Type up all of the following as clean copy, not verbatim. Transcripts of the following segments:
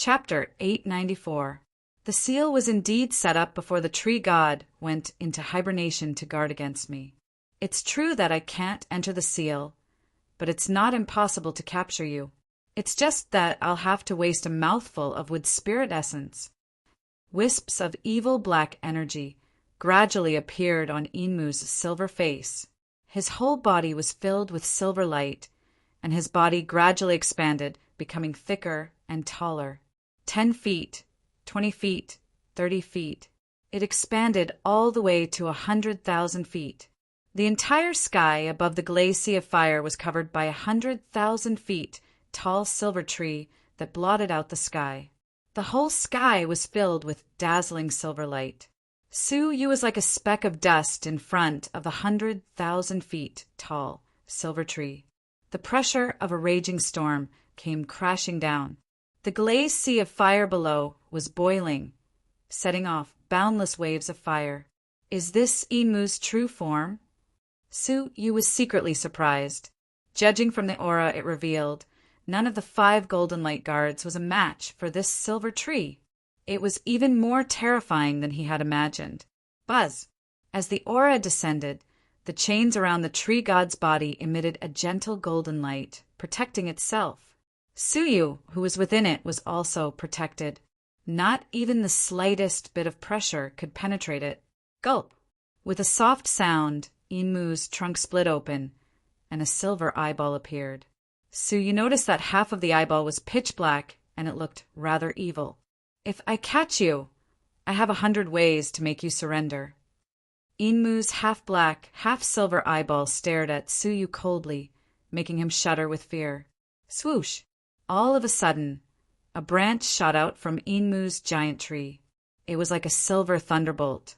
Chapter 894. The seal was indeed set up before the tree god went into hibernation to guard against me. It's true that I can't enter the seal, but it's not impossible to capture you. It's just that I'll have to waste a mouthful of wood spirit essence. Wisps of evil black energy gradually appeared on Enmu's silver face. His whole body was filled with silver light, and his body gradually expanded, becoming thicker and taller. 10 feet, 20 feet, 30 feet. It expanded all the way to 100,000 feet. The entire sky above the glacis of fire was covered by 100,000 feet tall silver tree that blotted out the sky. The whole sky was filled with dazzling silver light. Su-yu was like a speck of dust in front of the 100,000 feet tall silver tree. The pressure of a raging storm came crashing down. The glazed sea of fire below was boiling, setting off boundless waves of fire. Is this Enmu's true form? Su-yu was secretly surprised. Judging from the aura it revealed, none of the 5 golden light guards was a match for this silver tree. It was even more terrifying than he had imagined. Buzz! As the aura descended, the chains around the tree god's body emitted a gentle golden light, protecting itself. Su-yu, who was within it, was also protected. Not even the slightest bit of pressure could penetrate it. Gulp! With a soft sound, Enmu's trunk split open, and a silver eyeball appeared. Su-yu noticed that half of the eyeball was pitch black, and it looked rather evil. If I catch you, I have 100 ways to make you surrender. Enmu's half-black, half-silver eyeball stared at Su-yu coldly, making him shudder with fear. Swoosh! All of a sudden, a branch shot out from Enmu's giant tree. It was like a silver thunderbolt,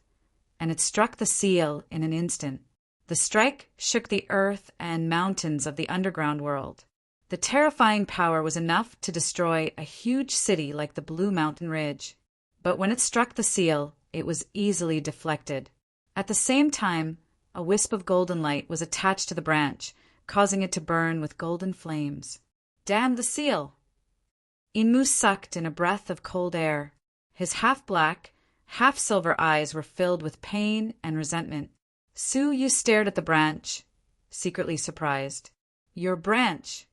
and it struck the seal in an instant. The strike shook the earth and mountains of the underground world. The terrifying power was enough to destroy a huge city like the Blue Mountain Ridge. But when it struck the seal, it was easily deflected. At the same time, a wisp of golden light was attached to the branch, causing it to burn with golden flames. Damn the seal! Enmu sucked in a breath of cold air. His half-black, half-silver eyes were filled with pain and resentment. Su-yu stared at the branch, secretly surprised. Your branch!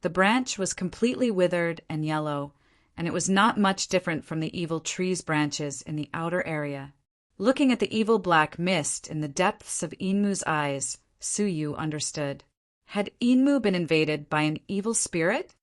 The branch was completely withered and yellow, and it was not much different from the evil tree's branches in the outer area. Looking at the evil black mist in the depths of Enmu's eyes, Su-yu understood. Had Enmu been invaded by an evil spirit?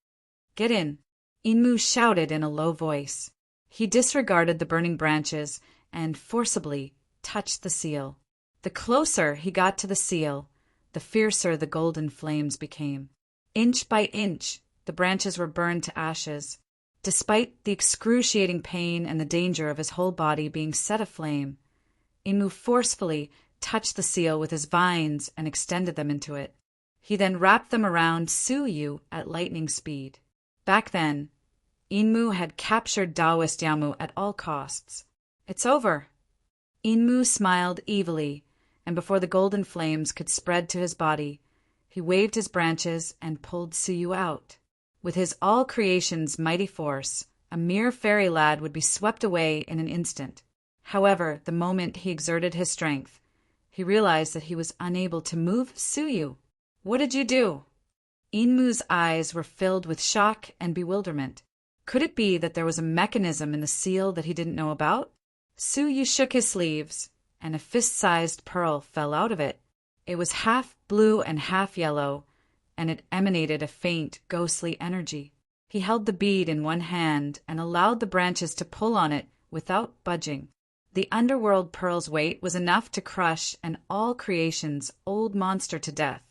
Get in! Enmu shouted in a low voice. He disregarded the burning branches and forcibly touched the seal. The closer he got to the seal, the fiercer the golden flames became. Inch by inch, the branches were burned to ashes. Despite the excruciating pain and the danger of his whole body being set aflame, Enmu forcefully touched the seal with his vines and extended them into it. He then wrapped them around Su-yu at lightning speed. Back then, Enmu had captured Taoist Yamu at all costs. It's over. Enmu smiled evilly, and before the golden flames could spread to his body, he waved his branches and pulled Su-yu out. With his all-creation's mighty force, a mere fairy lad would be swept away in an instant. However, the moment he exerted his strength, he realized that he was unable to move Su-yu. What did you do? Enmu's eyes were filled with shock and bewilderment. Could it be that there was a mechanism in the seal that he didn't know about? Su-yu shook his sleeves, and a fist-sized pearl fell out of it. It was half blue and half yellow, and it emanated a faint, ghostly energy. He held the bead in one hand and allowed the branches to pull on it without budging. The underworld pearl's weight was enough to crush an all-creation's old monster to death.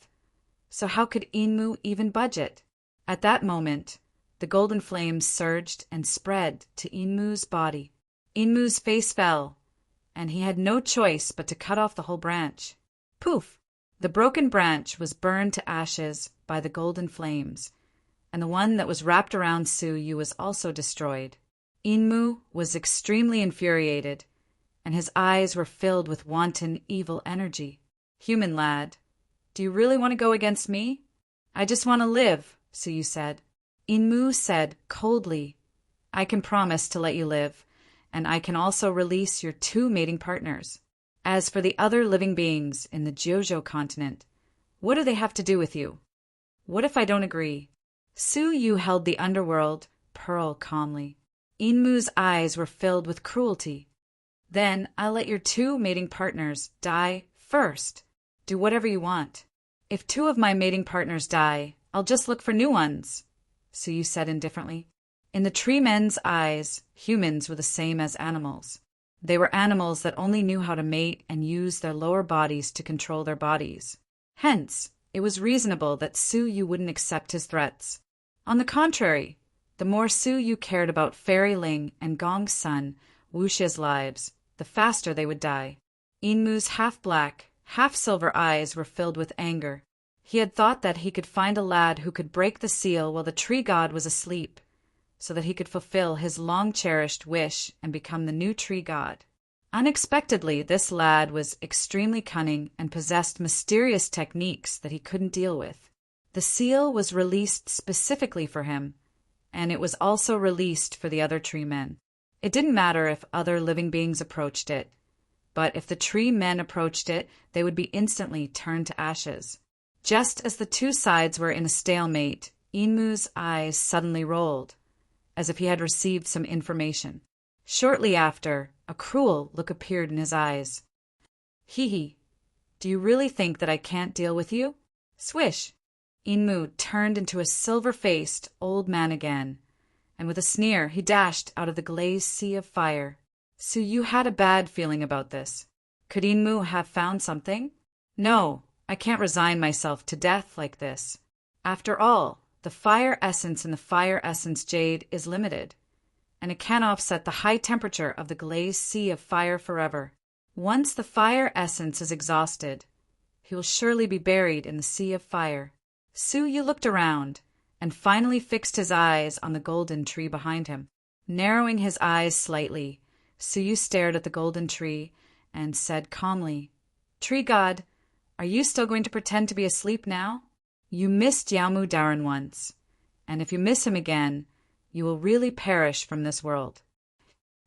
So how could Enmu even budge it? At that moment, the golden flames surged and spread to Enmu's body. Enmu's face fell, and he had no choice but to cut off the whole branch. Poof! The broken branch was burned to ashes by the golden flames, and the one that was wrapped around Su-yu was also destroyed. Enmu was extremely infuriated, and his eyes were filled with wanton evil energy. Human lad, do you really want to go against me? I just want to live, Su-yu said. Enmu said coldly, I can promise to let you live, and I can also release your 2 mating partners. As for the other living beings in the Jojo continent, what do they have to do with you? What if I don't agree? Su Yu held the underworld, Pearl calmly. Inmu's eyes were filled with cruelty. Then I'll let your 2 mating partners die first. Do whatever you want. If 2 of my mating partners die, I'll just look for new ones, Su Yu said indifferently. In the tree men's eyes, humans were the same as animals. They were animals that only knew how to mate and use their lower bodies to control their bodies. Hence, it was reasonable that Su Yu wouldn't accept his threats. On the contrary, the more Su Yu cared about Fairy Ling and Gong's son, Wuxia's lives, the faster they would die. Inmu's half-black, half-silver eyes were filled with anger. He had thought that he could find a lad who could break the seal while the tree god was asleep, so that he could fulfill his long-cherished wish and become the new tree god. Unexpectedly, this lad was extremely cunning and possessed mysterious techniques that he couldn't deal with. The seal was released specifically for him, and it was also released for the other tree men. It didn't matter if other living beings approached it, but if the tree men approached it, they would be instantly turned to ashes. Just as the 2 sides were in a stalemate, Inmu's eyes suddenly rolled, as if he had received some information. Shortly after, a cruel look appeared in his eyes. Hee, do you really think that I can't deal with you? Swish! Inmu turned into a silver-faced old man again, and with a sneer he dashed out of the glazed sea of fire. Su Yu had a bad feeling about this. Could Inmu have found something? No, I can't resign myself to death like this. After all, the fire essence in the fire essence jade is limited, and it can't offset the high temperature of the glazed sea of fire forever. Once the fire essence is exhausted, he will surely be buried in the sea of fire. Su Yu looked around, and finally fixed his eyes on the golden tree behind him. Narrowing his eyes slightly, Su Yu stared at the golden tree and said calmly, "Tree God, are you still going to pretend to be asleep now? You missed Yamu Daran once, and if you miss him again, you will really perish from this world."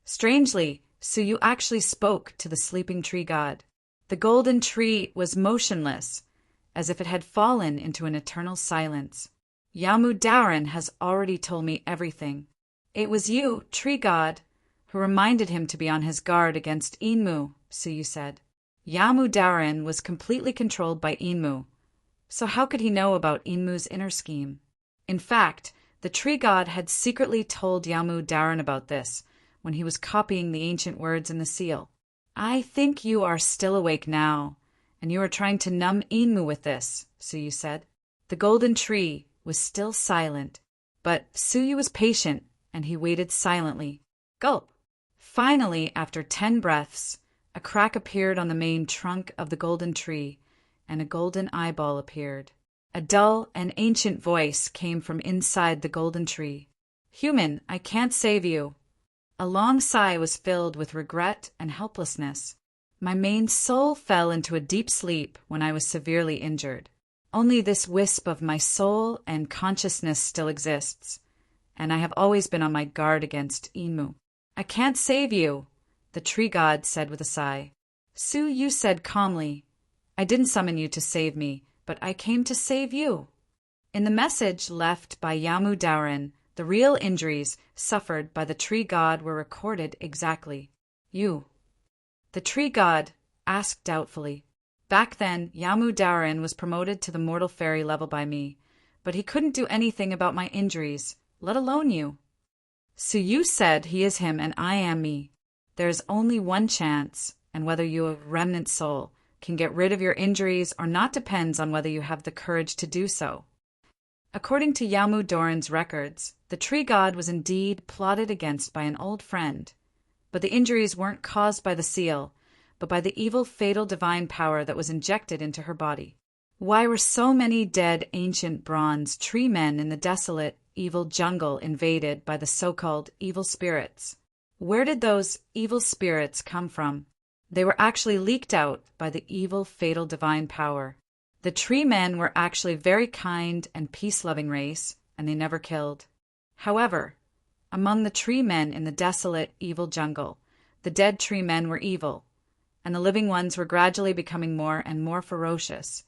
Strangely, Su Yu actually spoke to the sleeping tree god. The golden tree was motionless, as if it had fallen into an eternal silence. "Yamu Daran has already told me everything. It was you, tree god, who reminded him to be on his guard against Inmu," Su Yu said. Yamu Daran was completely controlled by Inmu, so how could he know about Inmu's inner scheme? In fact, the tree god had secretly told Yamu Daran about this when he was copying the ancient words in the seal. "I think you are still awake now, and you are trying to numb Inmu with this," Su Yu said. The golden tree was still silent, but Su Yu was patient, and he waited silently. Gulp! Finally, after 10 breaths, a crack appeared on the main trunk of the golden tree, and a golden eyeball appeared. A dull and ancient voice came from inside the golden tree. "Human, I can't save you." A long sigh was filled with regret and helplessness. "My main soul fell into a deep sleep when I was severely injured. Only this wisp of my soul and consciousness still exists, and I have always been on my guard against Inmu." "I can't save you," the tree god said with a sigh. Su Yu said calmly, "I didn't summon you to save me, but I came to save you." In the message left by Yamu Daran, the real injuries suffered by the tree god were recorded exactly. "You?" the tree god asked doubtfully. "Back then, Yamu Daran was promoted to the mortal fairy level by me, but he couldn't do anything about my injuries, let alone you." Su Yu said he is him and I am me. There is only one chance, and whether you, a remnant soul, can get rid of your injuries or not depends on whether you have the courage to do so. According to Yamu Daran's records, the tree god was indeed plotted against by an old friend, but the injuries weren't caused by the seal, but by the evil fatal divine power that was injected into her body. Why were so many dead ancient bronze tree men in the desolate, evil jungle invaded by the so-called evil spirits? Where did those evil spirits come from? They were actually leaked out by the evil fatal divine power. The tree men were actually very kind and peace-loving race, and they never killed. However, Among the tree men in the desolate, evil jungle, the dead tree men were evil, and the living ones were gradually becoming more and more ferocious,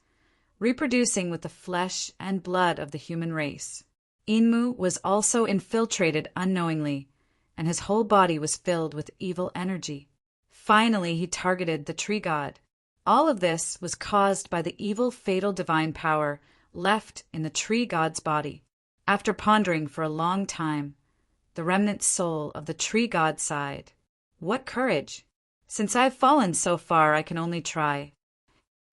reproducing with the flesh and blood of the human race. Inmu was also infiltrated unknowingly, and his whole body was filled with evil energy. Finally, he targeted the tree god. All of this was caused by the evil, fatal divine power left in the tree god's body. After pondering for a long time, the remnant soul of the tree god sighed. What courage! Since I've fallen so far, I can only try.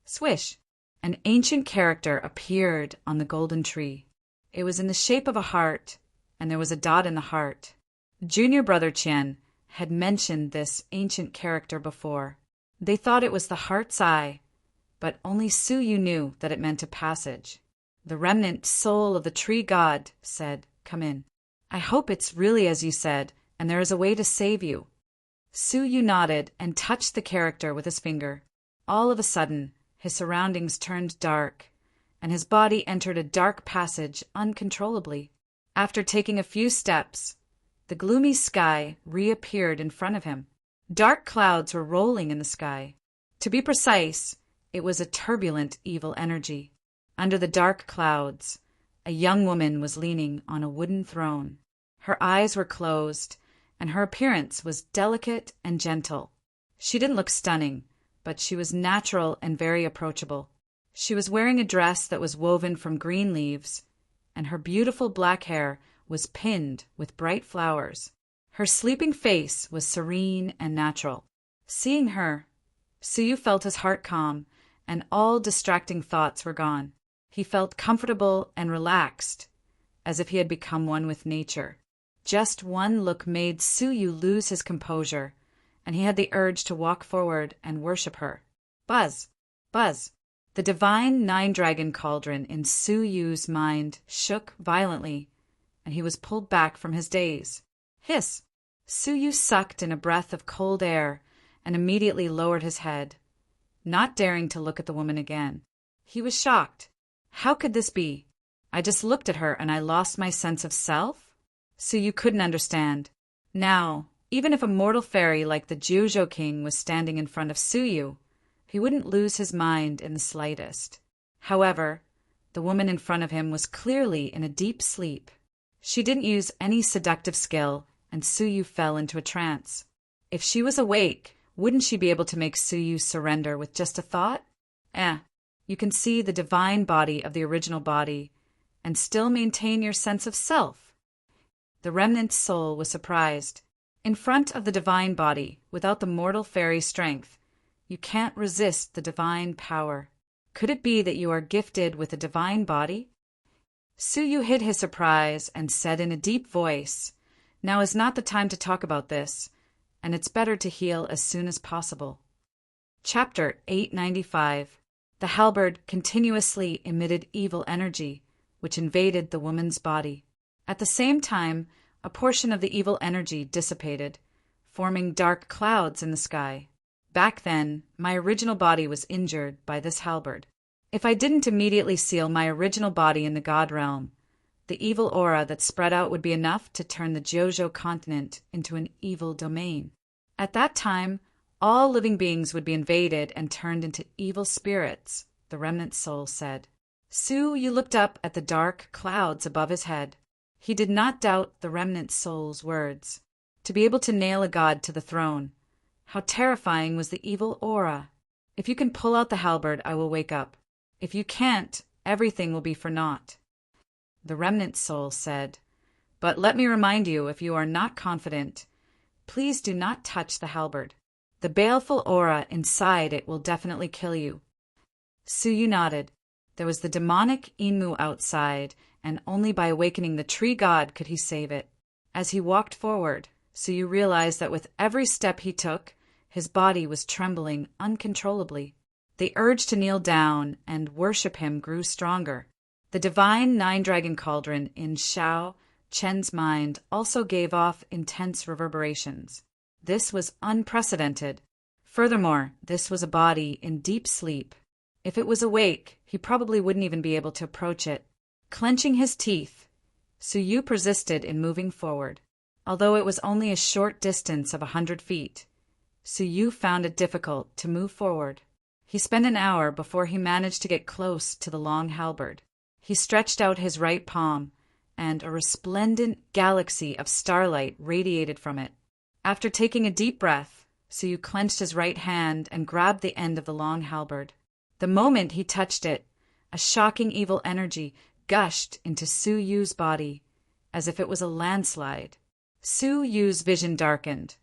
Swish! An ancient character appeared on the golden tree. It was in the shape of a heart, and there was a dot in the heart. Junior brother Qian had mentioned this ancient character before. They thought it was the heart's eye, but only Suyu knew that it meant a passage. The remnant soul of the tree god said, "Come in. I hope it's really as you said, and there is a way to save you." Suyu nodded and touched the character with his finger. All of a sudden, his surroundings turned dark, and his body entered a dark passage uncontrollably. After taking a few steps, the gloomy sky reappeared in front of him. Dark clouds were rolling in the sky. To be precise, it was a turbulent evil energy. Under the dark clouds, a young woman was leaning on a wooden throne. Her eyes were closed, and her appearance was delicate and gentle. She didn't look stunning, but she was natural and very approachable. She was wearing a dress that was woven from green leaves, and her beautiful black hair was pinned with bright flowers. Her sleeping face was serene and natural. Seeing her, Suyu felt his heart calm, and all distracting thoughts were gone. He felt comfortable and relaxed, as if he had become one with nature. Just one look made Suyu lose his composure, and he had the urge to walk forward and worship her. Buzz! Buzz! The divine nine-dragon cauldron in Suyu's mind shook violently, and he was pulled back from his daze. Hiss! Suyu sucked in a breath of cold air and immediately lowered his head, not daring to look at the woman again. He was shocked. How could this be? I just looked at her and I lost my sense of self? Suyu couldn't understand. Now, even if a mortal fairy like the Jojo King was standing in front of Suyu, he wouldn't lose his mind in the slightest. However, the woman in front of him was clearly in a deep sleep. She didn't use any seductive skill, and Suyu fell into a trance. If she was awake, wouldn't she be able to make Suyu surrender with just a thought? You can see the divine body of the original body and still maintain your sense of self. The remnant soul was surprised. In front of the divine body, without the mortal fairy's strength, you can't resist the divine power. Could it be that you are gifted with a divine body? Suyu hid his surprise and said in a deep voice, "Now is not the time to talk about this, and it's better to heal as soon as possible." Chapter 895. The halberd continuously emitted evil energy, which invaded the woman's body. At the same time, a portion of the evil energy dissipated, forming dark clouds in the sky. Back then, my original body was injured by this halberd. If I didn't immediately seal my original body in the god realm, the evil aura that spread out would be enough to turn the Jojo continent into an evil domain. At that time, all living beings would be invaded and turned into evil spirits, the remnant soul said. Suyu looked up at the dark clouds above his head. He did not doubt the remnant soul's words. To be able to nail a god to the throne. How terrifying was the evil aura. If you can pull out the halberd, I will wake up. If you can't, everything will be for naught. The remnant soul said, "But let me remind you, if you are not confident, please do not touch the halberd. The baleful aura inside it will definitely kill you." Suyu nodded. There was the demonic Inmu outside, and only by awakening the tree god could he save it. As he walked forward, Suyu realized that with every step he took, his body was trembling uncontrollably. The urge to kneel down and worship him grew stronger. The divine nine-dragon cauldron in Xiao Chen's mind also gave off intense reverberations. This was unprecedented. Furthermore, this was a body in deep sleep. If it was awake, he probably wouldn't even be able to approach it. Clenching his teeth, Suyu persisted in moving forward. Although it was only a short distance of 100 feet, Su Yu found it difficult to move forward. He spent an hour before he managed to get close to the long halberd. He stretched out his right palm, and a resplendent galaxy of starlight radiated from it. After taking a deep breath, Su Yu clenched his right hand and grabbed the end of the long halberd. The moment he touched it, a shocking evil energy gushed into Su Yu's body, as if it was a landslide. Su Yu's vision darkened,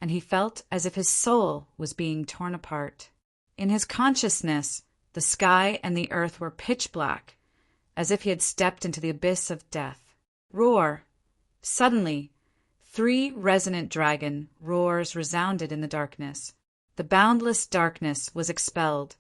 and he felt as if his soul was being torn apart. In his consciousness, the sky and the earth were pitch black, as if he had stepped into the abyss of death. Roar! Suddenly, 3 resonant dragon roars resounded in the darkness. The boundless darkness was expelled,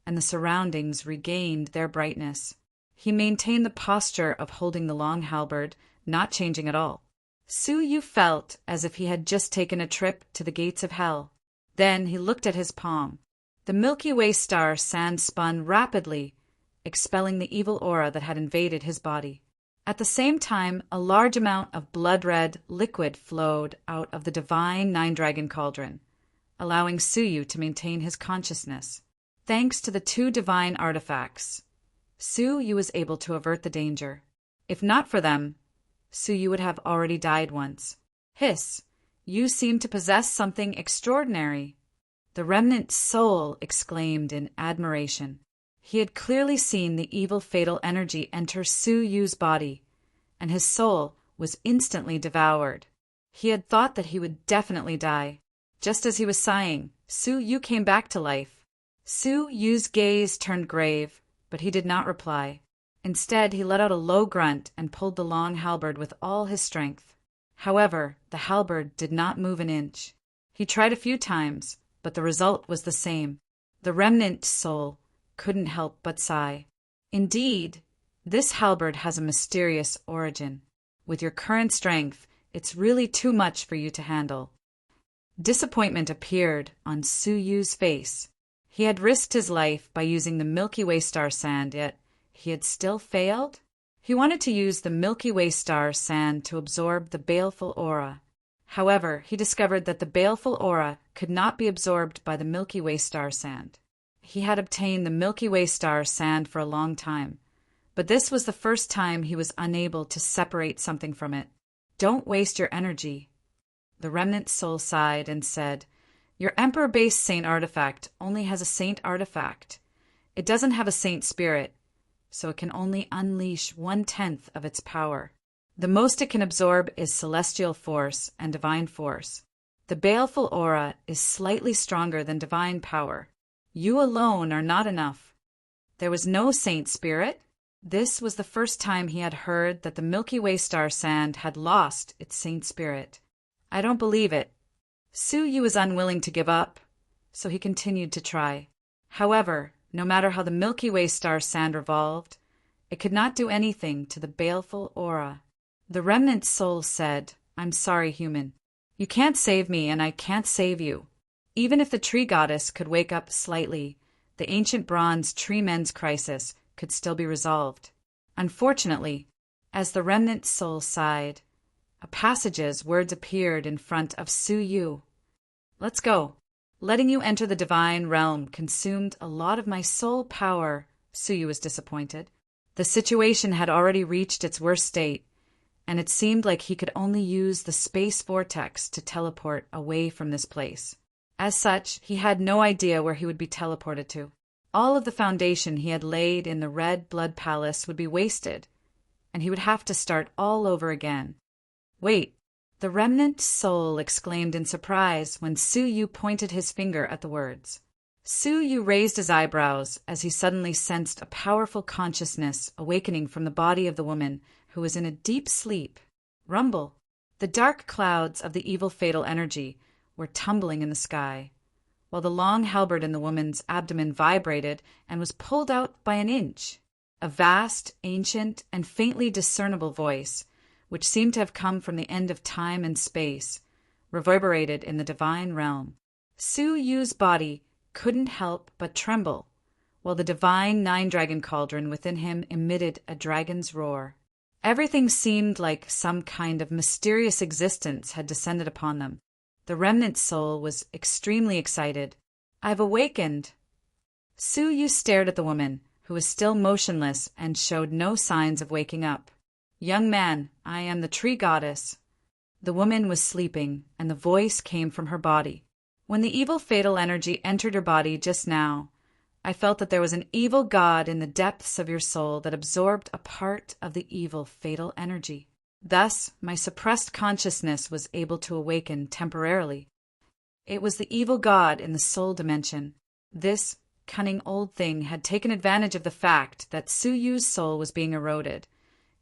and the surroundings regained their brightness. He maintained the posture of holding the long halberd, not changing at all. Su Yu felt as if he had just taken a trip to the gates of hell. Then he looked at his palm. The Milky Way star sand spun rapidly, expelling the evil aura that had invaded his body. At the same time, a large amount of blood-red liquid flowed out of the divine nine-dragon cauldron, allowing Su Yu to maintain his consciousness. Thanks to the 2 divine artifacts, Su Yu was able to avert the danger. If not for them, Su Yu would have already died once. Hiss! You seem to possess something extraordinary. The remnant soul exclaimed in admiration. He had clearly seen the evil fatal energy enter Su Yu's body, and his soul was instantly devoured. He had thought that he would definitely die. Just as he was sighing, Su Yu came back to life. Su Yu's gaze turned grave, but he did not reply. Instead, he let out a low grunt and pulled the long halberd with all his strength. However, the halberd did not move an inch. He tried a few times, but the result was the same. The remnant soul couldn't help but sigh. Indeed, this halberd has a mysterious origin. With your current strength, it's really too much for you to handle. Disappointment appeared on Su Yu's face. He had risked his life by using the Milky Way star sand, yet he had still failed? He wanted to use the Milky Way star sand to absorb the baleful aura. However, he discovered that the baleful aura could not be absorbed by the Milky Way star sand. He had obtained the Milky Way star sand for a long time, but this was the first time he was unable to separate something from it. Don't waste your energy. The remnant soul sighed and said, Your Emperor-based saint artifact only has a saint artifact. It doesn't have a saint spirit, so it can only unleash 1/10 of its power. The most it can absorb is celestial force and divine force. The baleful aura is slightly stronger than divine power. You alone are not enough. There was no saint spirit? This was the first time he had heard that the Milky Way star sand had lost its saint spirit. I don't believe it. Su Yu was unwilling to give up, so he continued to try. However, no matter how the Milky Way star sand revolved, it could not do anything to the baleful aura. The remnant soul said, I'm sorry, human. You can't save me, and I can't save you. Even if the tree goddess could wake up slightly, the ancient bronze tree men's crisis could still be resolved. Unfortunately, as the remnant soul sighed, a passage's words appeared in front of Su Yu. Let's go. Letting you enter the divine realm consumed a lot of my soul power. Su Yu was disappointed. The situation had already reached its worst state, and it seemed like he could only use the space vortex to teleport away from this place. As such, he had no idea where he would be teleported to. All of the foundation he had laid in the Red Blood Palace would be wasted, and he would have to start all over again. Wait, the remnant soul exclaimed in surprise when Su Yu pointed his finger at the words. Su Yu raised his eyebrows as he suddenly sensed a powerful consciousness awakening from the body of the woman who was in a deep sleep. Rumble. The dark clouds of the evil fatal energy were tumbling in the sky, while the long halberd in the woman's abdomen vibrated and was pulled out by an inch. A vast, ancient, and faintly discernible voice, which seemed to have come from the end of time and space, reverberated in the divine realm. Su Yu's body couldn't help but tremble, while the divine nine-dragon cauldron within him emitted a dragon's roar. Everything seemed like some kind of mysterious existence had descended upon them. The remnant soul was extremely excited. "I've awakened." Su Yu stared at the woman, who was still motionless and showed no signs of waking up. "Young man, I am the tree goddess." The woman was sleeping, and the voice came from her body. "When the evil fatal energy entered your body just now, I felt that there was an evil god in the depths of your soul that absorbed a part of the evil fatal energy. Thus, my suppressed consciousness was able to awaken temporarily. It was the evil god in the soul dimension. This cunning old thing had taken advantage of the fact that Su Yu's soul was being eroded,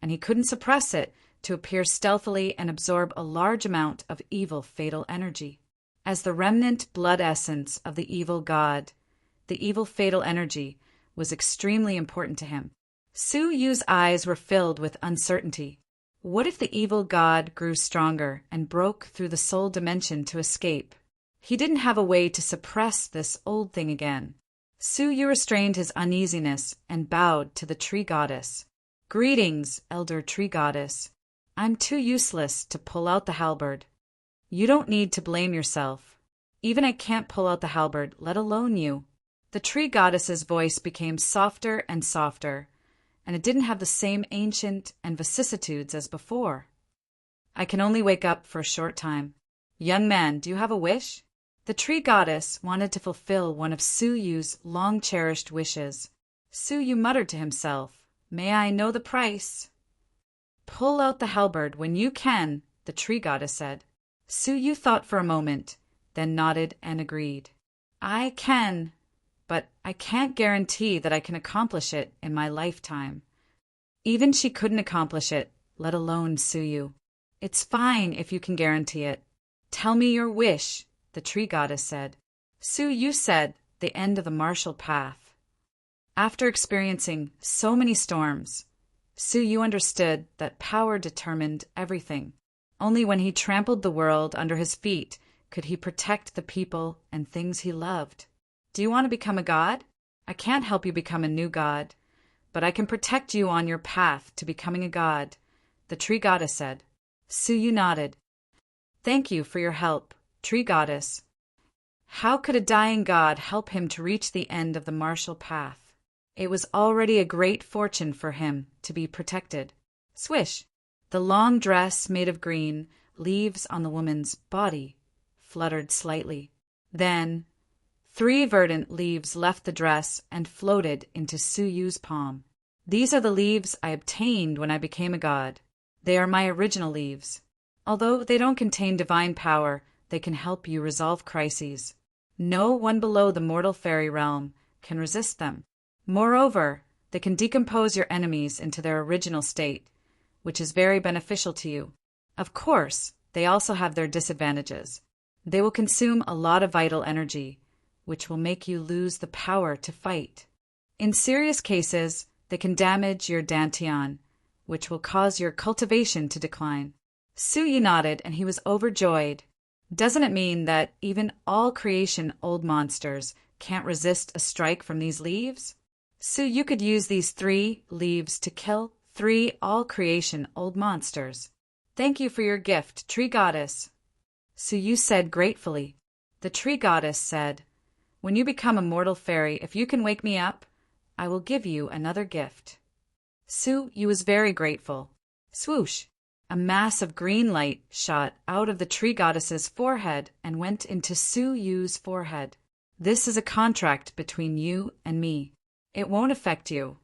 and he couldn't suppress it to appear stealthily and absorb a large amount of evil fatal energy. As the remnant blood essence of the evil god, the evil fatal energy was extremely important to him. Su Yu's eyes were filled with uncertainty. What if the evil god grew stronger and broke through the soul dimension to escape? He didn't have a way to suppress this old thing again. Su Yu restrained his uneasiness and bowed to the tree goddess. "Greetings, elder tree goddess. I'm too useless to pull out the halberd." "You don't need to blame yourself. Even I can't pull out the halberd, let alone you." The tree goddess's voice became softer and softer, and it didn't have the same ancient and vicissitudes as before. "I can only wake up for a short time. Young man, do you have a wish?" The tree goddess wanted to fulfill one of Su Yu's long-cherished wishes. Su Yu muttered to himself, "May I know the price?" "Pull out the halberd when you can," the tree goddess said. Su Yu thought for a moment, then nodded and agreed. "I can, but I can't guarantee that I can accomplish it in my lifetime." Even she couldn't accomplish it, let alone Su Yu. "It's fine if you can guarantee it. Tell me your wish," the tree goddess said. Su Yu said, "The end of the martial path." After experiencing so many storms, Su Yu understood that power determined everything. Only when he trampled the world under his feet could he protect the people and things he loved. "Do you want to become a god? I can't help you become a new god, but I can protect you on your path to becoming a god," the tree goddess said. Su Yu nodded. "Thank you for your help, tree goddess." How could a dying god help him to reach the end of the martial path? It was already a great fortune for him to be protected. Swish! The long dress made of green leaves on the woman's body fluttered slightly. Then 3 verdant leaves left the dress and floated into Su Yu's palm. "These are the leaves I obtained when I became a god. They are my original leaves. Although they don't contain divine power, they can help you resolve crises. No one below the mortal fairy realm can resist them. Moreover, they can decompose your enemies into their original state, which is very beneficial to you. Of course, they also have their disadvantages. They will consume a lot of vital energy, which will make you lose the power to fight. In serious cases, they can damage your dantian, which will cause your cultivation to decline." Su Yu nodded, and he was overjoyed. "Doesn't it mean that even all creation old monsters can't resist a strike from these leaves?" Su Yu could use these 3 leaves to kill 3 all creation old monsters. "Thank you for your gift, tree goddess," Su Yu said gratefully. The tree goddess said, "When you become a mortal fairy, if you can wake me up, I will give you another gift." Su Yu was very grateful. Swoosh! A mass of green light shot out of the tree goddess's forehead and went into Su Yu's forehead. "This is a contract between you and me. It won't affect you,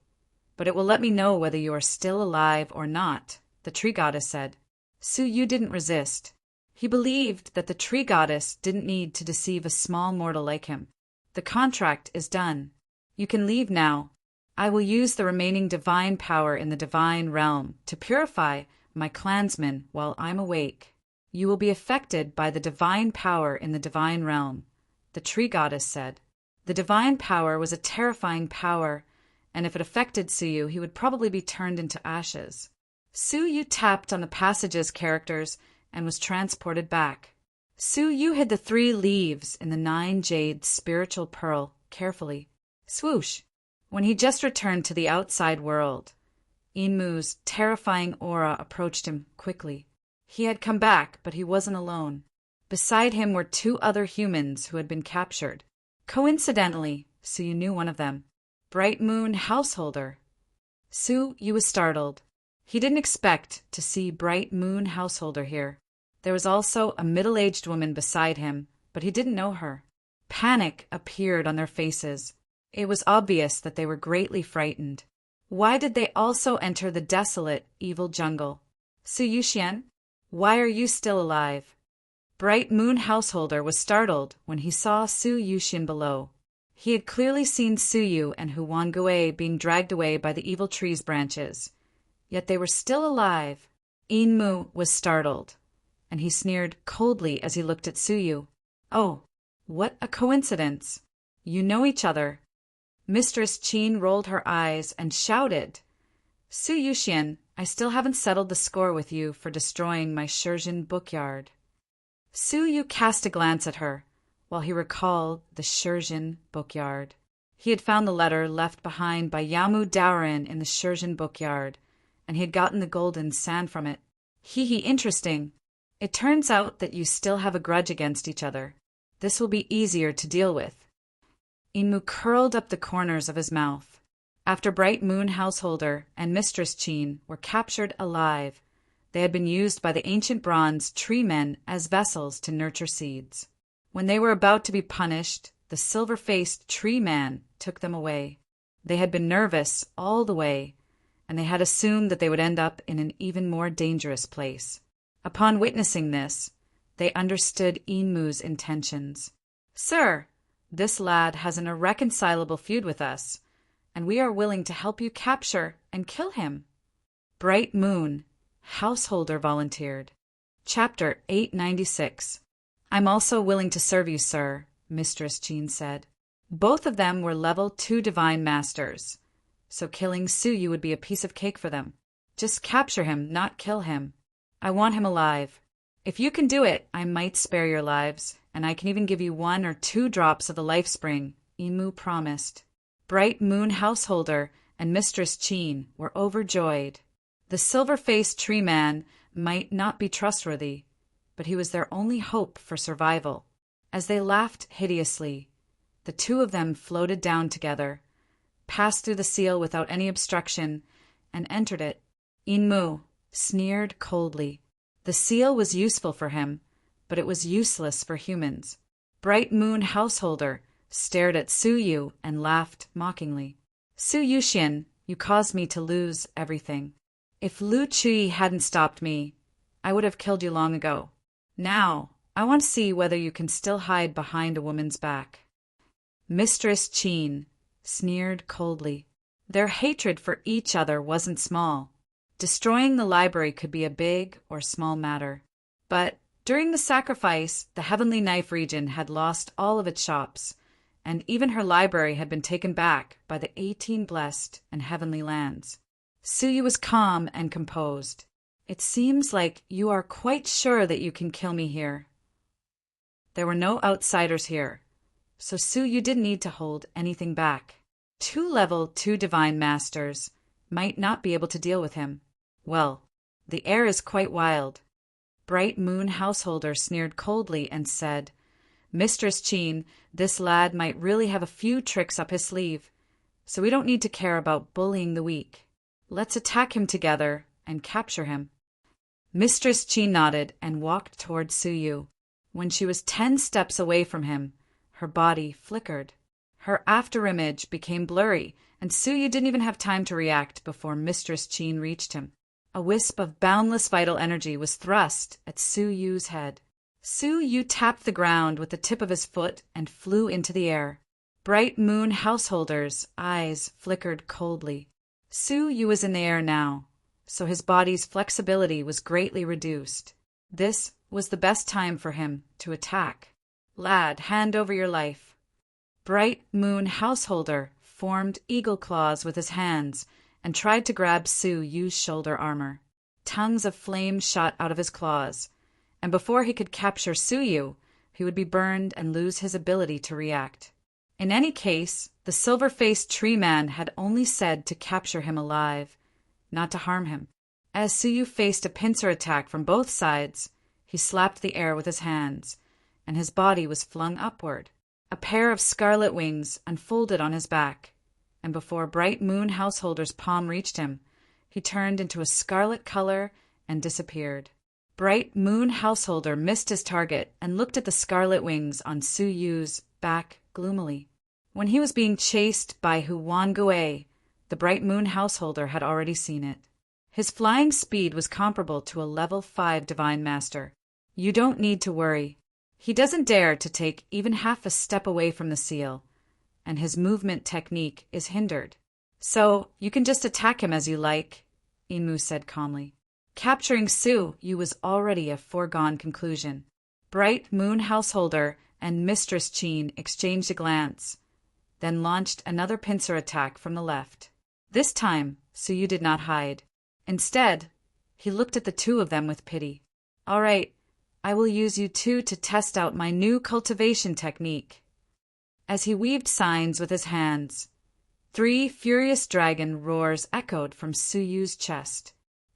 but it will let me know whether you are still alive or not," the tree goddess said. Su Yu didn't resist. He believed that the tree goddess didn't need to deceive a small mortal like him. "The contract is done. You can leave now. I will use the remaining divine power in the divine realm to purify my clansmen while I'm awake. You will be affected by the divine power in the divine realm," the tree goddess said. The divine power was a terrifying power, and if it affected Su Yu, he would probably be turned into ashes. Su Yu tapped on the passage's characters and was transported back. Su Yu hid the 3 leaves in the 9 jade spiritual pearl carefully. Swoosh! When he just returned to the outside world, Inmu's terrifying aura approached him quickly. He had come back, but he wasn't alone. Beside him were two other humans who had been captured. Coincidentally, Suyu knew one of them. Bright Moon Householder. Suyu was startled. He didn't expect to see Bright Moon Householder here. There was also a middle-aged woman beside him, but he didn't know her. Panic appeared on their faces. It was obvious that they were greatly frightened. Why did they also enter the desolate, evil jungle? Su Yuxian, why are you still alive? Bright Moon Householder was startled when he saw Su Yuxian below. He had clearly seen Suyu and Huan Gui being dragged away by the evil tree's branches. Yet they were still alive. Inmu was startled, and he sneered coldly as he looked at Suyu. Oh, what a coincidence. You know each other. Mistress Qin rolled her eyes and shouted, Su Yuxian, I still haven't settled the score with you for destroying my Shurjin bookyard. Suyu cast a glance at her, while he recalled the Shurjin bookyard. He had found the letter left behind by Yamu Daorin in the Shurjin bookyard, and he had gotten the golden sand from it. Interesting. It turns out that you still have a grudge against each other. This will be easier to deal with. Inmu curled up the corners of his mouth. After Bright Moon Householder and Mistress Qin were captured alive, they had been used by the ancient bronze tree men as vessels to nurture seeds. When they were about to be punished, the silver-faced tree man took them away. They had been nervous all the way, and they had assumed that they would end up in an even more dangerous place. Upon witnessing this, they understood Inmu's intentions. Sir, this lad has an irreconcilable feud with us, and we are willing to help you capture and kill him. Bright Moon Householder volunteered. Chapter 896. I'm also willing to serve you, sir, Mistress Qin said. Both of them were level 2 divine masters, so killing Suyu would be a piece of cake for them. Just capture him, not kill him. I want him alive. If you can do it, I might spare your lives, and I can even give you 1 or 2 drops of the life spring, Inmu promised. Bright Moon Householder and Mistress Qin were overjoyed. The silver-faced tree man might not be trustworthy, but he was their only hope for survival. As they laughed hideously, the two of them floated down together, passed through the seal without any obstruction, and entered it. Inmu sneered coldly. The seal was useful for him, but it was useless for humans. Bright Moon Householder stared at Suyu and laughed mockingly. Su Yuxian, you caused me to lose everything. If Lu Qi hadn't stopped me, I would have killed you long ago. Now, I want to see whether you can still hide behind a woman's back. Mistress Qin sneered coldly. Their hatred for each other wasn't small. Destroying the library could be a big or small matter. But during the sacrifice, the Heavenly Knife region had lost all of its shops, and even her library had been taken back by the 18 blessed and heavenly lands. Suyu was calm and composed. It seems like you are quite sure that you can kill me here. There were no outsiders here, so Suyu didn't need to hold anything back. 2 level 2 divine masters might not be able to deal with him. Well, the air is quite wild. Bright Moon Householder sneered coldly and said, Mistress Qin, this lad might really have a few tricks up his sleeve, so we don't need to care about bullying the weak. Let's attack him together and capture him. Mistress Qin nodded and walked toward Suyu. When she was 10 steps away from him, her body flickered. Her afterimage became blurry, and Suyu didn't even have time to react before Mistress Qin reached him. A wisp of boundless vital energy was thrust at Suyu's head. Suyu tapped the ground with the tip of his foot and flew into the air. Bright Moon Householder's eyes flickered coldly. Suyu was in the air now, so his body's flexibility was greatly reduced. This was the best time for him to attack. Lad, hand over your life. Bright Moon Householder formed eagle claws with his hands and tried to grab Suyu's shoulder armor. Tongues of flame shot out of his claws, and before he could capture Suyu, he would be burned and lose his ability to react. In any case, the silver-faced tree man had only said to capture him alive. not to harm him. As Suyu faced a pincer attack from both sides, he slapped the air with his hands, and his body was flung upward. A pair of scarlet wings unfolded on his back, and before Bright Moon Householder's palm reached him, he turned into a scarlet color and disappeared. Bright Moon Householder missed his target and looked at the scarlet wings on Suyu's back gloomily. When he was being chased by Huan Gui, the Bright Moon Householder had already seen it. His flying speed was comparable to a level 5 Divine Master. You don't need to worry. He doesn't dare to take even half a step away from the seal, and his movement technique is hindered. So you can just attack him as you like, Inmu said calmly. Capturing Suyu was already a foregone conclusion. Bright Moon Householder and Mistress Qin exchanged a glance, then launched another pincer attack from the left. This time, Suyu did not hide. Instead, he looked at the two of them with pity. All right, I will use you two to test out my new cultivation technique. As he weaved signs with his hands, 3 furious dragon roars echoed from Suyu's chest.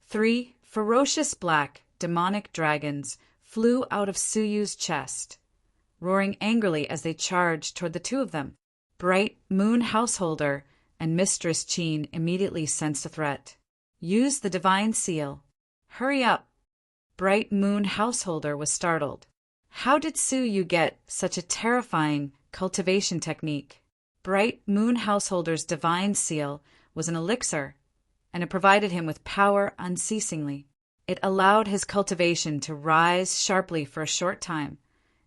3 ferocious black, demonic dragons flew out of Suyu's chest, roaring angrily as they charged toward the two of them. Bright Moon Householder and Mistress Qin immediately sensed a threat. Use the divine seal. Hurry up. Bright Moon Householder was startled. How did Suyu get such a terrifying cultivation technique? Bright Moon Householder's divine seal was an elixir, and it provided him with power unceasingly. It allowed his cultivation to rise sharply for a short time,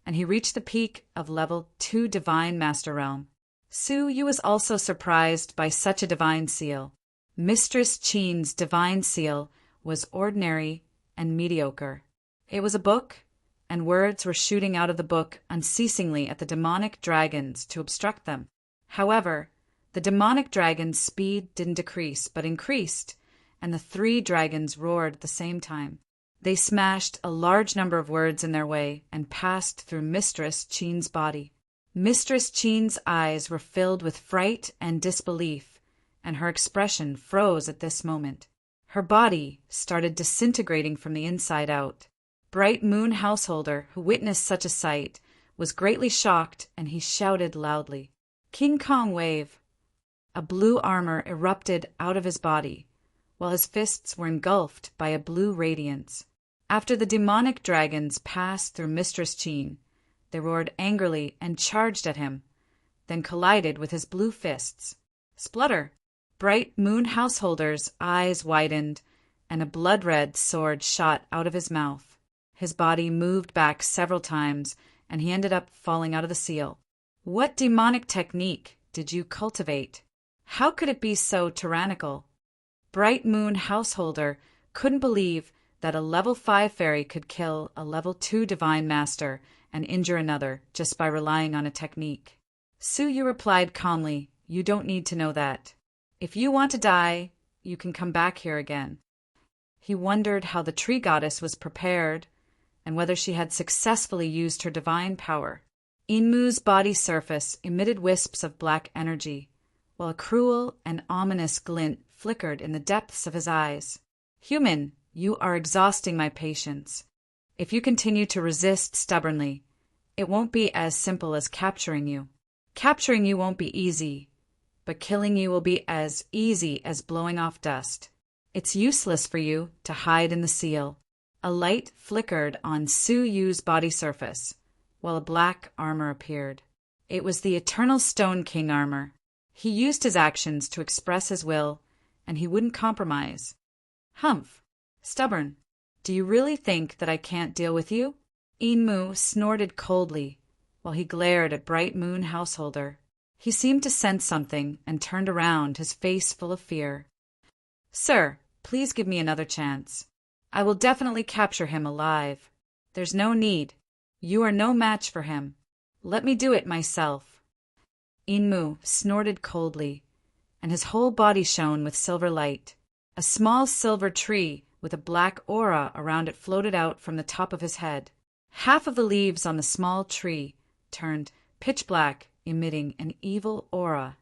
and he reached the peak of level 2 Divine Master Realm. Suyu was also surprised by such a divine seal. Mistress Qin's divine seal was ordinary and mediocre. It was a book, and words were shooting out of the book unceasingly at the demonic dragons to obstruct them. However, the demonic dragon's speed didn't decrease, but increased, and the 3 dragons roared at the same time. They smashed a large number of words in their way and passed through Mistress Qin's body. Mistress Qin's eyes were filled with fright and disbelief, and her expression froze at this moment. Her body started disintegrating from the inside out. Bright Moon Householder, who witnessed such a sight, was greatly shocked, and he shouted loudly. King Kong Wave! A blue armor erupted out of his body, while his fists were engulfed by a blue radiance. After the demonic dragons passed through Mistress Qin, they roared angrily and charged at him, then collided with his blue fists. Splutter! Bright Moon Householder's eyes widened, and a blood-red sword shot out of his mouth. His body moved back several times, and he ended up falling out of the seal. What demonic technique did you cultivate? How could it be so tyrannical? Bright Moon Householder couldn't believe that a level 5 fairy could kill a level 2 divine master and injure another just by relying on a technique. Suyu replied calmly, You don't need to know that. If you want to die, you can come back here again. He wondered how the tree goddess was prepared and whether she had successfully used her divine power. Inmu's body surface emitted wisps of black energy, while a cruel and ominous glint flickered in the depths of his eyes. Human, you are exhausting my patience. If you continue to resist stubbornly, it won't be as simple as capturing you. Capturing you won't be easy, but killing you will be as easy as blowing off dust. It's useless for you to hide in the seal. A light flickered on Suyu's body surface, while a black armor appeared. It was the Eternal Stone King armor. He used his actions to express his will, and he wouldn't compromise. Humph! Stubborn! Do you really think that I can't deal with you? Inmu snorted coldly, while he glared at Bright Moon Householder. He seemed to sense something and turned around, his face full of fear. Sir, please give me another chance. I will definitely capture him alive. There's no need. You are no match for him. Let me do it myself. Inmu snorted coldly, and his whole body shone with silver light. A small silver tree with a black aura around it floated out from the top of his head. Half of the leaves on the small tree turned pitch black, emitting an evil aura.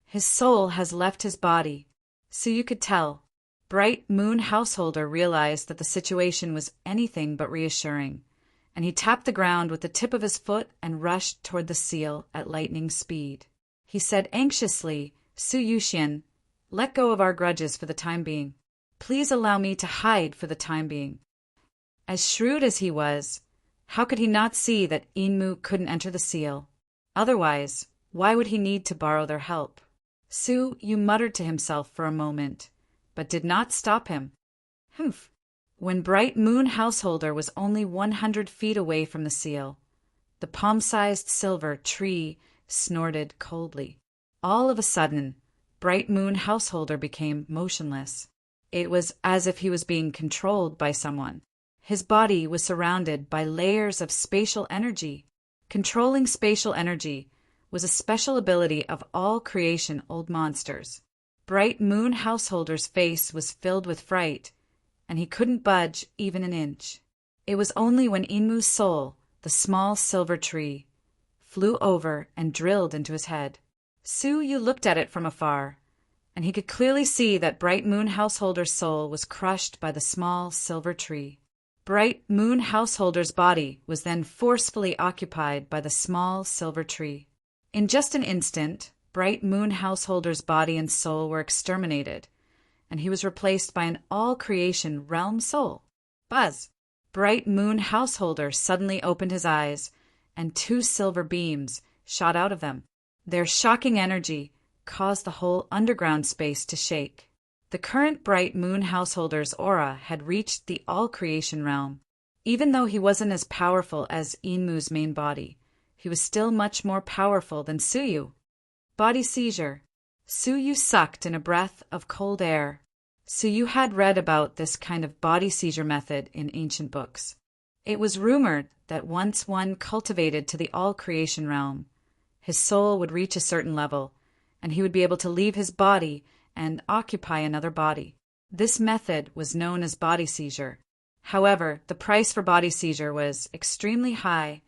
His soul has left his body, so you could tell. Bright Moon Householder realized that the situation was anything but reassuring, and he tapped the ground with the tip of his foot and rushed toward the seal at lightning speed. He said anxiously, "Su Yuxian, let go of our grudges for the time being. Please allow me to hide for the time being." As shrewd as he was, how could he not see that Inmu couldn't enter the seal? Otherwise, why would he need to borrow their help? Su Yu muttered to himself for a moment, but did not stop him. Humph! When Bright Moon Householder was only 100 feet away from the seal, the palm-sized silver tree snorted coldly. All of a sudden, Bright Moon Householder became motionless. It was as if he was being controlled by someone. His body was surrounded by layers of spatial energy. Controlling spatial energy was a special ability of all creation old monsters. Bright Moon Householder's face was filled with fright, and he couldn't budge even an inch. It was only when Inmu's soul, the small silver tree, flew over and drilled into his head. Su Yu looked at it from afar, and he could clearly see that Bright Moon Householder's soul was crushed by the small silver tree. Bright Moon Householder's body was then forcefully occupied by the small silver tree. In just an instant, Bright Moon Householder's body and soul were exterminated, and he was replaced by an all-creation realm soul. Buzz! Bright Moon Householder suddenly opened his eyes, and 2 silver beams shot out of them. Their shocking energy caused the whole underground space to shake. The current Bright Moon Householder's aura had reached the all-creation realm. Even though he wasn't as powerful as Inmu's main body, he was still much more powerful than Su Yu. Body seizure. Su Yu sucked in a breath of cold air. Su Yu had read about this kind of body seizure method in ancient books. It was rumored that once one cultivated to the all-creation realm, his soul would reach a certain level, and he would be able to leave his body and occupy another body. This method was known as body seizure. However, the price for body seizure was extremely high,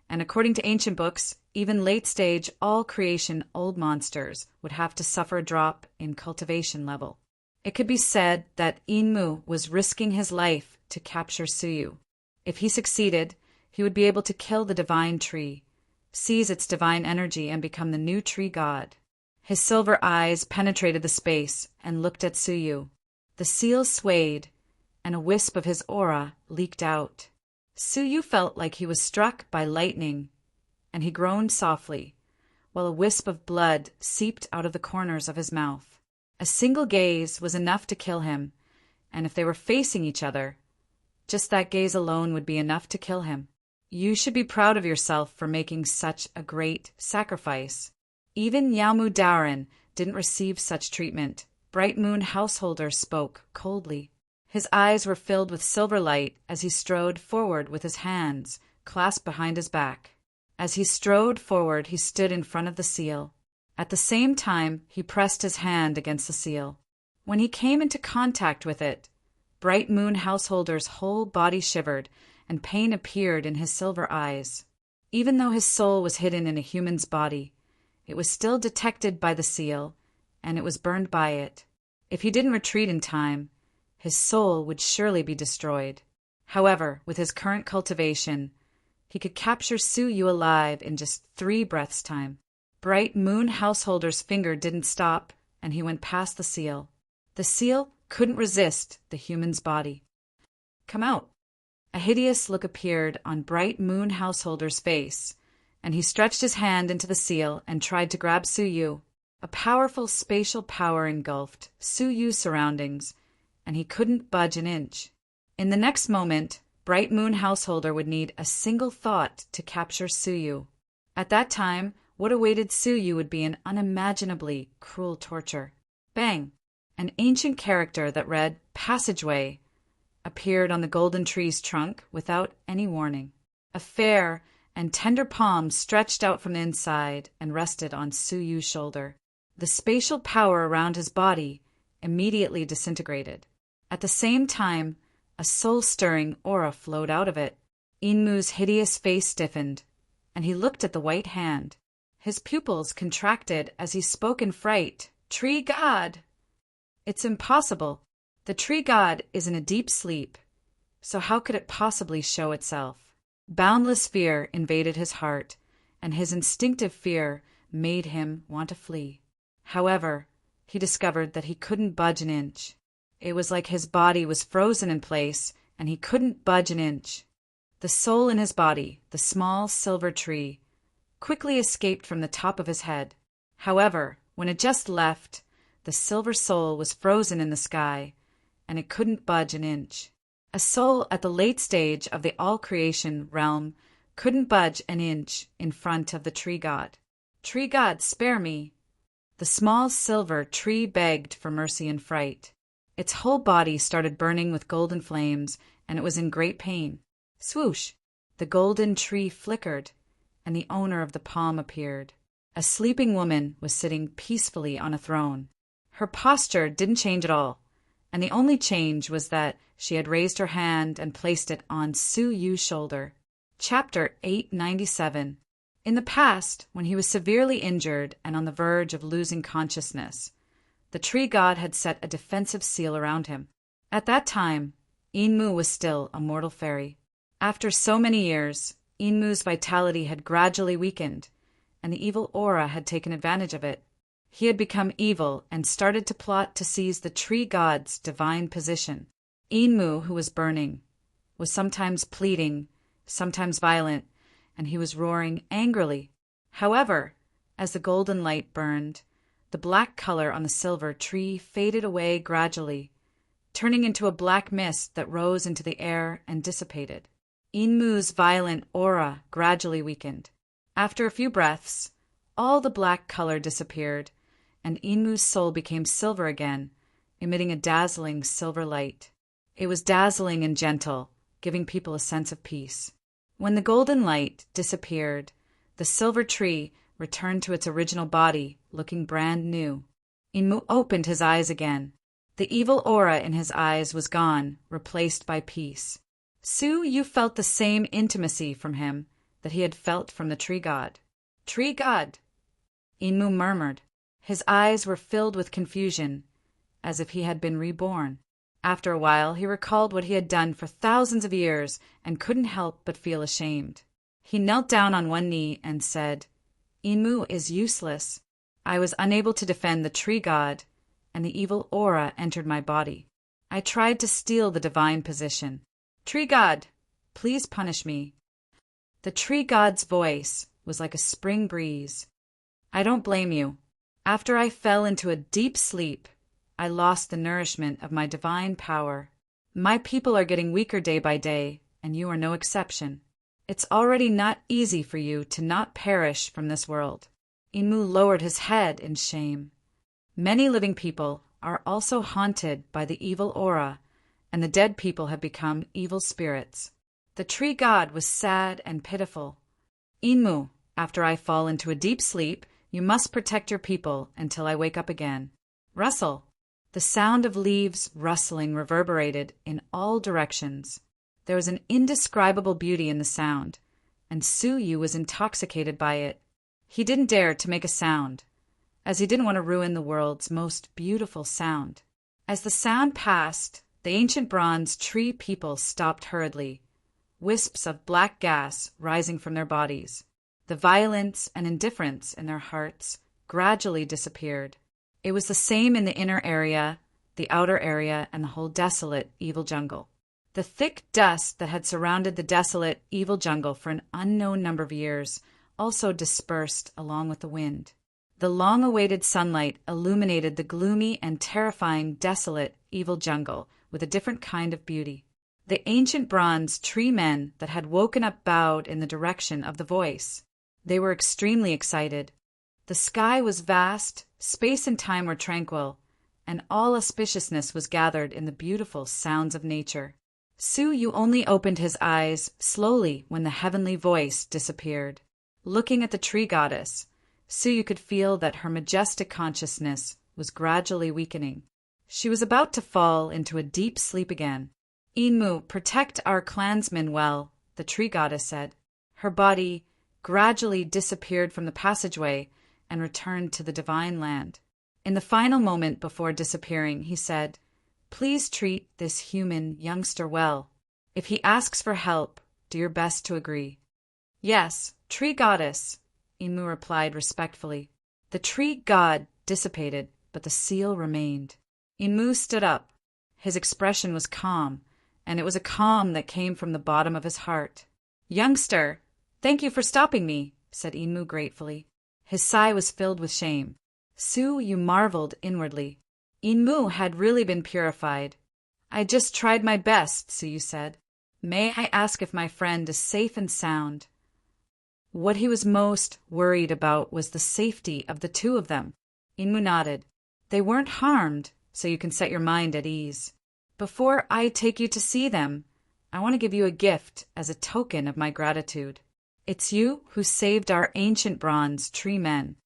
and according to ancient books, even late-stage all-creation old monsters would have to suffer a drop in cultivation level. It could be said that Inmu was risking his life to capture Su Yu. If he succeeded, he would be able to kill the divine tree, seize its divine energy, and become the new tree god. His silver eyes penetrated the space and looked at Su Yu. The seal swayed, and a wisp of his aura leaked out. Su Yu felt like he was struck by lightning, and he groaned softly, while a wisp of blood seeped out of the corners of his mouth. A single gaze was enough to kill him, and if they were facing each other, just that gaze alone would be enough to kill him. You should be proud of yourself for making such a great sacrifice. Even Yaomu Daoren didn't receive such treatment. Bright Moon Householder spoke coldly. His eyes were filled with silver light as he strode forward with his hands clasped behind his back. As he strode forward, he stood in front of the seal. At the same time, he pressed his hand against the seal. When he came into contact with it, Bright Moon Householder's whole body shivered, and pain appeared in his silver eyes. Even though his soul was hidden in a human's body, it was still detected by the seal, and it was burned by it. If he didn't retreat in time, his soul would surely be destroyed. However, with his current cultivation, he could capture Su Yu alive in just 3 breaths' time. Bright Moon Householder's finger didn't stop, and he went past the seal. The seal couldn't resist the human's body. "Come out." A hideous look appeared on Bright Moon Householder's face, and he stretched his hand into the seal and tried to grab Su Yu. A powerful spatial power engulfed Su Yu's surroundings, and he couldn't budge an inch. In the next moment, Bright Moon Householder would need a single thought to capture Su Yu. At that time, what awaited Su Yu would be an unimaginably cruel torture. Bang! An ancient character that read "Passageway" appeared on the golden tree's trunk without any warning. A fair and tender palm stretched out from the inside and rested on Su Yu's shoulder. The spatial power around his body immediately disintegrated. At the same time, a soul-stirring aura flowed out of it. Inmu's hideous face stiffened, and he looked at the white hand. His pupils contracted as he spoke in fright. "Tree God!" "It's impossible. The tree god is in a deep sleep, so how could it possibly show itself? Boundless fear invaded his heart, and his instinctive fear made him want to flee. However, he discovered that he couldn't budge an inch. It was like his body was frozen in place, and he couldn't budge an inch. The soul in his body, the small silver tree, quickly escaped from the top of his head. However, when it just left, the silver soul was frozen in the sky, and it couldn't budge an inch. A soul at the late stage of the all-creation realm couldn't budge an inch in front of the tree god. Tree god, spare me! The small silver tree begged for mercy in fright. Its whole body started burning with golden flames, and it was in great pain. Swoosh! The golden tree flickered, and the owner of the palm appeared. A sleeping woman was sitting peacefully on a throne. Her posture didn't change at all, and the only change was that she had raised her hand and placed it on Su Yu's shoulder. Chapter 897. In the past, when he was severely injured and on the verge of losing consciousness, the tree god had set a defensive seal around him. At that time, Enmu was still a mortal fairy. After so many years, Enmu's vitality had gradually weakened, and the evil aura had taken advantage of it. He had become evil and started to plot to seize the tree god's divine position. Enmu, who was burning, was sometimes pleading, sometimes violent, and he was roaring angrily. However, as the golden light burned, the black color on the silver tree faded away gradually, turning into a black mist that rose into the air and dissipated. Enmu's violent aura gradually weakened. After a few breaths, all the black color disappeared, and Enmu's soul became silver again, emitting a dazzling silver light. It was dazzling and gentle, giving people a sense of peace. When the golden light disappeared, the silver tree returned to its original body, looking brand new. Enmu opened his eyes again. The evil aura in his eyes was gone, replaced by peace. Su Yu felt the same intimacy from him that he had felt from the tree god. Tree god! Enmu murmured. His eyes were filled with confusion, as if he had been reborn. After a while, he recalled what he had done for thousands of years and couldn't help but feel ashamed. He knelt down on one knee and said, Enmu is useless. I was unable to defend the tree god, and the evil aura entered my body. I tried to steal the divine position. Tree god, please punish me. The tree god's voice was like a spring breeze. I don't blame you. After I fell into a deep sleep, I lost the nourishment of my divine power. My people are getting weaker day by day, and you are no exception. It's already not easy for you to not perish from this world. Enmu lowered his head in shame. Many living people are also haunted by the evil aura, and the dead people have become evil spirits. The tree god was sad and pitiful. Enmu, after I fall into a deep sleep, you must protect your people until I wake up again. Rustle. The sound of leaves rustling reverberated in all directions. There was an indescribable beauty in the sound, and Su Yu was intoxicated by it. He didn't dare to make a sound, as he didn't want to ruin the world's most beautiful sound. As the sound passed, the ancient bronze tree people stopped hurriedly, wisps of black gas rising from their bodies. The violence and indifference in their hearts gradually disappeared. It was the same in the inner area, the outer area, and the whole desolate, evil jungle. The thick dust that had surrounded the desolate, evil jungle for an unknown number of years also dispersed along with the wind. The long-awaited sunlight illuminated the gloomy and terrifying, desolate, evil jungle with a different kind of beauty. The ancient bronze tree men that had woken up bowed in the direction of the voice. They were extremely excited. The sky was vast, space and time were tranquil, and all auspiciousness was gathered in the beautiful sounds of nature. Su Yu only opened his eyes slowly when the heavenly voice disappeared. Looking at the tree goddess, Su Yu could feel that her majestic consciousness was gradually weakening. She was about to fall into a deep sleep again. Enmu, protect our clansmen well, the tree goddess said. Her body gradually disappeared from the passageway and returned to the divine land. In the final moment before disappearing, he said, Please treat this human youngster well. If he asks for help, do your best to agree." "Yes, tree goddess," Enmu replied respectfully. The tree god dissipated, but the seal remained. Enmu stood up. His expression was calm, and it was a calm that came from the bottom of his heart. "Youngster, thank you for stopping me," said Enmu gratefully. His sigh was filled with shame. Su Yu marveled inwardly. Enmu had really been purified. "I just tried my best," Su Yu said. "May I ask if my friend is safe and sound?" What he was most worried about was the safety of the two of them. Enmu nodded. "They weren't harmed, so you can set your mind at ease. Before I take you to see them, I want to give you a gift as a token of my gratitude. It's you who saved our ancient bronze tree men."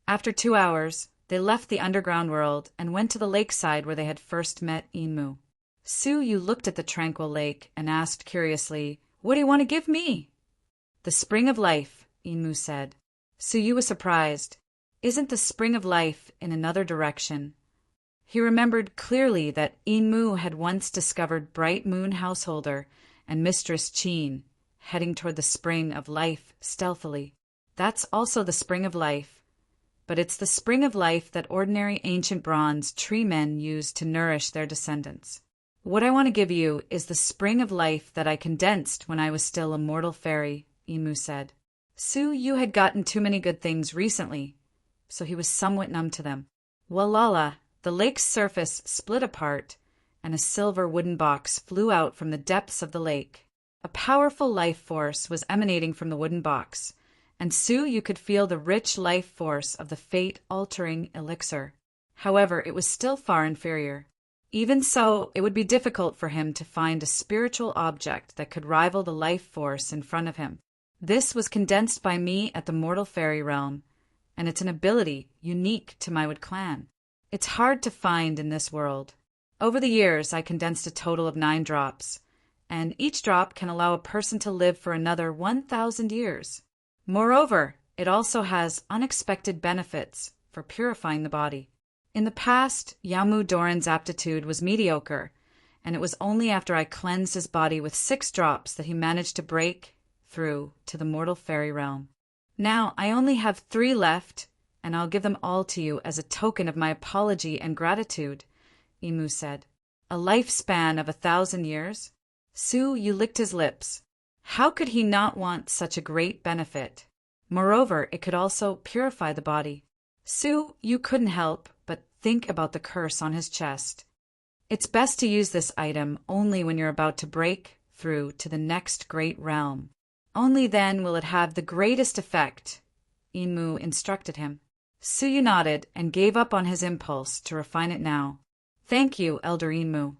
After 2 hours, they left the underground world and went to the lakeside where they had first met Enmu. Su Yu looked at the tranquil lake and asked curiously, "What do you want to give me?" "The spring of life," Enmu said. Su Yu was surprised. Isn't the spring of life in another direction? He remembered clearly that Enmu had once discovered Bright Moon Householder and Mistress Qin heading toward the spring of life stealthily. That's also the spring of life, but it's the spring of life that ordinary ancient bronze tree men use to nourish their descendants. What I want to give you is the spring of life that I condensed when I was still a mortal fairy, Enmu said. Su Yu had gotten too many good things recently, so he was somewhat numb to them. Walala, the lake's surface split apart, and a silver wooden box flew out from the depths of the lake. A powerful life force was emanating from the wooden box, and Su Yu could feel the rich life force of the fate-altering elixir. However, it was still far inferior. Even so, it would be difficult for him to find a spiritual object that could rival the life force in front of him. This was condensed by me at the mortal fairy realm, and it's an ability unique to my Wood clan. It's hard to find in this world. Over the years, I condensed a total of 9 drops, and each drop can allow a person to live for another 1,000 years. Moreover, it also has unexpected benefits for purifying the body. In the past, Yamu Doran's aptitude was mediocre, and it was only after I cleansed his body with 6 drops that he managed to break through to the mortal fairy realm. Now I only have 3 left, and I'll give them all to you as a token of my apology and gratitude, Enmu said. A lifespan of 1,000 years? Su Yu licked his lips. How could he not want such a great benefit? Moreover, it could also purify the body. Su Yu couldn't help but think about the curse on his chest. It's best to use this item only when you're about to break through to the next great realm. Only then will it have the greatest effect, Enmu instructed him. Su Yu nodded and gave up on his impulse to refine it now. Thank you, Elder Enmu.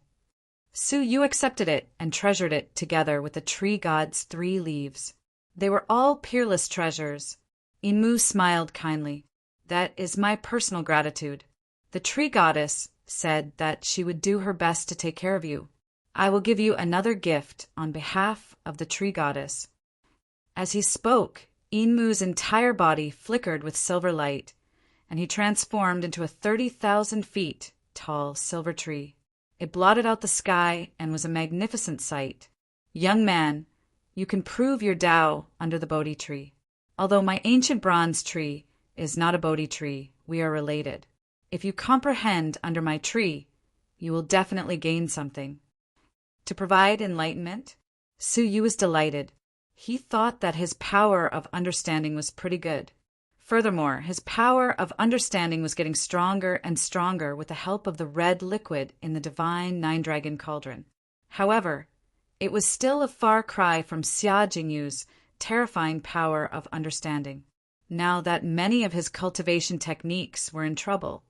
Su Yu accepted it and treasured it together with the tree god's 3 leaves. They were all peerless treasures. Enmu smiled kindly. That is my personal gratitude. The tree goddess said that she would do her best to take care of you. I will give you another gift on behalf of the tree goddess. As he spoke, Enmu's entire body flickered with silver light, and he transformed into a 30,000 feet tall silver tree. It blotted out the sky and was a magnificent sight. Young man, you can prove your Tao under the Bodhi tree. Although my ancient bronze tree is not a Bodhi tree, we are related. If you comprehend under my tree, you will definitely gain something. To provide enlightenment, Su Yu was delighted. He thought that his power of understanding was pretty good. Furthermore, his power of understanding was getting stronger and stronger with the help of the red liquid in the divine 9-dragon cauldron. However, it was still a far cry from Xia Jingyu's terrifying power of understanding. Now that many of his cultivation techniques were in trouble,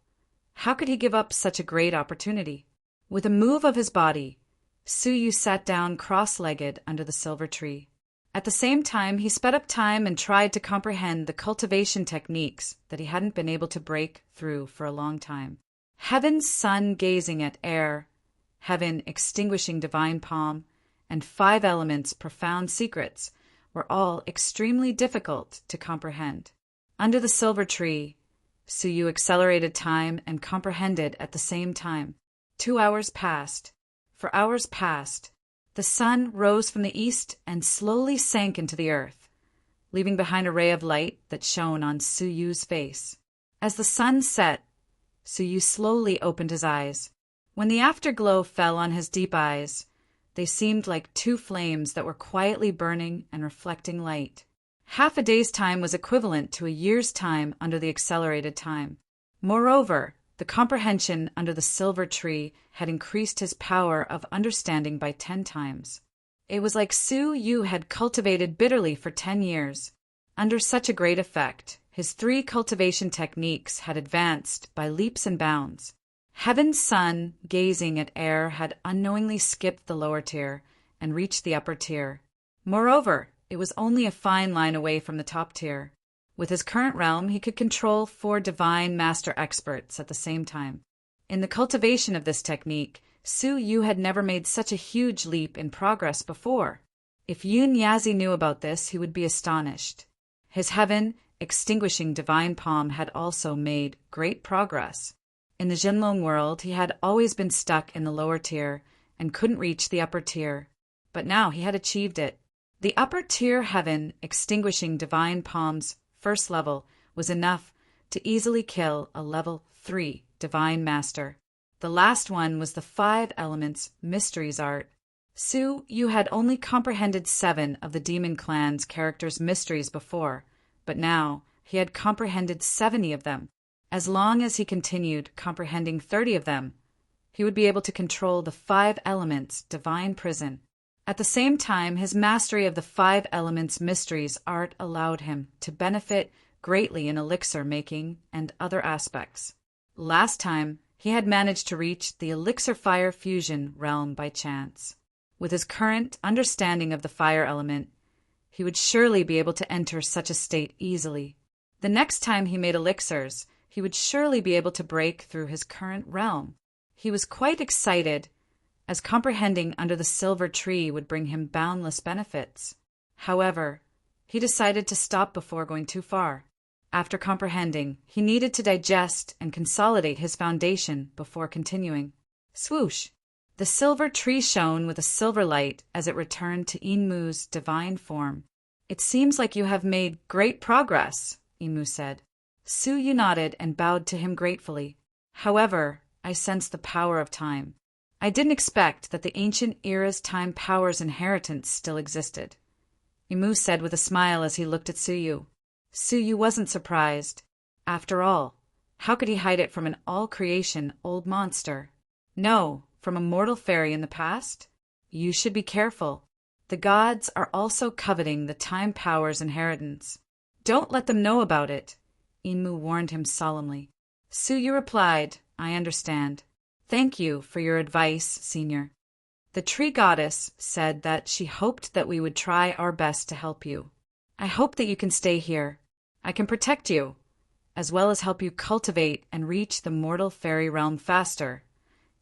how could he give up such a great opportunity? With a move of his body, Su Yu sat down cross-legged under the silver tree. At the same time, he sped up time and tried to comprehend the cultivation techniques that he hadn't been able to break through for a long time. Heaven's sun gazing at air, heaven extinguishing divine palm, and 5 elements' profound secrets were all extremely difficult to comprehend. Under the silver tree, Su Yu accelerated time and comprehended at the same time. 2 hours passed. For hours passed. The sun rose from the east and slowly sank into the earth, leaving behind a ray of light that shone on Su Yu's face. As the sun set, Su Yu slowly opened his eyes. When the afterglow fell on his deep eyes, they seemed like two flames that were quietly burning and reflecting light. Half a day's time was equivalent to a year's time under the accelerated time. Moreover, the comprehension under the silver tree had increased his power of understanding by 10 times. It was like Su Yu had cultivated bitterly for 10 years. Under such a great effect, his 3 cultivation techniques had advanced by leaps and bounds. Heaven's sun, gazing at air, had unknowingly skipped the lower tier and reached the upper tier. Moreover, it was only a fine line away from the top tier. With his current realm, he could control 4 divine master experts at the same time. In the cultivation of this technique, Su Yu had never made such a huge leap in progress before. If Yun Yazi knew about this, he would be astonished. His heaven, extinguishing divine palm, had also made great progress. In the Jinlong world, he had always been stuck in the lower tier and couldn't reach the upper tier. But now he had achieved it. The upper tier heaven, extinguishing divine palm's first level, was enough to easily kill a level 3 divine master. The last one was the 5 elements mysteries art. Su Yu had only comprehended 7 of the demon clan's characters' mysteries before, but now he had comprehended 70 of them. As long as he continued comprehending 30 of them, he would be able to control the 5 elements divine prison. At the same time, his mastery of the 5 elements mysteries art allowed him to benefit greatly in elixir making and other aspects. Last time, he had managed to reach the elixir fire fusion realm by chance. With his current understanding of the fire element, he would surely be able to enter such a state easily. The next time he made elixirs, he would surely be able to break through his current realm. He was quite excited, as comprehending under the silver tree would bring him boundless benefits. However, he decided to stop before going too far. After comprehending, he needed to digest and consolidate his foundation before continuing. Swoosh! The silver tree shone with a silver light as it returned to Inmu's divine form. "It seems like you have made great progress," Inmu said. Su Yu nodded and bowed to him gratefully. "However, I sense the power of time. I didn't expect that the ancient era's time power's inheritance still existed," Inmu said with a smile as he looked at Su Yu. Su Yu wasn't surprised. After all, how could he hide it from an all-creation old monster? No, from a mortal fairy in the past? You should be careful. The gods are also coveting the time power's inheritance. Don't let them know about it, Inmu warned him solemnly. Su Yu replied, "I understand. Thank you for your advice, Senior." The tree goddess said that she hoped that we would try our best to help you. "I hope that you can stay here. I can protect you, as well as help you cultivate and reach the mortal fairy realm faster,"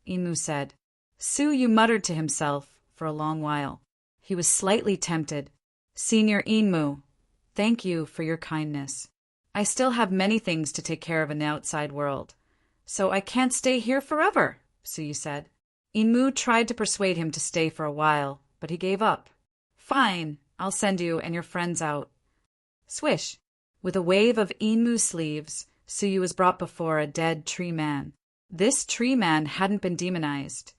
Inmu said. Su Yu muttered to himself for a long while. He was slightly tempted. "Senior Inmu, thank you for your kindness. I still have many things to take care of in the outside world, so I can't stay here forever," Su Yu said. Inmu tried to persuade him to stay for a while, but he gave up. "Fine, I'll send you and your friends out." Swish! With a wave of Inmu's sleeves, Su Yu was brought before a dead tree man. This tree man hadn't been demonized,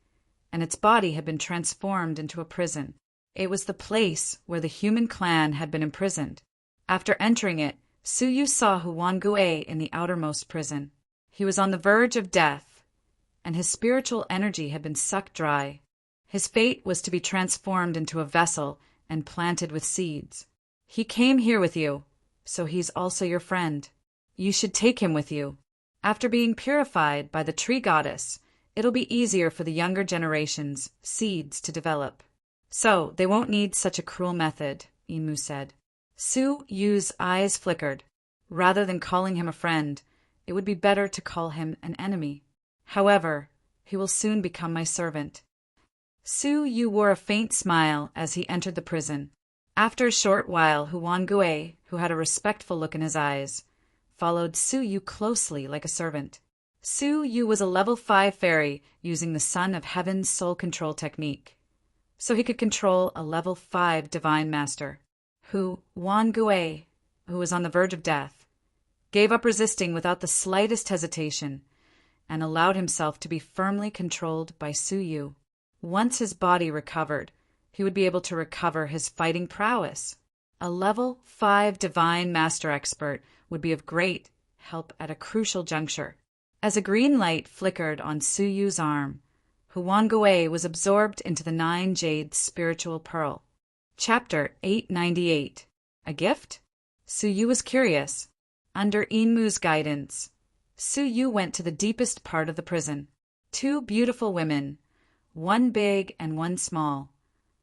and its body had been transformed into a prison. It was the place where the human clan had been imprisoned. After entering it, Su Yu saw Huan Gue in the outermost prison. He was on the verge of death, and his spiritual energy had been sucked dry. His fate was to be transformed into a vessel and planted with seeds. "He came here with you, so he's also your friend. You should take him with you. After being purified by the tree goddess, it'll be easier for the younger generation's seeds to develop. So they won't need such a cruel method," Inmu said. Su Yu's eyes flickered. Rather than calling him a friend, it would be better to call him an enemy. However, he will soon become my servant. Su Yu wore a faint smile as he entered the prison. After a short while, Huan Gue, who had a respectful look in his eyes, followed Su Yu closely like a servant. Su Yu was a level 5 fairy using the Son of Heaven's soul control technique, so he could control a level 5 divine master, who, Wan Gui, who was on the verge of death, gave up resisting without the slightest hesitation and allowed himself to be firmly controlled by Su Yu. Once his body recovered, he would be able to recover his fighting prowess. A level 5 divine master expert would be of great help at a crucial juncture. As a green light flickered on Su Yu's arm, Huan Gui was absorbed into the 9 Jade spiritual pearl. Chapter 898. A gift? Su Yu was curious. Under Inmu's guidance, Su Yu went to the deepest part of the prison. 2 beautiful women, one big and one small,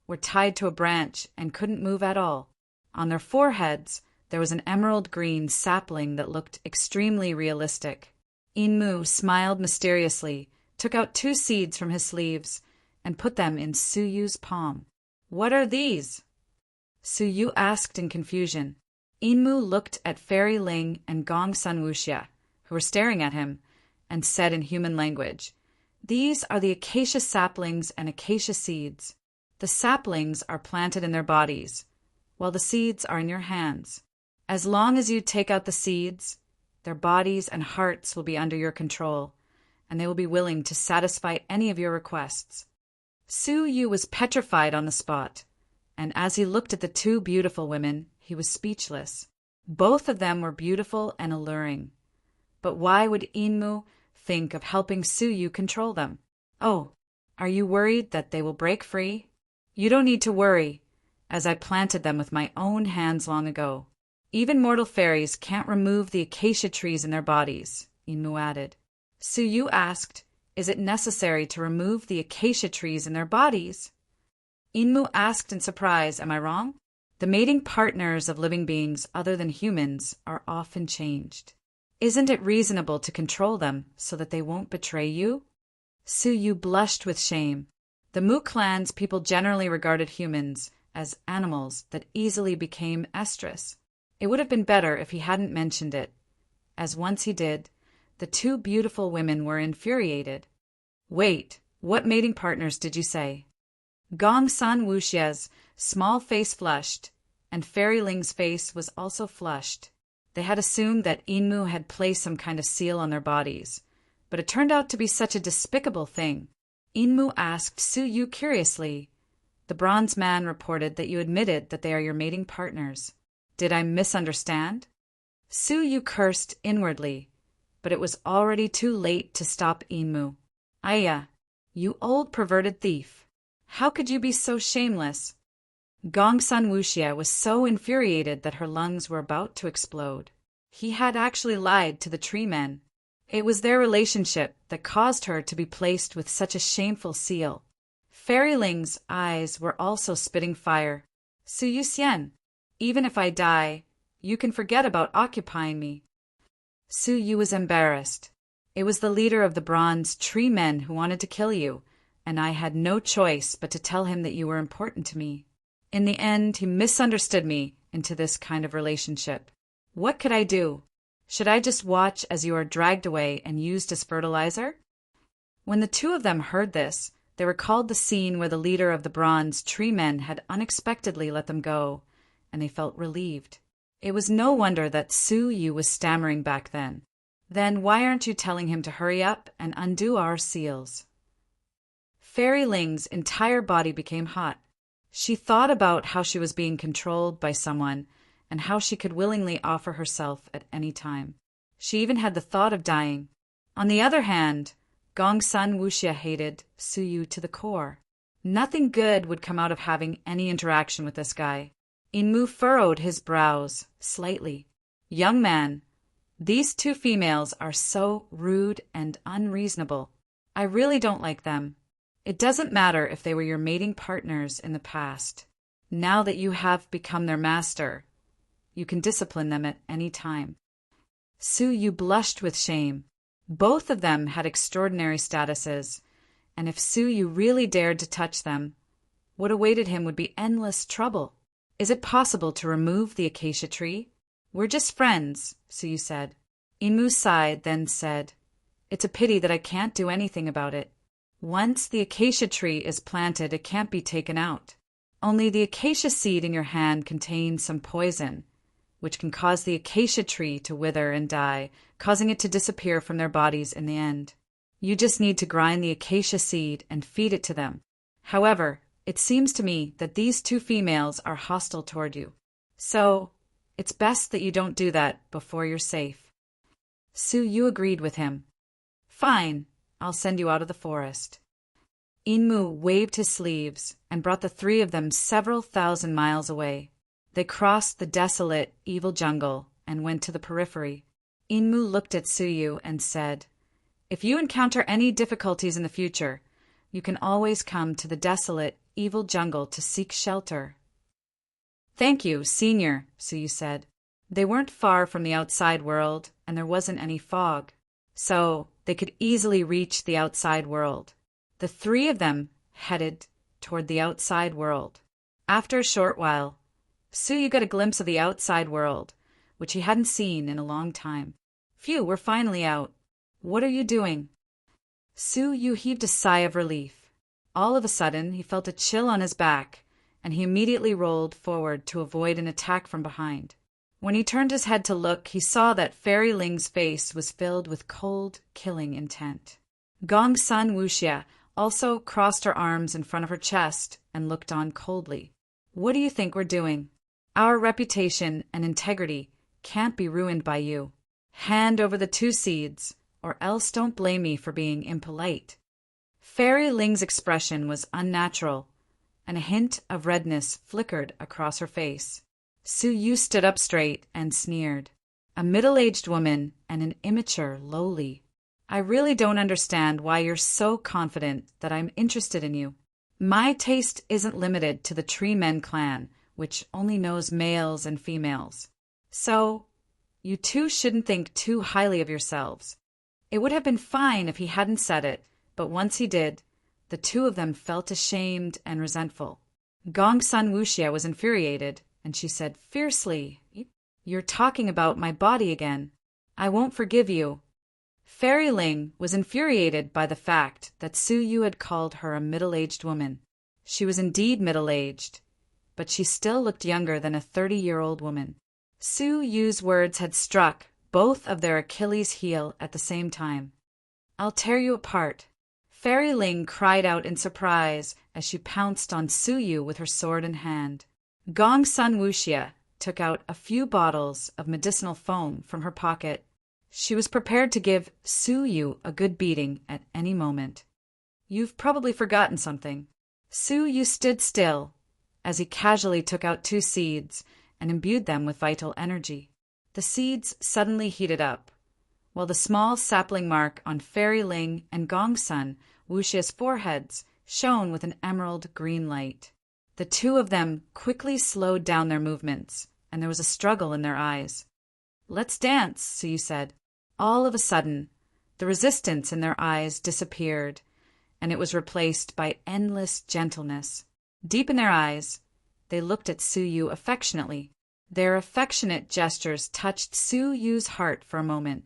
were tied to a branch and couldn't move at all. On their foreheads, there was an emerald green sapling that looked extremely realistic. Inmu smiled mysteriously, took out 2 seeds from his sleeves, and put them in Su Yu's palm. "What are these?" Su Yu asked in confusion. Inmu looked at Fairy Ling and Gong Sun Wuxia, who were staring at him, and said in human language, "These are the acacia saplings and acacia seeds. The saplings are planted in their bodies, while the seeds are in your hands. As long as you take out the seeds, their bodies and hearts will be under your control, and they will be willing to satisfy any of your requests." Su Yu was petrified on the spot, and as he looked at the 2 beautiful women, he was speechless. Both of them were beautiful and alluring. But why would Inmu think of helping Su Yu control them? "Oh, are you worried that they will break free?" "You don't need to worry, as I planted them with my own hands long ago. Even mortal fairies can't remove the acacia trees in their bodies," Inmu added. Su Yu asked, "Is it necessary to remove the acacia trees in their bodies?" Inmu asked in surprise, "Am I wrong? The mating partners of living beings other than humans are often changed. Isn't it reasonable to control them so that they won't betray you?" Su Yu blushed with shame. The Mu clan's people generally regarded humans as animals that easily became estrus. It would have been better if he hadn't mentioned it, as once he did, the 2 beautiful women were infuriated. "Wait, what mating partners did you say?" Gong San Wuxia's small face flushed, and Fairy Ling's face was also flushed. They had assumed that Inmu had placed some kind of seal on their bodies, but it turned out to be such a despicable thing. Inmu asked Su Yu curiously, "The bronze man reported that you admitted that they are your mating partners. Did I misunderstand?" Su Yu cursed inwardly, but it was already too late to stop Inmu. "Aya, you old perverted thief! How could you be so shameless?" Gong Sun Wuxia was so infuriated that her lungs were about to explode. He had actually lied to the tree men. It was their relationship that caused her to be placed with such a shameful seal. Fairy Ling's eyes were also spitting fire. "Su Yu Xian, even if I die, you can forget about occupying me." Su Yu was embarrassed. "It was the leader of the bronze tree men who wanted to kill you, and I had no choice but to tell him that you were important to me. In the end, he misunderstood me into this kind of relationship. What could I do? Should I just watch as you are dragged away and used as fertilizer?" When the 2 of them heard this, they recalled the scene where the leader of the bronze tree men had unexpectedly let them go, and they felt relieved. It was no wonder that Su Yu was stammering back then. "Then why aren't you telling him to hurry up and undo our seals?" Fairy Ling's entire body became hot. She thought about how she was being controlled by someone and how she could willingly offer herself at any time. She even had the thought of dying. On the other hand, Gong Sun Wuxia hated Su Yu to the core. Nothing good would come out of having any interaction with this guy. Inmu furrowed his brows slightly. "Young man, these 2 females are so rude and unreasonable. I really don't like them. It doesn't matter if they were your mating partners in the past. Now that you have become their master, you can discipline them at any time." Su Yu blushed with shame. Both of them had extraordinary statuses, and if Su Yu really dared to touch them, what awaited him would be endless trouble. "Is it possible to remove the acacia tree?" "We're just friends," Su Yu said. Inmu sighed, then said, It's a pity that I can't do anything about it. Once the acacia tree is planted, it can't be taken out. Only the acacia seed in your hand contains some poison, which can cause the acacia tree to wither and die, causing it to disappear from their bodies in the end. You just need to grind the acacia seed and feed it to them. However, it seems to me that these two females are hostile toward you. So, it's best that you don't do that before you're safe. Su Yu agreed with him. Fine, I'll send you out of the forest. Inmu waved his sleeves and brought the three of them several thousand miles away. They crossed the desolate, evil jungle and went to the periphery. Inmu looked at Su Yu and said, "If you encounter any difficulties in the future, you can always come to the desolate, evil jungle to seek shelter." "Thank you, Senior," Su Yu said. They weren't far from the outside world, and there wasn't any fog, so they could easily reach the outside world. The three of them headed toward the outside world. After a short while, Su Yu got a glimpse of the outside world, which he hadn't seen in a long time. "Phew, we're finally out. What are you doing?" Su Yu heaved a sigh of relief. All of a sudden, he felt a chill on his back, and he immediately rolled forward to avoid an attack from behind. When he turned his head to look, he saw that Fairy Ling's face was filled with cold, killing intent. Gong Sun Wuxia also crossed her arms in front of her chest and looked on coldly. "What do you think we're doing? Our reputation and integrity can't be ruined by you. Hand over the two seeds, or else don't blame me for being impolite." Fairy Ling's expression was unnatural, and a hint of redness flickered across her face. Su Yu stood up straight and sneered. "A middle-aged woman and an immature lowly. I really don't understand why you're so confident that I'm interested in you. My taste isn't limited to the Tree Men clan, which only knows males and females. So, you two shouldn't think too highly of yourselves." It would have been fine if he hadn't said it, but once he did, the two of them felt ashamed and resentful. Gong Sun Wuxia was infuriated, and she said fiercely, "You're talking about my body again. I won't forgive you." Fairy Ling was infuriated by the fact that Su Yu had called her a middle-aged woman. She was indeed middle-aged, but she still looked younger than a 30-year-old woman. Su Yu's words had struck both of their Achilles' heel at the same time. "I'll tear you apart." Fairy Ling cried out in surprise as she pounced on Su Yu with her sword in hand. Gong Sun Wuxia took out a few bottles of medicinal foam from her pocket. She was prepared to give Su Yu a good beating at any moment. "You've probably forgotten something." Su Yu stood still as he casually took out two seeds and imbued them with vital energy. The seeds suddenly heated up, while the small sapling mark on Fairy Ling and Gong Sun Wuxia's foreheads shone with an emerald green light. The two of them quickly slowed down their movements, and there was a struggle in their eyes. "Let's dance," Su Yu said. All of a sudden, the resistance in their eyes disappeared, and it was replaced by endless gentleness. Deep in their eyes, they looked at Su Yu affectionately. Their affectionate gestures touched Su Yu's heart for a moment,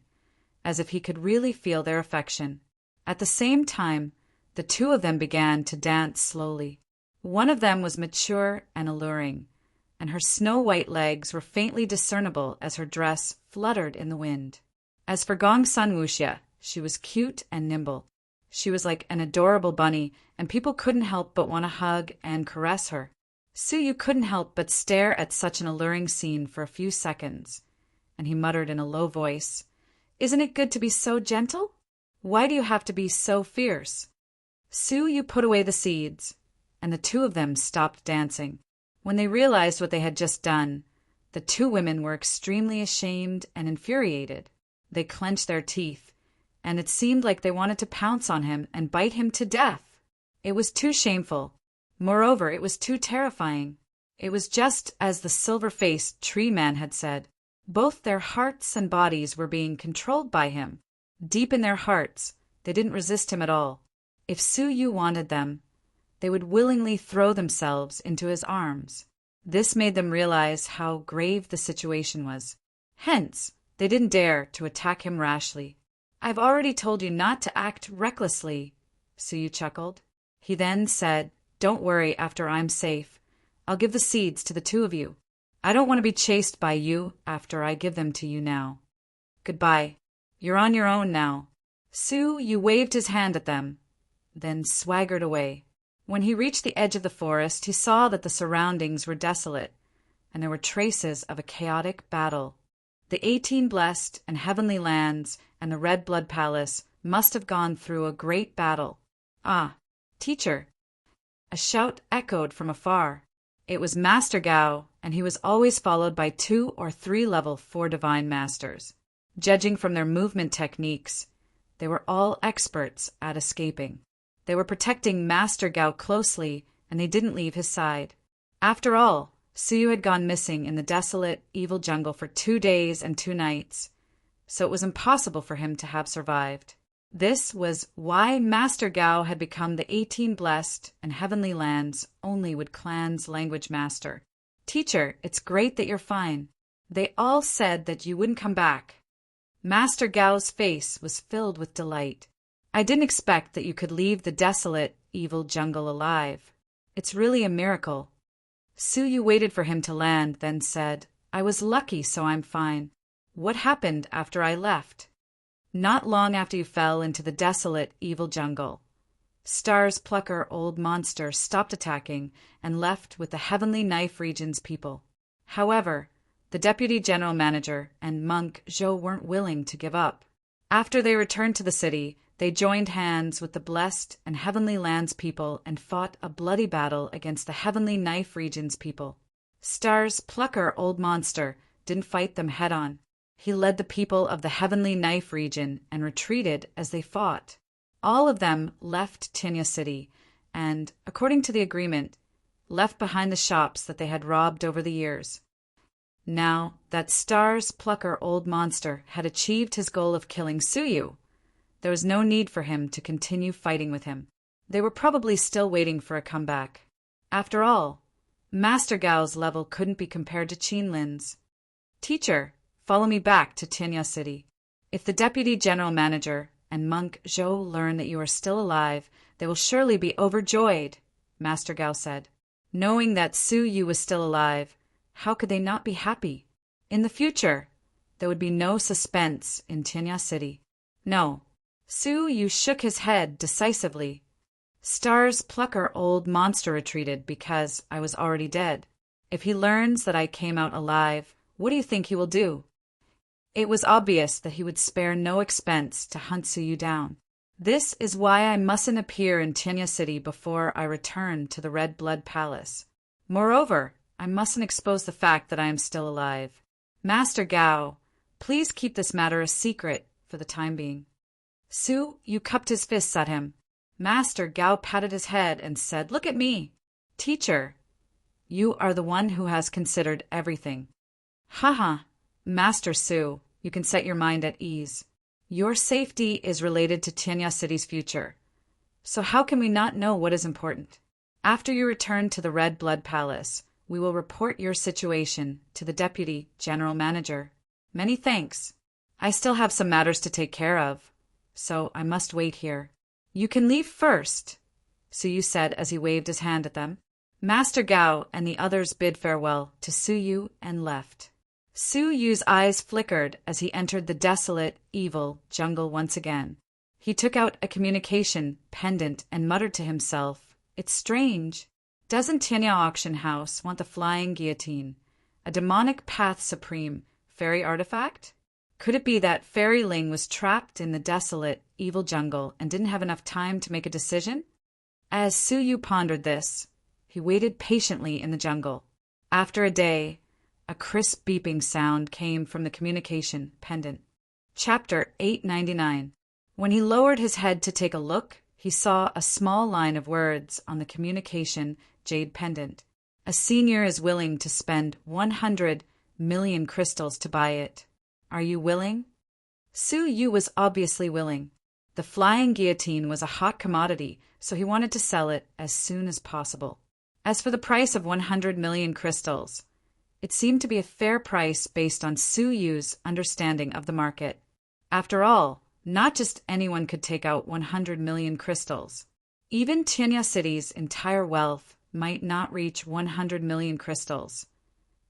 as if he could really feel their affection. At the same time, the two of them began to dance slowly. One of them was mature and alluring, and her snow-white legs were faintly discernible as her dress fluttered in the wind. As for Gong Sun Wuxia, she was cute and nimble. She was like an adorable bunny, and people couldn't help but want to hug and caress her. Su Yu couldn't help but stare at such an alluring scene for a few seconds, and he muttered in a low voice, "Isn't it good to be so gentle? Why do you have to be so fierce?" Su Yu put away the seeds, and the two of them stopped dancing. When they realized what they had just done, the two women were extremely ashamed and infuriated. They clenched their teeth, and it seemed like they wanted to pounce on him and bite him to death. It was too shameful. Moreover, it was too terrifying. It was just as the silver-faced tree man had said. Both their hearts and bodies were being controlled by him. Deep in their hearts, they didn't resist him at all. If Su Yu wanted them, they would willingly throw themselves into his arms. This made them realize how grave the situation was. Hence, they didn't dare to attack him rashly. I've already told you not to act recklessly, Suyu chuckled. He then said, Don't worry after I'm safe. I'll give the seeds to the two of you. I don't want to be chased by you after I give them to you now. Goodbye. You're on your own now. Suyu waved his hand at them, then swaggered away. When he reached the edge of the forest, he saw that the surroundings were desolate, and there were traces of a chaotic battle. The 18 blessed and heavenly lands and the Red Blood Palace must have gone through a great battle. Ah, teacher! A shout echoed from afar. It was Master Gao, and he was always followed by 2 or 3 level 4 divine masters. Judging from their movement techniques, they were all experts at escaping. They were protecting Master Gao closely, and they didn't leave his side. After all, Suyu had gone missing in the desolate, evil jungle for 2 days and 2 nights, so it was impossible for him to have survived. This was why Master Gao had become the 18 blessed and heavenly lands only would clan's language master. Teacher, it's great that you're fine. They all said that you wouldn't come back. Master Gao's face was filled with delight. I didn't expect that you could leave the desolate, evil jungle alive. It's really a miracle. Suyu waited for him to land, then said, I was lucky, so I'm fine. What happened after I left? Not long after you fell into the desolate, evil jungle, Star's Plucker Old Monster stopped attacking and left with the Heavenly Knife Region's people. However, the Deputy General Manager and Monk Zhou weren't willing to give up. After they returned to the city, they joined hands with the Blessed and Heavenly Lands people and fought a bloody battle against the Heavenly Knife Region's people. Star's Plucker Old Monster didn't fight them head-on. He led the people of the Heavenly Knife region and retreated as they fought. All of them left Tinya City and, according to the agreement, left behind the shops that they had robbed over the years. Now that Star's Plucker Old Monster had achieved his goal of killing Suyu, there was no need for him to continue fighting with him. They were probably still waiting for a comeback. After all, Master Gao's level couldn't be compared to Qinlin's. Teacher, follow me back to Tinya City. If the Deputy General Manager and Monk Zhou learn that you are still alive, they will surely be overjoyed, Master Gao said. Knowing that Suyu was still alive, how could they not be happy? In the future, there would be no suspense in Tinya City. No. Suyu shook his head decisively. Star's Plucker Old Monster retreated because I was already dead. If he learns that I came out alive, what do you think he will do? It was obvious that he would spare no expense to hunt Suyu down. This is why I mustn't appear in Tinya City before I return to the Red Blood Palace. Moreover, I mustn't expose the fact that I am still alive. Master Gao, please keep this matter a secret for the time being. Suyu cupped his fists at him. Master Gao patted his head and said, Look at me. Teacher, you are the one who has considered everything. Haha, Master Su, you can set your mind at ease. Your safety is related to Tinya City's future. So how can we not know what is important? After you return to the Red Blood Palace, we will report your situation to the Deputy General Manager. Many thanks. I still have some matters to take care of, so I must wait here. You can leave first, Suyu said as he waved his hand at them. Master Gao and the others bid farewell to Suyu and left. Suyu's eyes flickered as he entered the desolate, evil jungle once again. He took out a communication pendant and muttered to himself, It's strange. Doesn't Tinya Auction House want the flying guillotine, a demonic path supreme, fairy artifact? Could it be that Fairy Ling was trapped in the desolate, evil jungle and didn't have enough time to make a decision? As Suyu pondered this, he waited patiently in the jungle. After a day, a crisp beeping sound came from the communication pendant. Chapter 899. When he lowered his head to take a look, he saw a small line of words on the communication jade pendant. A senior is willing to spend 100 million crystals to buy it. Are you willing? Suyu was obviously willing. The flying guillotine was a hot commodity, so he wanted to sell it as soon as possible. As for the price of 100 million crystals, it seemed to be a fair price based on Suyu's understanding of the market. After all, Not just anyone could take out 100 million crystals. Even Tianya City's entire wealth might not reach 100 million crystals.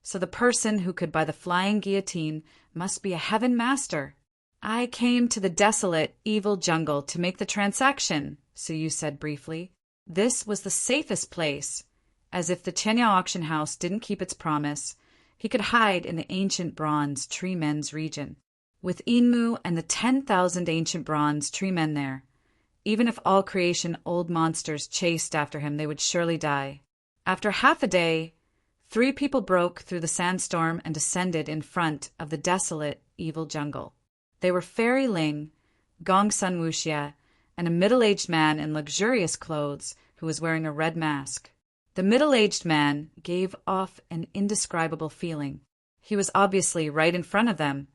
So the person who could buy the flying guillotine must be a heaven master. I came to the desolate, evil jungle to make the transaction, Suyu said briefly. This was the safest place. As if the Tianya auction house didn't keep its promise, he could hide in the ancient bronze tree men's region. With Inmu and the 10,000 ancient bronze tree men there, even if all creation old monsters chased after him, they would surely die. After half a day, 3 people broke through the sandstorm and descended in front of the desolate, evil jungle. They were Fairy Ling, Gongsun Wuxia, and a middle-aged man in luxurious clothes who was wearing a red mask. The middle-aged man gave off an indescribable feeling. He was obviously right in front of them,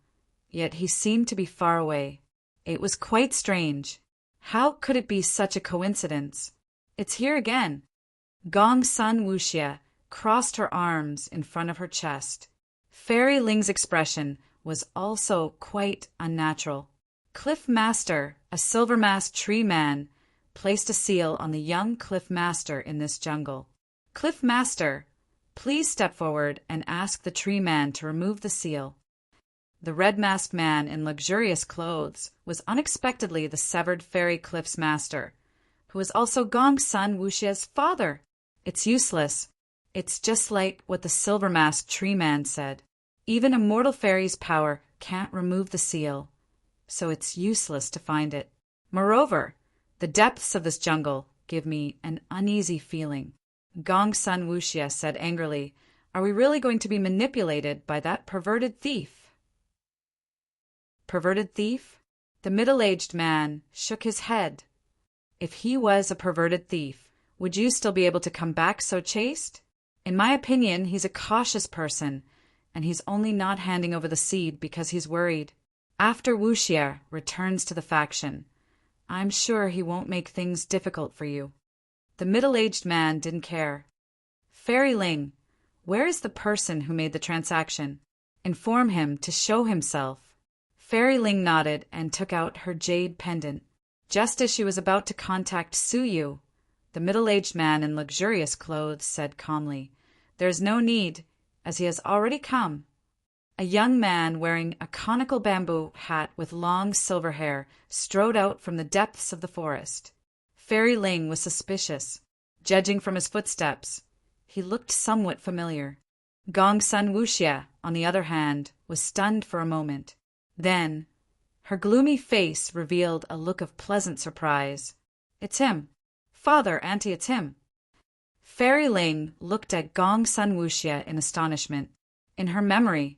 yet he seemed to be far away. It was quite strange. How could it be such a coincidence? It's here again. Gongsun Wuxia crossed her arms in front of her chest. Fairy Ling's expression was also quite unnatural. Cliff Master, a silver-masked tree man, placed a seal on the young Cliff Master in this jungle. Cliff Master, please step forward and ask the tree man to remove the seal. The red-masked man in luxurious clothes was unexpectedly the severed fairy Cliff's master, who was also Gongsun Wuxia's father. It's useless. It's just like what the silver-masked tree man said. Even a mortal fairy's power can't remove the seal, so it's useless to find it. Moreover, the depths of this jungle give me an uneasy feeling. Gongsun Wuxia said angrily, "Are we really going to be manipulated by that perverted thief?" Perverted thief? The middle-aged man shook his head. If he was a perverted thief, would you still be able to come back so chaste? In my opinion, he's a cautious person, and he's only not handing over the seed because he's worried. After Wuxia returns to the faction, I'm sure he won't make things difficult for you. The middle-aged man didn't care. Fairy Ling, where is the person who made the transaction? Inform him to show himself. Fairy Ling nodded and took out her jade pendant. Just as she was about to contact Suyu, the middle-aged man in luxurious clothes said calmly, "There's no need, as he has already come." A young man wearing a conical bamboo hat with long silver hair strode out from the depths of the forest. Fairy Ling was suspicious. Judging from his footsteps, he looked somewhat familiar. Gongsun Wuxia, on the other hand, was stunned for a moment. Then, her gloomy face revealed a look of pleasant surprise. "It's him. Father, Auntie, it's him." Fairy Ling looked at Gongsun Wuxia in astonishment. In her memory,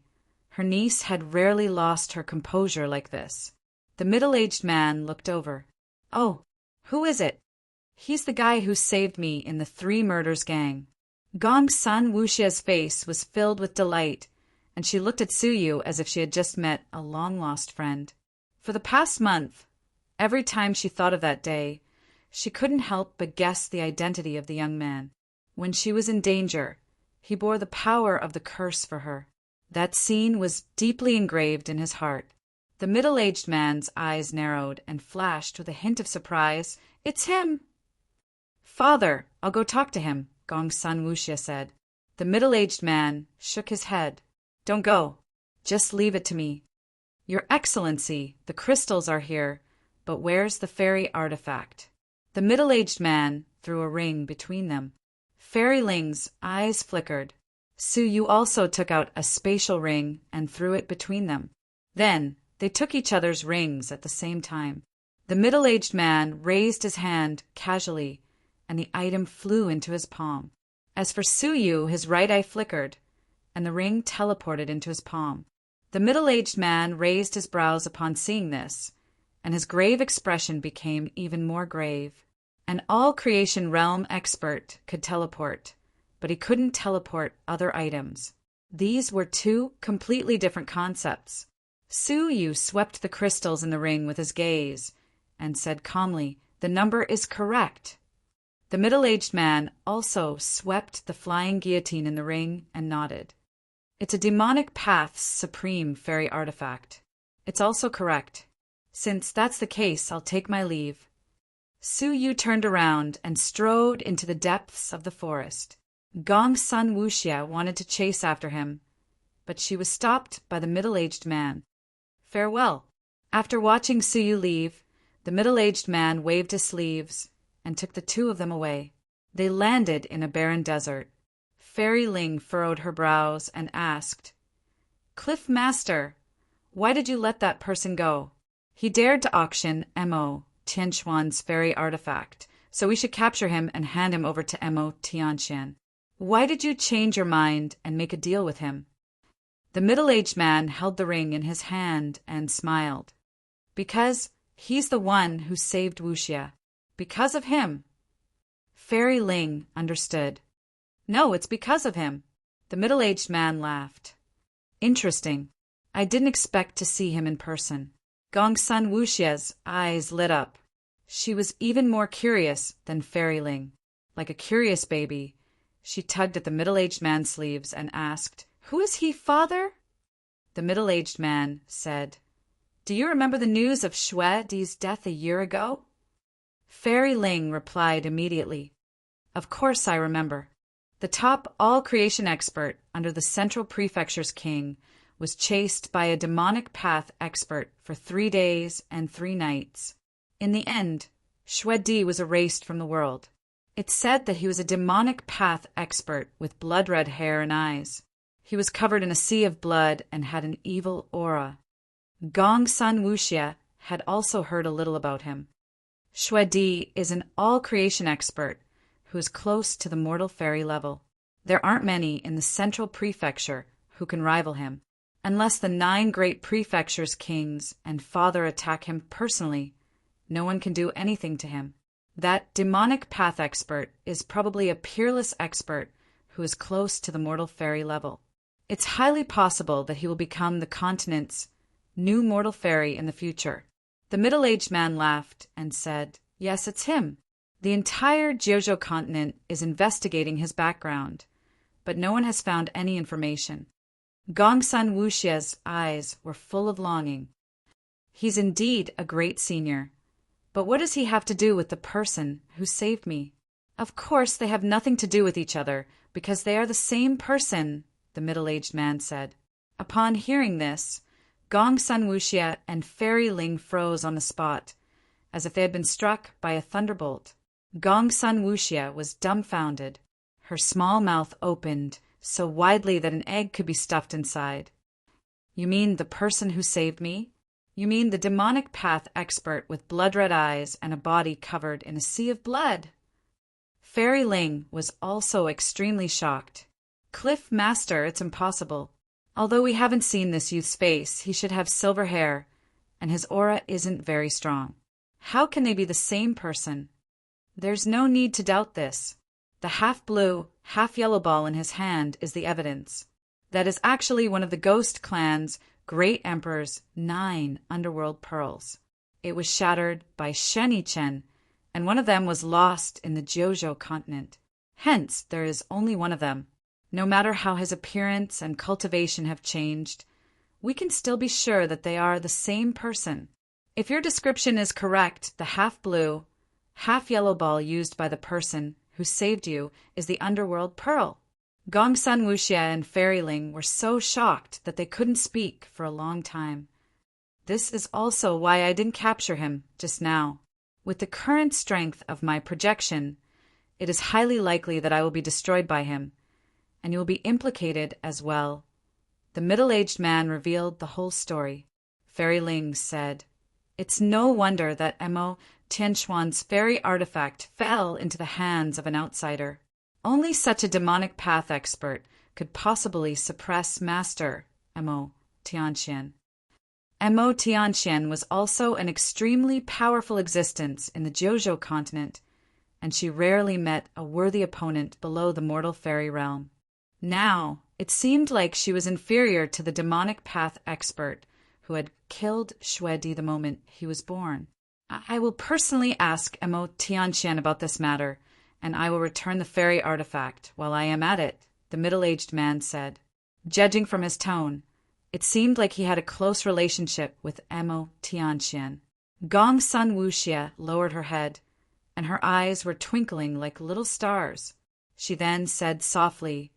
her niece had rarely lost her composure like this. The middle-aged man looked over. "Oh, who is it?" "He's the guy who saved me in the 3 murders gang." Gongsun Wuxia's face was filled with delight, and she looked at Suyu as if she had just met a long-lost friend. For the past month, every time she thought of that day, she couldn't help but guess the identity of the young man. When she was in danger, he bore the power of the curse for her. That scene was deeply engraved in his heart. The middle-aged man's eyes narrowed and flashed with a hint of surprise. "It's him!" "Father, I'll go talk to him," Gongsun Wuxia said. The middle-aged man shook his head. "Don't go. Just leave it to me." "Your Excellency, the crystals are here, but where's the fairy artifact?" The middle-aged man threw a ring between them. Fairy Ling's eyes flickered. Suyu also took out a spatial ring and threw it between them. Then they took each other's rings at the same time. The middle-aged man raised his hand casually, and the item flew into his palm. As for Suyu, his right eye flickered, and the ring teleported into his palm. The middle-aged man raised his brows upon seeing this, and his grave expression became even more grave. An all-creation realm expert could teleport, but he couldn't teleport other items. These were 2 completely different concepts. Suyu swept the crystals in the ring with his gaze and said calmly, "The number is correct." The middle-aged man also swept the flying guillotine in the ring and nodded. "It's a demonic path's supreme fairy artifact. It's also correct. Since that's the case, I'll take my leave. Su Yu turned around and strode into the depths of the forest. Gong Sun Wuxia wanted to chase after him, but she was stopped by the middle-aged man. Farewell. After watching Su Yu leave, the middle-aged man waved his sleeves and took the two of them away. They landed in a barren desert. Fairy Ling furrowed her brows and asked, Cliff Master, why did you let that person go? He dared to auction Mo Tianquan's fairy artifact, so we should capture him and hand him over to Mo Tianquan. Why did you change your mind and make a deal with him? The middle-aged man held the ring in his hand and smiled. Because he's the one who saved Wuxia. Because of him. Fairy Ling understood. No, it's because of him. The middle-aged man laughed. Interesting. I didn't expect to see him in person. Gong Sun Wuxia's eyes lit up. She was even more curious than Fairy Ling. Like a curious baby, she tugged at the middle-aged man's sleeves and asked, Who is he, father? The middle-aged man said, Do you remember the news of Xue Di's death a year ago? Fairy Ling replied immediately, Of course I remember. The top all-creation expert under the Central Prefecture's king was chased by a demonic path expert for 3 days and 3 nights. In the end, Xue Di was erased from the world. It's said that he was a demonic path expert with blood-red hair and eyes. He was covered in a sea of blood and had an evil aura. Gong Sun Wuxia had also heard a little about him. Xue Di is an all-creation expert who is close to the mortal fairy level. There aren't many in the Central Prefecture who can rival him. Unless the 9 great prefectures' kings and father attack him personally, no one can do anything to him. That demonic path expert is probably a peerless expert who is close to the mortal fairy level. It's highly possible that he will become the continent's new mortal fairy in the future. The middle-aged man laughed and said, Yes, it's him. The entire Jiuzhou continent is investigating his background, but no one has found any information. Gong Sun Wuxia's eyes were full of longing. He's indeed a great senior. But what does he have to do with the person who saved me? Of course they have nothing to do with each other, because they are the same person, the middle-aged man said. Upon hearing this, Gong Sun Wuxia and Fairy Ling froze on the spot, as if they had been struck by a thunderbolt. Gong Sun Wuxia was dumbfounded. Her small mouth opened so widely that an egg could be stuffed inside. You mean the person who saved me? You mean the demonic path expert with blood-red eyes and a body covered in a sea of blood? Fairy Ling was also extremely shocked. Cliff Master, it's impossible. Although we haven't seen this youth's face, he should have silver hair, and his aura isn't very strong. How can they be the same person? There's no need to doubt this. The half-blue, half-yellow ball in his hand is the evidence. That is actually one of the Ghost Clan's Great Emperor's 9 underworld pearls. It was shattered by Shenichen, and one of them was lost in the Jiuzhou continent. Hence, there is only one of them. No matter how his appearance and cultivation have changed, we can still be sure that they are the same person. If your description is correct, the half-blue, half-yellow ball used by the person who saved you is the underworld pearl. Gong Sun Wuxia and Fairy Ling were so shocked that they couldn't speak for a long time. This is also why I didn't capture him just now. With the current strength of my projection, it is highly likely that I will be destroyed by him, and you will be implicated as well. The middle-aged man revealed the whole story. Fairy Ling said, It's no wonder that Mo Tianquan's fairy artifact fell into the hands of an outsider. Only such a demonic path expert could possibly suppress Master Mo Tianquan. Mo Tianquan was also an extremely powerful existence in the Jiuzhou continent, and she rarely met a worthy opponent below the mortal fairy realm. Now, it seemed like she was inferior to the demonic path expert who had killed Xue Di the moment he was born. I will personally ask Mo Tianquan about this matter, and I will return the fairy artifact while I am at it, the middle-aged man said. Judging from his tone, It seemed like he had a close relationship with Emo Tianxian. Gong Sun Wuxia lowered her head, and her eyes were twinkling like little stars. She then said softly,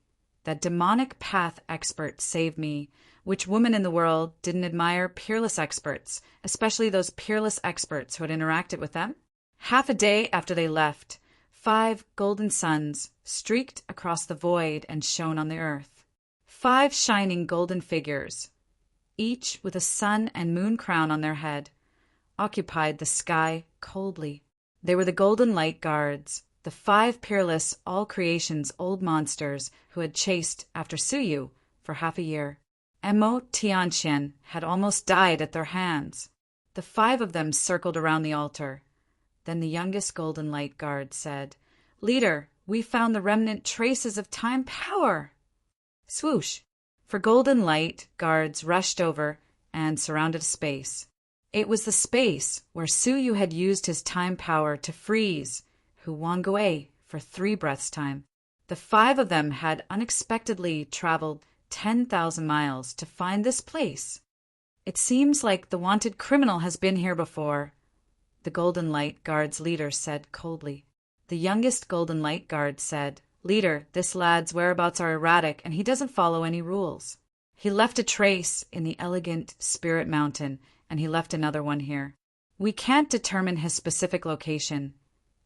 "That demonic path expert saved me. Which woman in the world didn't admire peerless experts, especially those peerless experts who had interacted with them?" Half a day after they left, 5 golden suns streaked across the void and shone on the earth. 5 shining golden figures, each with a sun and moon crown on their head, occupied the sky coldly. They were the Golden Light Guards, the 5 peerless all-creations old monsters who had chased after Suyu for half a year. Emo Tianxian had almost died at their hands. The 5 of them circled around the altar. Then the youngest Golden Light Guard said, "Leader, we found the remnant traces of time power." Swoosh! For Golden Light Guards rushed over and surrounded a space. It was the space where Suyu had used his time power to freeze Hu Wangui for 3 breaths' time. The 5 of them had unexpectedly traveled 10,000 miles to find this place. "It seems like the wanted criminal has been here before," the Golden Light Guard's leader said coldly. The youngest Golden Light Guard said, "Leader, this lad's whereabouts are erratic and he doesn't follow any rules. He left a trace in the elegant Spirit Mountain, and he left another one here. We can't determine his specific location,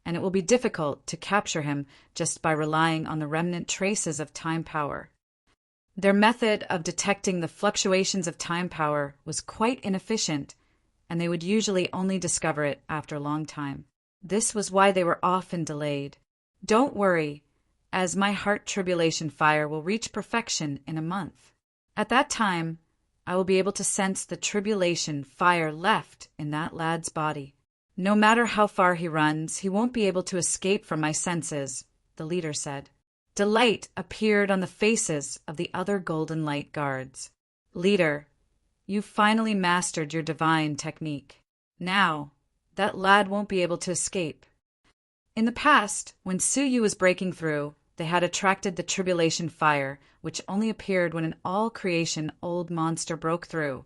and it will be difficult to capture him just by relying on the remnant traces of time power." Their method of detecting the fluctuations of time power was quite inefficient, and they would usually only discover it after a long time. This was why they were often delayed. "Don't worry, as my heart tribulation fire will reach perfection in a month. At that time, I will be able to sense the tribulation fire left in that lad's body. No matter how far he runs, he won't be able to escape from my senses," the leader said. Delight appeared on the faces of the other Golden Light Guards. "Leader, you've finally mastered your divine technique. Now, that lad won't be able to escape." In the past, when Suyu was breaking through, they had attracted the tribulation fire, which only appeared when an all-creation old monster broke through,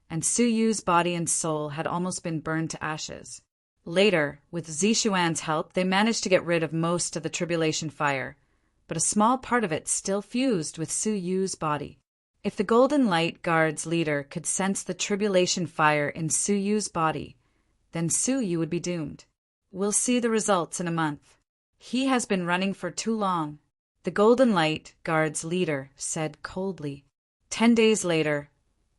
and Suyu's body and soul had almost been burned to ashes. Later, with Zishuan's help, they managed to get rid of most of the tribulation fire, but a small part of it still fused with Suyu's body. If the Golden Light Guard's leader could sense the tribulation fire in Suyu's body, then Suyu would be doomed. "We'll see the results in a month. He has been running for too long," the Golden Light Guard's leader said coldly. 10 days later,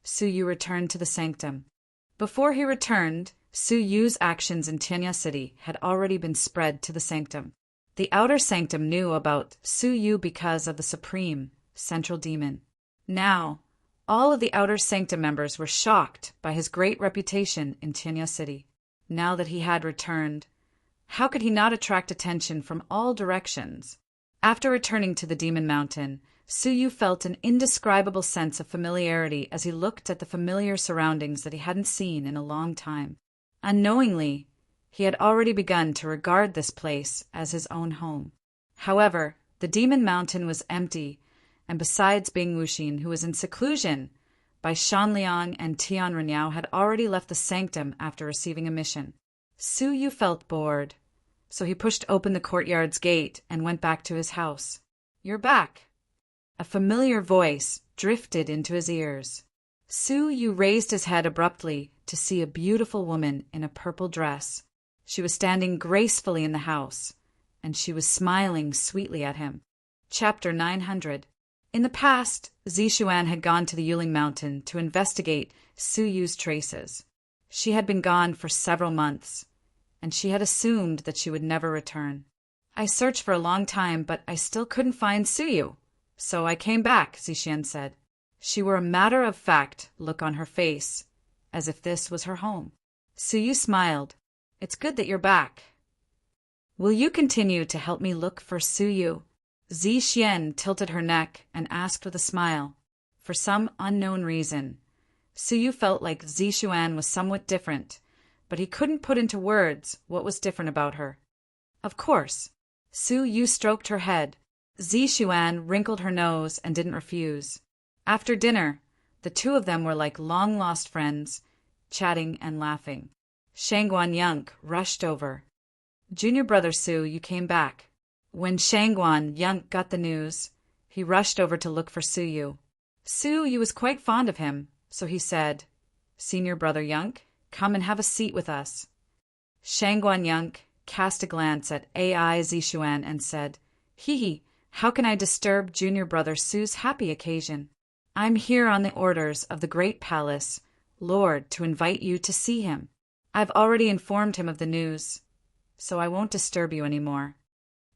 Suyu returned to the sanctum. Before he returned, Suyu's actions in Tianya City had already been spread to the sanctum. The outer sanctum knew about Suyu because of the supreme, central demon. Now, all of the outer sanctum members were shocked by his great reputation in Tianya City. Now that he had returned, how could he not attract attention from all directions? After returning to the Demon Mountain, Suyu felt an indescribable sense of familiarity as he looked at the familiar surroundings that he hadn't seen in a long time. Unknowingly, he had already begun to regard this place as his own home. However, the Demon Mountain was empty, and besides Bing Wuxin, who was in seclusion, Bai Shanliang and Tian Renyao had already left the sanctum after receiving a mission. Suyu felt bored, so he pushed open the courtyard's gate and went back to his house. "You're back." A familiar voice drifted into his ears. Suyu raised his head abruptly to see a beautiful woman in a purple dress. She was standing gracefully in the house, and she was smiling sweetly at him. Chapter 900. In the past, Zishuan had gone to the Yuling Mountain to investigate Suyu's traces. She had been gone for several months, and she had assumed that she would never return. "I searched for a long time, but I still couldn't find Suyu, so I came back," Zishuan said. She wore a matter-of-fact look on her face, as if this was her home. Suyu smiled. "It's good that you're back. Will you continue to help me look for Suyu?" Zishuan tilted her neck and asked with a smile. For some unknown reason, Suyu felt like Zishuan was somewhat different, but he couldn't put into words what was different about her. "Of course." Suyu stroked her head. Zishuan wrinkled her nose and didn't refuse. After dinner, The two of them were like long-lost friends, chatting and laughing. Shangguan Yunk rushed over. "Junior brother Su, you came back." When Shangguan Yunk got the news, he rushed over to look for Suyu. Suyu was quite fond of him, so he said, "Senior brother Yunk, come and have a seat with us." Shangguan Yunk cast a glance at Ai Zishuan and said, "Hee, how can I disturb junior brother Su's happy occasion? I'm here on the orders of the great palace, Lord, to invite you to see him. I've already informed him of the news, so I won't disturb you any more."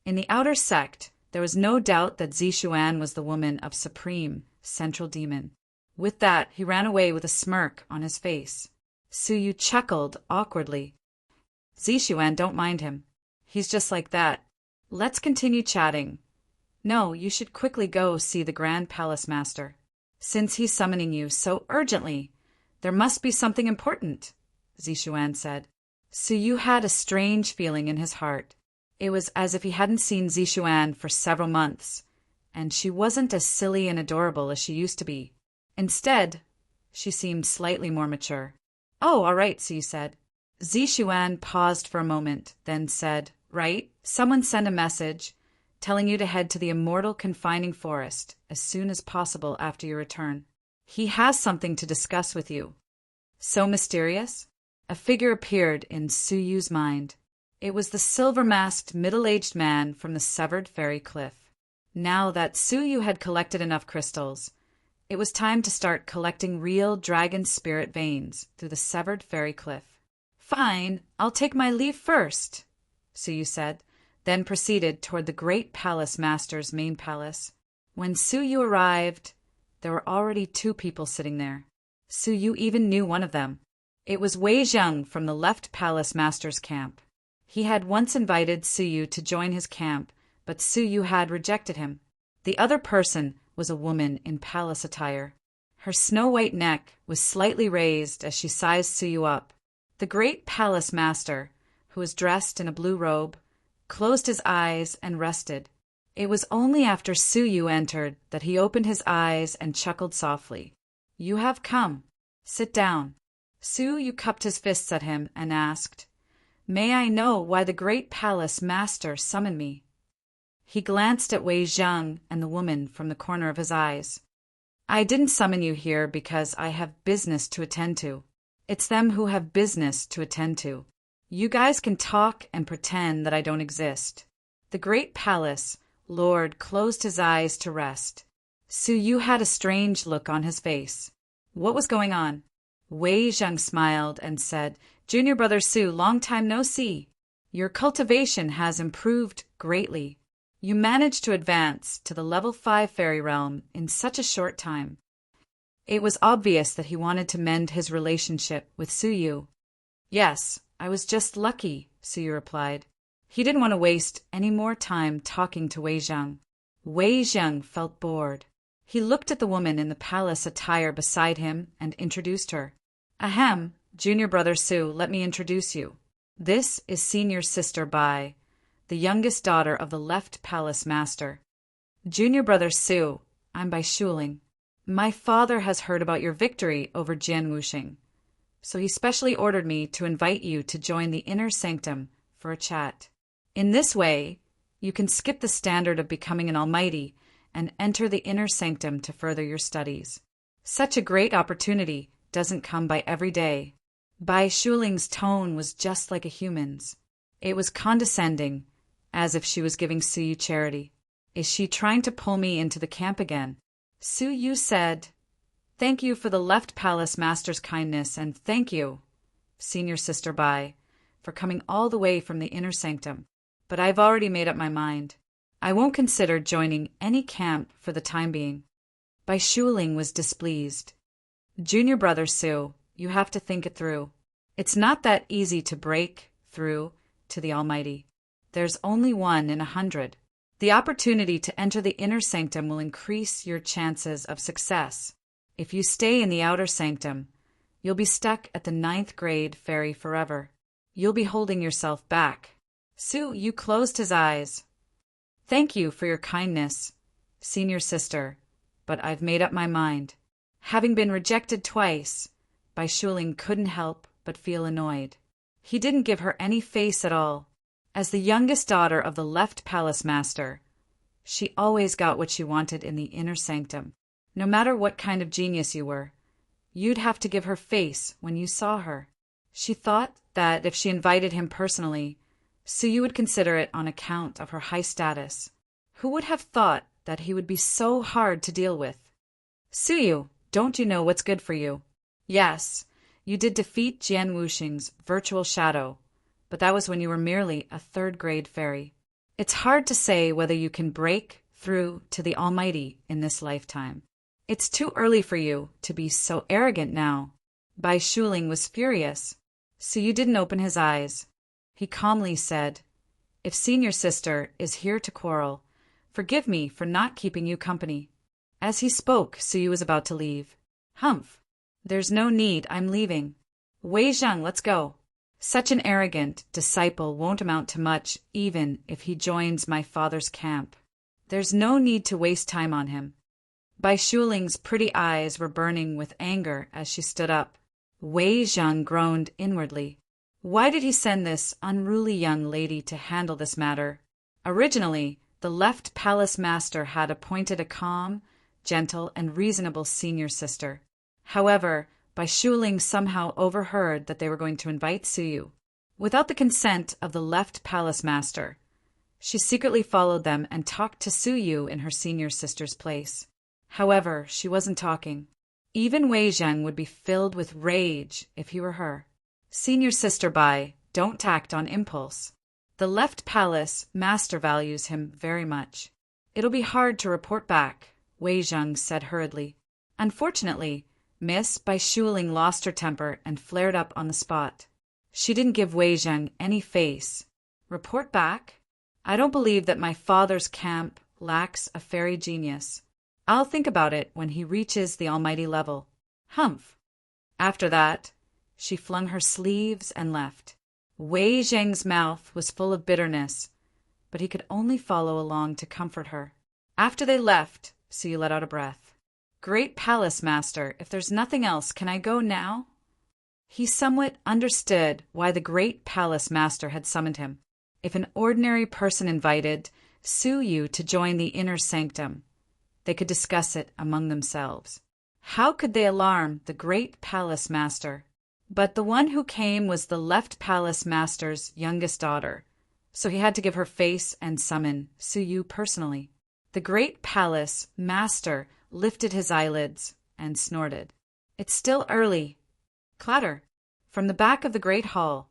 In the outer sect, there was no doubt that Zishuan was the woman of supreme, central demon. With that, he ran away with a smirk on his face. Suyu chuckled awkwardly. "Zishuan, don't mind him. He's just like that. Let's continue chatting. No, you should quickly go see the Grand Palace Master. Since he's summoning you so urgently, there must be something important," Zishuan said. Suyu had a strange feeling in his heart. It was as if he hadn't seen Zishuan for several months, and she wasn't as silly and adorable as she used to be. Instead, she seemed slightly more mature. "Oh, all right," Suyu said. Zishuan paused for a moment, then said, "Right, someone sent a message telling you to head to the immortal confining forest as soon as possible after your return. He has something to discuss with you." So mysterious? A figure appeared in Suyu's mind. It was the silver-masked middle-aged man from the severed fairy cliff. Now that Suyu had collected enough crystals, it was time to start collecting real dragon spirit veins through the severed fairy cliff. "Fine, I'll take my leave first," Suyu said, then proceeded toward the great palace master's main palace. When Suyu arrived, there were already two people sitting there. Suyu even knew one of them. It was Wei Zheng from the left palace master's camp. He had once invited Suyu to join his camp, but Suyu had rejected him. The other person was a woman in palace attire. Her snow-white neck was slightly raised as she sized Suyu up. The great palace master, who was dressed in a blue robe, closed his eyes and rested. It was only after Suyu entered that he opened his eyes and chuckled softly. "You have come. Sit down." Suyu cupped his fists at him and asked, "May I know why the great palace master summoned me?" He glanced at Wei Zheng and the woman from the corner of his eyes. "I didn't summon you here because I have business to attend to. It's them who have business to attend to. You guys can talk and pretend that I don't exist." The great palace lord closed his eyes to rest. Suyu had a strange look on his face. What was going on? Wei Zheng smiled and said, "Junior brother Su, long time no see. Your cultivation has improved greatly. You managed to advance to the level 5 fairy realm in such a short time." It was obvious that he wanted to mend his relationship with Suyu. "Yes, I was just lucky," Suyu replied. He didn't want to waste any more time talking to Wei Zheng. Wei Zheng felt bored. He looked at the woman in the palace attire beside him and introduced her. "Ahem, junior brother Su, let me introduce you. This is senior sister Bai, the youngest daughter of the left palace master. Junior brother Su, I'm Bai Shuling. My father has heard about your victory over Jian Wuxing, so he specially ordered me to invite you to join the inner sanctum for a chat. In this way, you can skip the standard of becoming an almighty and enter the inner sanctum to further your studies. Such a great opportunity doesn't come by every day." Bai Shuling's tone was just like a human's. It was condescending, as if she was giving Suyu charity. "Is she trying to pull me into the camp again?" Suyu said, "Thank you for the left palace master's kindness, and thank you, senior sister Bai, for coming all the way from the inner sanctum. But I've already made up my mind. I won't consider joining any camp for the time being." Bai Shuling was displeased. "Junior brother Su, you have to think it through. It's not that easy to break through to the Almighty. There's only 1 in 100. The opportunity to enter the inner sanctum will increase your chances of success. If you stay in the outer sanctum, you'll be stuck at the 9th grade fairy forever. You'll be holding yourself back." Suyu closed his eyes. "Thank you for your kindness, senior sister, but I've made up my mind. Having been rejected twice, Bai Shuling couldn't help but feel annoyed. He didn't give her any face at all. As the youngest daughter of the left palace master, she always got what she wanted in the inner sanctum. No matter what kind of genius you were, you'd have to give her face when you saw her. She thought that if she invited him personally, Suyu would consider it on account of her high status. Who would have thought that he would be so hard to deal with? Suyu, don't you know what's good for you? Yes, you did defeat Jian Wuxing's virtual shadow, but that was when you were merely a third-grade fairy. It's hard to say whether you can break through to the Almighty in this lifetime. It's too early for you to be so arrogant now. Bai Shuling was furious. Suyu didn't open his eyes. He calmly said, "If senior sister is here to quarrel, forgive me for not keeping you company." As he spoke, Suyu was about to leave. "Humph! There's no need, I'm leaving. Wei Zhang, let's go. Such an arrogant disciple won't amount to much even if he joins my father's camp. There's no need to waste time on him." Bai Shuling's pretty eyes were burning with anger as she stood up. Wei Zhang groaned inwardly. Why did he send this unruly young lady to handle this matter? Originally, the left palace master had appointed a calm, gentle, and reasonable senior sister. However, Bai Shuling somehow overheard that they were going to invite Suyu. Without the consent of the left palace master, she secretly followed them and talked to Suyu in her senior sister's place. However, she wasn't talking. Even Wei Zhang would be filled with rage if he were her. Senior sister Bai, don't act on impulse. The left palace master values him very much. It'll be hard to report back, Wei Zhang said hurriedly. Unfortunately, Miss Bai Shuling lost her temper and flared up on the spot. She didn't give Wei Zhang any face. Report back? I don't believe that my father's camp lacks a fairy genius. I'll think about it when he reaches the almighty level. Humph. After that, she flung her sleeves and left. Wei Zhang's mouth was full of bitterness, but he could only follow along to comfort her. After they left, Suyu let out a breath. Great Palace Master, if there's nothing else, can I go now? He somewhat understood why the Great Palace Master had summoned him. If an ordinary person invited Suyu to join the inner sanctum, they could discuss it among themselves. How could they alarm the Great Palace Master? But the one who came was the left Palace Master's youngest daughter, so he had to give her face and summon Suyu personally. The Great Palace Master lifted his eyelids and snorted. It's still early. Clatter. From the back of the great hall,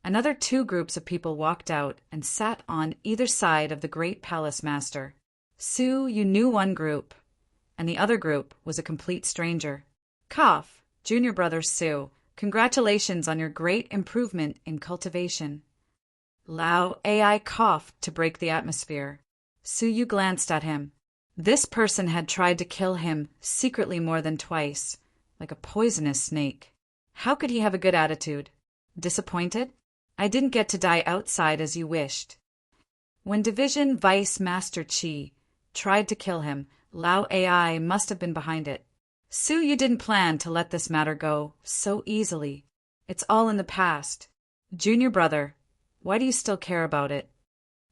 another 2 groups of people walked out and sat on either side of the Great Palace Master. Suyu knew one group, and the other group was a complete stranger. Cough, junior brother Su, congratulations on your great improvement in cultivation. Lao AI coughed to break the atmosphere. Suyu glanced at him. This person had tried to kill him secretly more than twice, like a poisonous snake. How could he have a good attitude? Disappointed? I didn't get to die outside as you wished. When Division Vice Master Qi tried to kill him, Lao AI must have been behind it. Suyu didn't plan to let this matter go so easily. It's all in the past. Junior brother, why do you still care about it?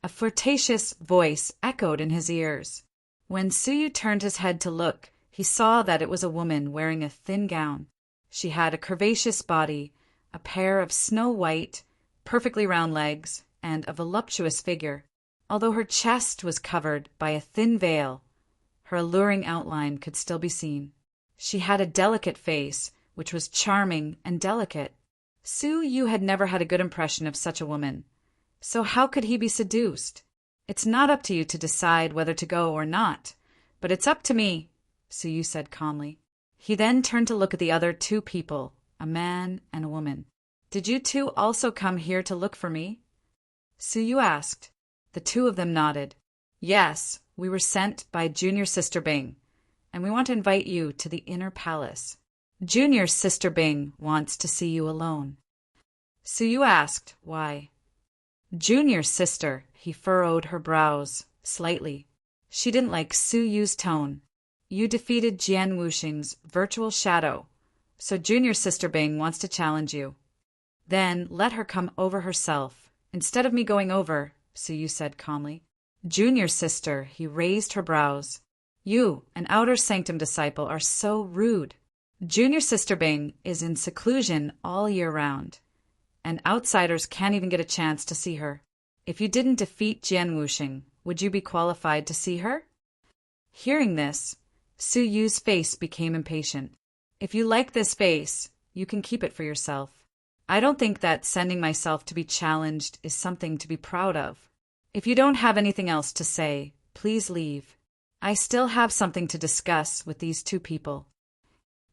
A flirtatious voice echoed in his ears. When Suyu turned his head to look, he saw that it was a woman wearing a thin gown. She had a curvaceous body, a pair of snow-white, perfectly round legs, and a voluptuous figure. Although her chest was covered by a thin veil, her alluring outline could still be seen. She had a delicate face, which was charming and delicate. Suyu had never had a good impression of such a woman. So how could he be seduced? It's not up to you to decide whether to go or not, but it's up to me, Suyu said calmly. He then turned to look at the other 2 people, a man and a woman. Did you 2 also come here to look for me? Suyu asked. The 2 of them nodded. Yes, we were sent by Junior Sister Bing, and we want to invite you to the inner palace. Junior Sister Bing wants to see you alone. Suyu asked, why? Junior sister, he furrowed her brows slightly. She didn't like Suyu's tone. You defeated Jian Wuxing's virtual shadow, so junior sister Bing wants to challenge you. Then let her come over herself, instead of me going over, Suyu said calmly. Junior sister, he raised her brows. You, an outer sanctum disciple, are so rude. Junior sister Bing is in seclusion all year round, and outsiders can't even get a chance to see her. If you didn't defeat Jian Wuxing, would you be qualified to see her? Hearing this, Su Yu's face became impatient. If you like this face, you can keep it for yourself. I don't think that sending myself to be challenged is something to be proud of. If you don't have anything else to say, please leave. I still have something to discuss with these two people.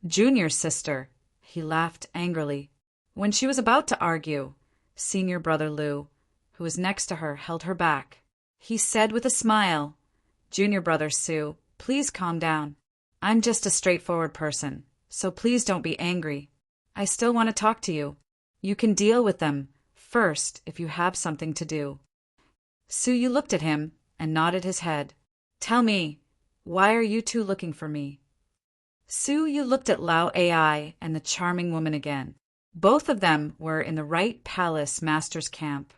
Junior sister, he laughed angrily. When she was about to argue, senior brother Lu, who was next to her, held her back. He said with a smile, Junior brother Su, please calm down. I'm just a straightforward person, so please don't be angry. I still want to talk to you. You can deal with them first if you have something to do. Su Yu looked at him and nodded his head. Tell me, why are you two looking for me? Su Yu looked at Lao Ai and the charming woman again. Both of them were in the right palace master's camp.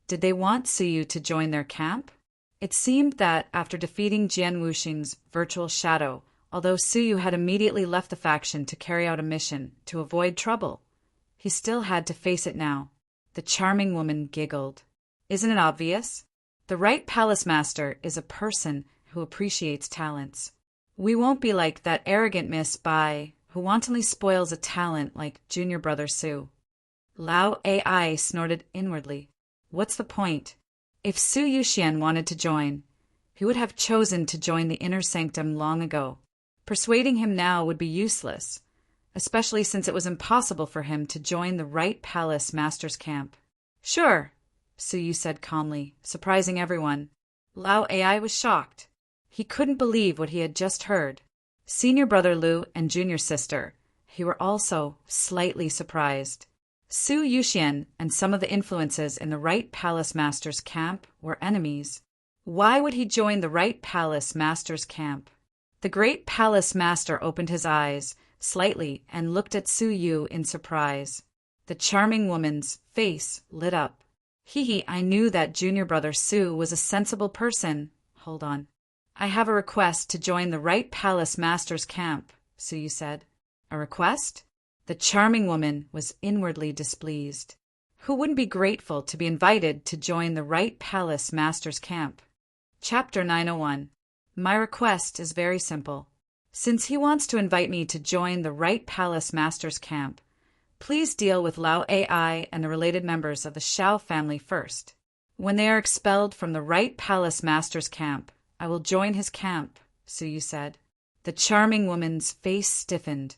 Did they want Su Yu to join their camp? It seemed that after defeating Jian Wuxing's virtual shadow, although Su Yu had immediately left the faction to carry out a mission to avoid trouble, he still had to face it now. The charming woman giggled. Isn't it obvious? The right palace master is a person who appreciates talents. We won't be like that arrogant Miss Bai who wantonly spoils a talent like junior brother Su. Lao Ai snorted inwardly. What's the point? If Su Yuxian wanted to join, he would have chosen to join the inner sanctum long ago. Persuading him now would be useless, especially since it was impossible for him to join the right palace master's camp. Sure, Su Yu said calmly, surprising everyone. Lao Ai was shocked. He couldn't believe what he had just heard. Senior brother Lu and junior sister, he were also slightly surprised. Su Yuxian and some of the influences in the right palace master's camp were enemies. Why would he join the right palace master's camp? The great palace master opened his eyes slightly and looked at Su Yu in surprise. The charming woman's face lit up. I knew that junior brother Su was a sensible person. Hold on. I have a request to join the right palace master's camp, Su Yu said. A request? The charming woman was inwardly displeased. Who wouldn't be grateful to be invited to join the right palace master's camp? Chapter 901. My request is very simple. Since he wants to invite me to join the right palace master's camp, please deal with Lao Ai and the related members of the Xiao family first. When they are expelled from the right palace master's camp, I will join his camp, Su Yu said. The charming woman's face stiffened,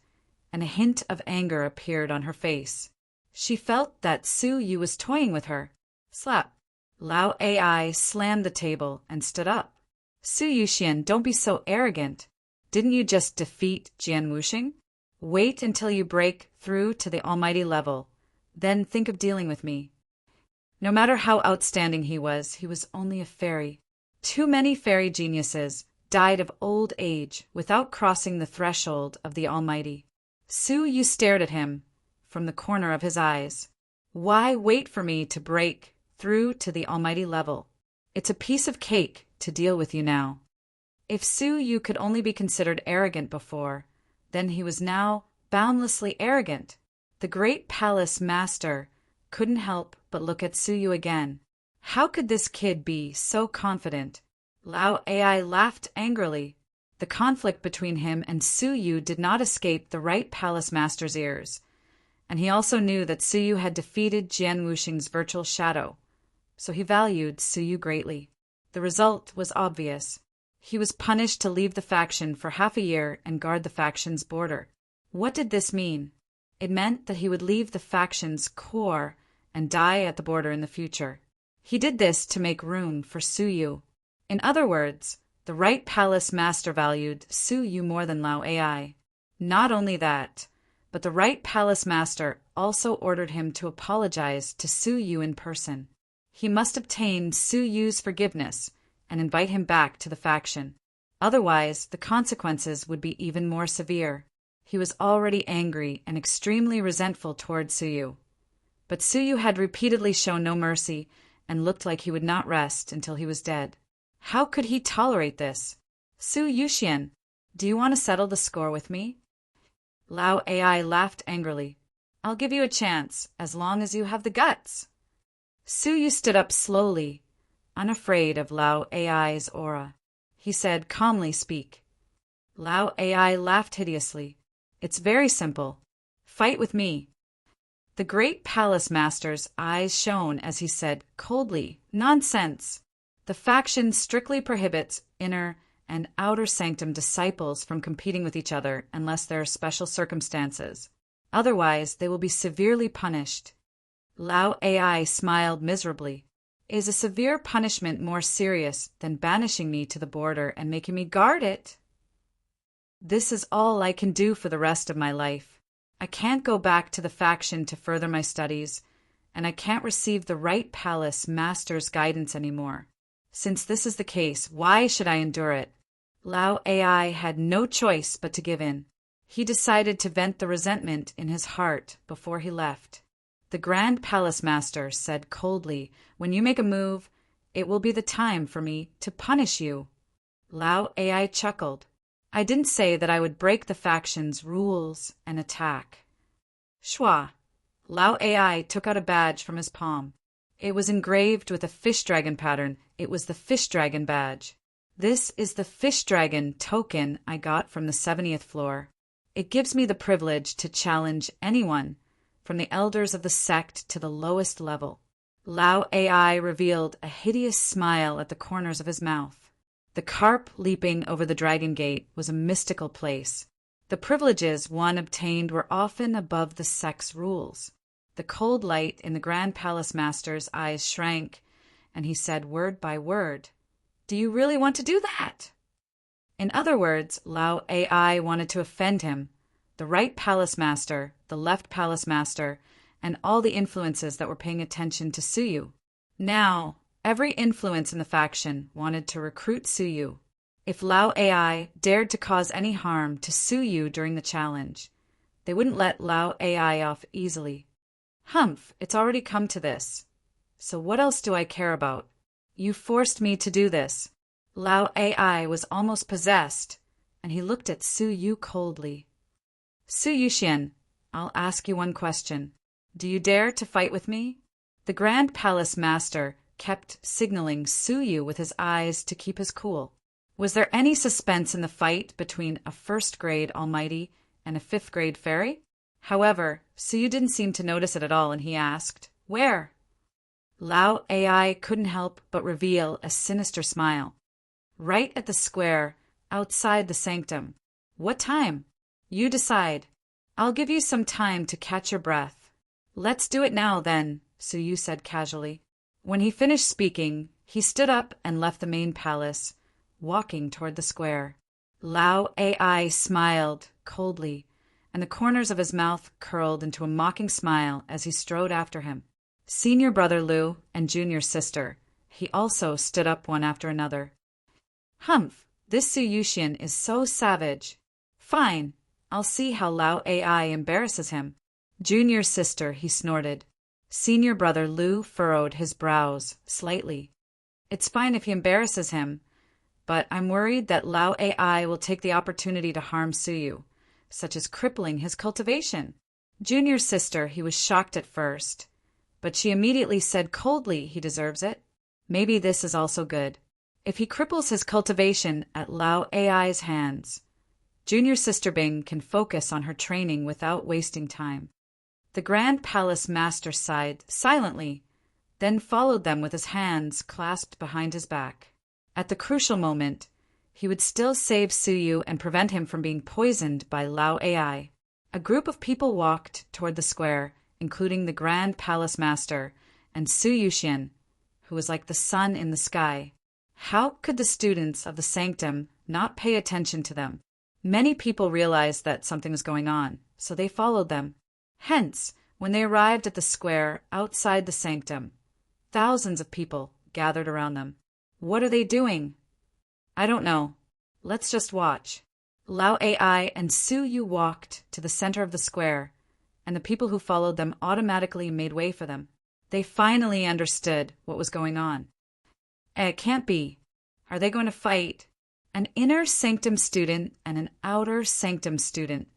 and a hint of anger appeared on her face. She felt that Su Yu was toying with her. Slap. Lao Ai slammed the table and stood up. Su Yuxian, don't be so arrogant. Didn't you just defeat Jian Wuxing? Wait until you break through to the almighty level. Then think of dealing with me. No matter how outstanding he was only a fairy. Too many fairy geniuses died of old age without crossing the threshold of the almighty. Su Yu stared at him from the corner of his eyes. Why wait for me to break through to the almighty level? It's a piece of cake to deal with you now. If Su Yu could only be considered arrogant before, then he was now boundlessly arrogant. The great palace master couldn't help but look at Su Yu again. How could this kid be so confident? Lao Ai laughed angrily. The conflict between him and Su Yu did not escape the right palace master's ears, and he also knew that Su Yu had defeated Jian Wuxing's virtual shadow, so he valued Su Yu greatly. The result was obvious. He was punished to leave the faction for half a year and guard the faction's border. What did this mean? It meant that he would leave the faction's core and die at the border in the future. He did this to make room for Su Yu. In other words, the right palace master valued Su Yu more than Lao Ai. Not only that, but the right palace master also ordered him to apologize to Su Yu in person. He must obtain Su Yu's forgiveness and invite him back to the faction. Otherwise, the consequences would be even more severe. He was already angry and extremely resentful toward Suyu. But Suyu had repeatedly shown no mercy and looked like he would not rest until he was dead. How could he tolerate this? Su Yuxian, do you want to settle the score with me? Lao Ai laughed angrily. I'll give you a chance, as long as you have the guts. Suyu stood up slowly, unafraid of Lao Ai's aura. He said, calmly speak. Lao Ai laughed hideously. It's very simple. Fight with me. The great palace master's eyes shone as he said coldly, nonsense. The faction strictly prohibits inner and outer sanctum disciples from competing with each other unless there are special circumstances. Otherwise, they will be severely punished. Lao Ai smiled miserably. Is a severe punishment more serious than banishing me to the border and making me guard it? This is all I can do for the rest of my life. I can't go back to the faction to further my studies, and I can't receive the right palace master's guidance anymore. Since this is the case, why should I endure it? Lao Ai had no choice but to give in. He decided to vent the resentment in his heart before he left. The Grand Palace Master said coldly, when you make a move, it will be the time for me to punish you. Lao Ai chuckled. I didn't say that I would break the faction's rules and attack. Shua. Lao Ai took out a badge from his palm. It was engraved with a fish dragon pattern. It was the fish dragon badge. This is the fish dragon token I got from the 70th floor. It gives me the privilege to challenge anyone, from the elders of the sect to the lowest level. Lao Ai revealed a hideous smile at the corners of his mouth. The carp leaping over the dragon gate was a mystical place. The privileges one obtained were often above the sect's rules. The cold light in the Grand Palace Master's eyes shrank, and he said word by word, Do you really want to do that? In other words, Lao Ai wanted to offend him, the right Palace Master, the left Palace Master, and all the influences that were paying attention to Suyu. Now, every influence in the faction wanted to recruit Suyu. If Lao Ai dared to cause any harm to Suyu during the challenge, they wouldn't let Lao Ai off easily. Humph, it's already come to this. So what else do I care about? You forced me to do this. Lao Ai was almost possessed, and he looked at Suyu coldly. Su Yuxian, I'll ask you one question. Do you dare to fight with me? The Grand Palace Master kept signaling Suyu with his eyes to keep his cool. Was there any suspense in the fight between a first-grade almighty and a fifth-grade fairy? However, Suyu didn't seem to notice it at all, and he asked, Where? Lao Ai couldn't help but reveal a sinister smile. Right at the square, outside the sanctum. What time? You decide. I'll give you some time to catch your breath. Let's do it now, then, Suyu said casually. When he finished speaking, he stood up and left the main palace, walking toward the square. Lao Ai smiled coldly, and the corners of his mouth curled into a mocking smile as he strode after him. Senior brother Lu and junior sister, he also stood up one after another. Humph, this Su Yuxian is so savage. Fine, I'll see how Lao Ai embarrasses him. Junior sister, he snorted. Senior brother Lu furrowed his brows slightly. It's fine if he embarrasses him, but I'm worried that Lao Ai will take the opportunity to harm Suyu, such as crippling his cultivation. Junior sister, he was shocked at first, but she immediately said coldly he deserves it. Maybe this is also good. If he cripples his cultivation at Lao Ai's hands, Junior Sister Bing can focus on her training without wasting time. The Grand Palace Master sighed silently, then followed them with his hands clasped behind his back. At the crucial moment, he would still save Suyu and prevent him from being poisoned by Lao Ai. A group of people walked toward the square, including the Grand Palace Master and Su Yuxian, who was like the sun in the sky. How could the students of the sanctum not pay attention to them? Many people realized that something was going on, so they followed them. Hence, when they arrived at the square outside the sanctum, thousands of people gathered around them. What are they doing? I don't know. Let's just watch. Lao AI and Su Yu walked to the center of the square, and the people who followed them automatically made way for them. They finally understood what was going on. It can't be. Are they going to fight? An inner sanctum student and an outer sanctum student,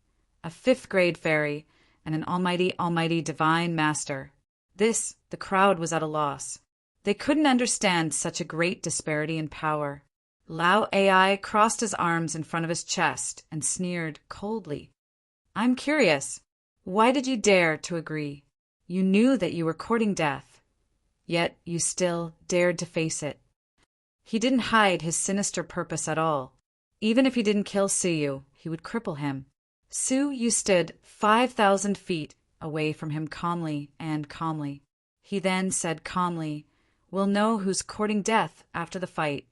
a 5th grade fairy, and an almighty divine master. The crowd was at a loss. They couldn't understand such a great disparity in power. Lao AI crossed his arms in front of his chest and sneered coldly. I'm curious. Why did you dare to agree? You knew that you were courting death, yet you still dared to face it. He didn't hide his sinister purpose at all. Even if he didn't kill Su Yu, he would cripple him. Su Yu stood 5,000 feet away from him calmly. He then said calmly, We'll know who's courting death after the fight.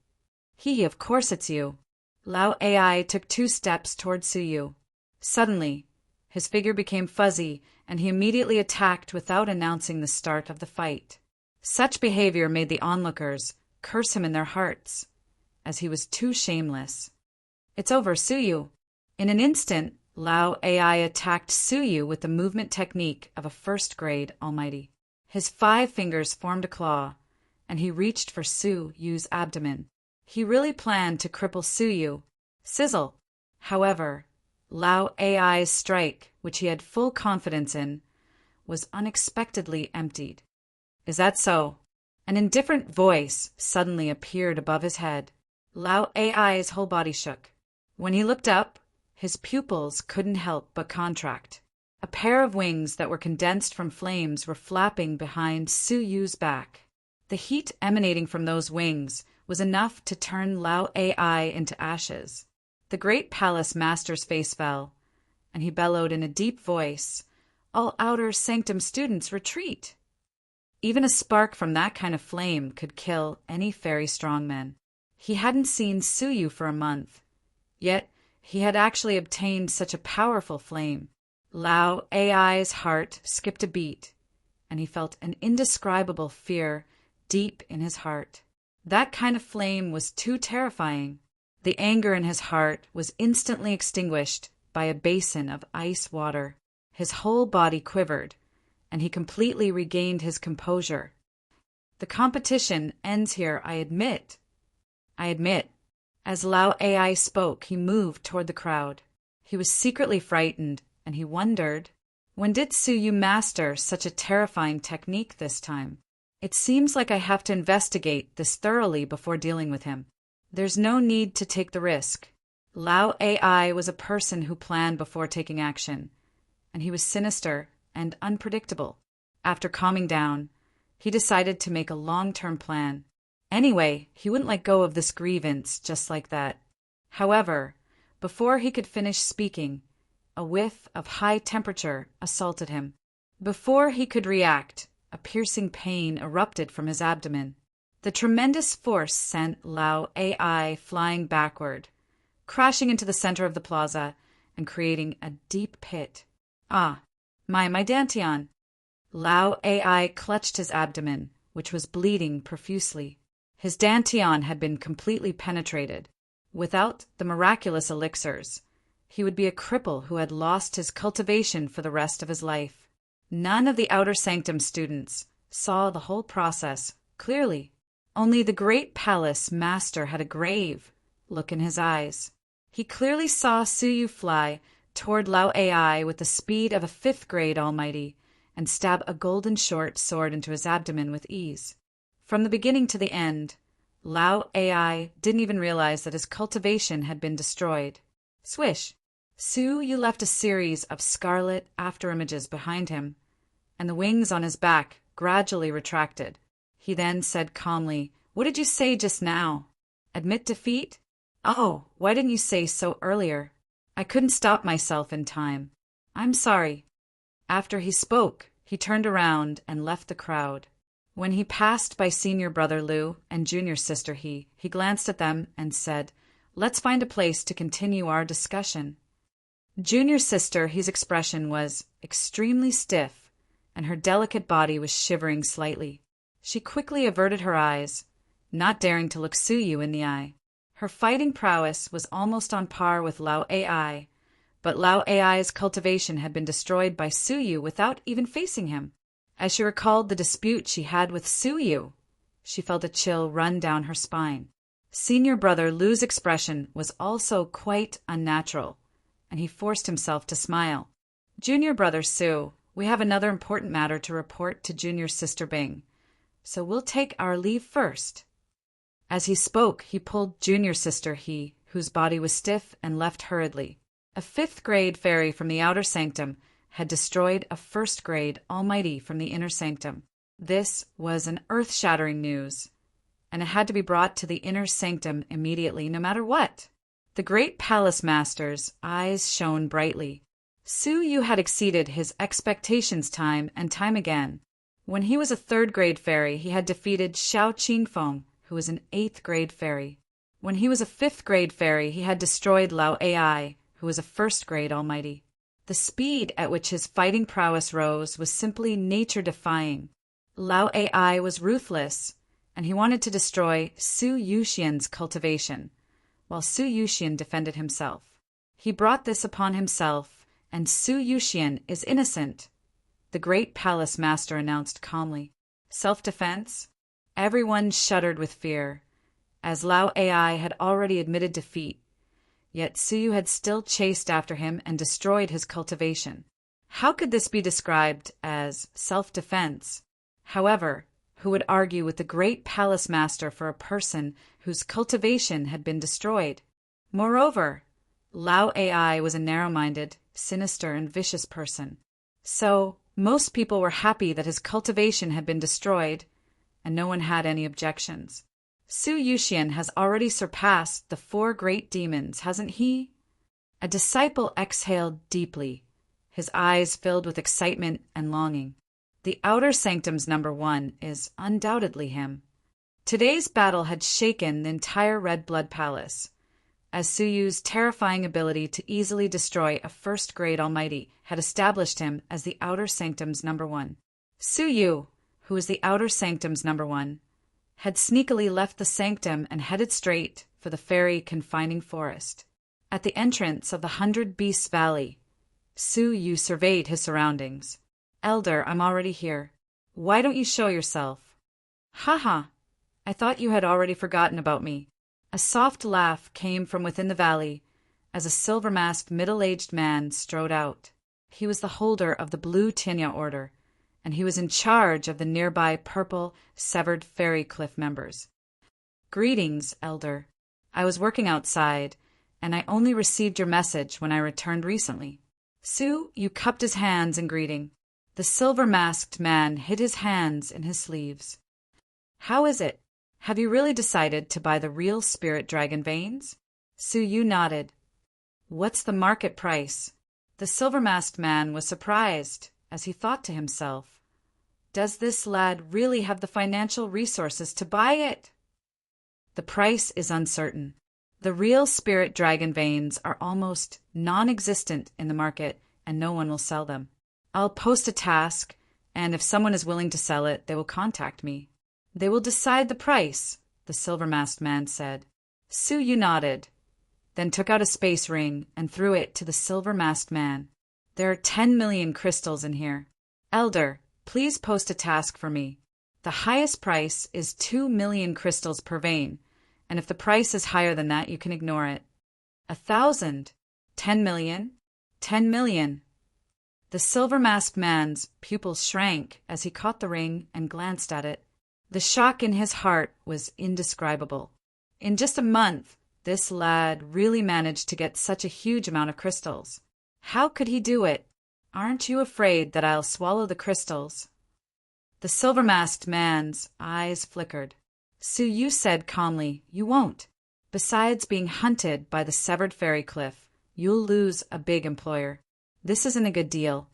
Of course it's you. Lao AI took 2 steps toward Su Yu. Suddenly, his figure became fuzzy, and he immediately attacked without announcing the start of the fight. Such behavior made the onlookers curse him in their hearts, as he was too shameless. It's over, Su Yu. In an instant, Lao AI attacked Su Yu with the movement technique of a 1st grade almighty. His 5 fingers formed a claw, and he reached for Su Yu's abdomen. He really planned to cripple Su Yu. Sizzle! However, Lao AI's strike, which he had full confidence in, was unexpectedly emptied. Is that so? An indifferent voice suddenly appeared above his head. Lao AI's whole body shook. When he looked up, his pupils couldn't help but contract. A pair of wings that were condensed from flames were flapping behind Su Yu's back. The heat emanating from those wings was enough to turn Lao AI into ashes. The great palace master's face fell, and he bellowed in a deep voice, All outer sanctum students retreat! Even a spark from that kind of flame could kill any fairy strongman. He hadn't seen Su Yu for a month, yet he had actually obtained such a powerful flame. Lao AI's heart skipped a beat, and he felt an indescribable fear deep in his heart. That kind of flame was too terrifying. The anger in his heart was instantly extinguished by a basin of ice water. His whole body quivered, and he completely regained his composure. The competition ends here, I admit. As Lao AI spoke, he moved toward the crowd. He was secretly frightened, and he wondered, when did Su Yu master such a terrifying technique this time? It seems like I have to investigate this thoroughly before dealing with him. There's no need to take the risk. Lao AI was a person who planned before taking action, and he was sinister and unpredictable. After calming down, he decided to make a long-term plan. Anyway, he wouldn't let go of this grievance just like that. However, before he could finish speaking, a whiff of high temperature assaulted him. Before he could react, a piercing pain erupted from his abdomen. The tremendous force sent Lao AI flying backward, crashing into the center of the plaza and creating a deep pit. My dantian! Lao AI clutched his abdomen, which was bleeding profusely. His dantian had been completely penetrated. Without the miraculous elixirs, he would be a cripple who had lost his cultivation for the rest of his life. None of the outer sanctum students saw the whole process clearly. Only the great palace master had a grave look in his eyes. He clearly saw Su Yu fly toward Lao AI with the speed of a 5th grade almighty and stab a golden short sword into his abdomen with ease. From the beginning to the end, Lao AI didn't even realize that his cultivation had been destroyed. Swish! Su Yu left a series of scarlet afterimages behind him, and the wings on his back gradually retracted. He then said calmly, What did you say just now? Admit defeat? Oh, why didn't you say so earlier? I couldn't stop myself in time. I'm sorry. After he spoke, he turned around and left the crowd. When he passed by senior brother Lu and junior sister He glanced at them and said, Let's find a place to continue our discussion. Junior sister He's expression was extremely stiff, and her delicate body was shivering slightly. She quickly averted her eyes, not daring to look Su Yu in the eye. Her fighting prowess was almost on par with Lao Ai, but Lao Ai's cultivation had been destroyed by Su Yu without even facing him. As she recalled the dispute she had with Su Yu, she felt a chill run down her spine. Senior brother Lu's expression was also quite unnatural, and he forced himself to smile. Junior brother Su, we have another important matter to report to junior sister Bing, so we'll take our leave first. As he spoke, he pulled junior sister He, whose body was stiff, and left hurriedly. A 5th-grade fairy from the outer sanctum had destroyed a 1st-grade almighty from the inner sanctum. This was an earth-shattering news, and it had to be brought to the inner sanctum immediately, no matter what. The great palace master's eyes shone brightly. Su Yu had exceeded his expectations time and time again. When he was a 3rd-grade fairy, he had defeated Xiao Qingfeng, who was an 8th-grade fairy. When he was a 5th-grade fairy, he had destroyed Lao Ai, who was a 1st-grade almighty. The speed at which his fighting prowess rose was simply nature-defying. Lao Ai was ruthless, and he wanted to destroy Su Yuxian's cultivation, while Su Yuxian defended himself. He brought this upon himself, and Su Yuxian is innocent, the great palace master announced calmly. Self-defense? Everyone shuddered with fear, as Lao Ai had already admitted defeat, yet Su Yu had still chased after him and destroyed his cultivation. How could this be described as self-defense? However, who would argue with the great palace master for a person whose cultivation had been destroyed? Moreover, Lao Ai was a narrow-minded, sinister, and vicious person. So, most people were happy that his cultivation had been destroyed, and no one had any objections. Su Yuxian has already surpassed the 4 great demons, hasn't he? A disciple exhaled deeply, his eyes filled with excitement and longing. The outer sanctum's #1 is undoubtedly him. Today's battle had shaken the entire Red Blood Palace, as Su Yu's terrifying ability to easily destroy a 1st-grade almighty had established him as the outer sanctum's #1. Su Yu, who was the outer sanctum's #1, had sneakily left the sanctum and headed straight for the fairy confining forest. At the entrance of the 100 Beasts Valley, Su Yu surveyed his surroundings. "Elder, I'm already here. Why don't you show yourself?" "Ha! I thought you had already forgotten about me." A soft laugh came from within the valley as a silver-masked middle-aged man strode out. He was the holder of the Blue Tinya Order, and he was in charge of the nearby purple, severed fairy cliff members. "Greetings, Elder. I was working outside, and I only received your message when I returned recently." Su Yu cupped his hands in greeting. The silver-masked man hid his hands in his sleeves. "How is it? Have you really decided to buy the real spirit dragon veins?" Su Yu nodded. "What's the market price?" The silver-masked man was surprised as he thought to himself, "Does this lad really have the financial resources to buy it?" "The price is uncertain. The real spirit dragon veins are almost non-existent in the market, and no one will sell them. I'll post a task, and if someone is willing to sell it, they will contact me. They will decide the price," the silver-masked man said. Su Yu nodded, then took out a space ring and threw it to the silver-masked man. "There are 10 million crystals in here. Elder, please post a task for me. The highest price is 2 million crystals per vein, and if the price is higher than that, you can ignore it." 1,000. 10 million. 10 million. The silver-masked man's pupils shrank as he caught the ring and glanced at it. The shock in his heart was indescribable. In just a month, this lad really managed to get such a huge amount of crystals. How could he do it? "Aren't you afraid that I'll swallow the crystals?" The silver-masked man's eyes flickered. Su Yu said calmly, "You won't. Besides being hunted by the severed fairy cliff, you'll lose a big employer. This isn't a good deal."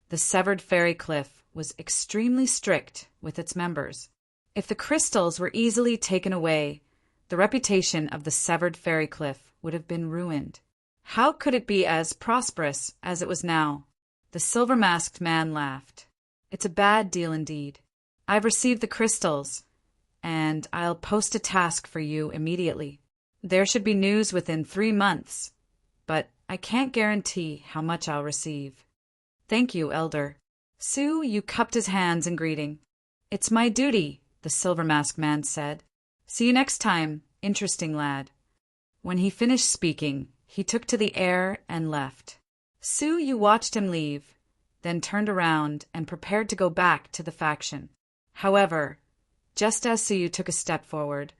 The severed fairy cliff was extremely strict with its members. If the crystals were easily taken away, the reputation of the severed fairy cliff would have been ruined. How could it be as prosperous as it was now? The silver-masked man laughed. "It's a bad deal indeed. I've received the crystals, and I'll post a task for you immediately." There should be news within 3 months, but I can't guarantee how much I'll receive. Thank you, Elder. Su Yu cupped his hands in greeting. It's my duty, the silver masked man said. See you next time, interesting lad. When he finished speaking, he took to the air and left. Su Yu watched him leave, then turned around and prepared to go back to the faction. However, just as Su Yu took a step forward,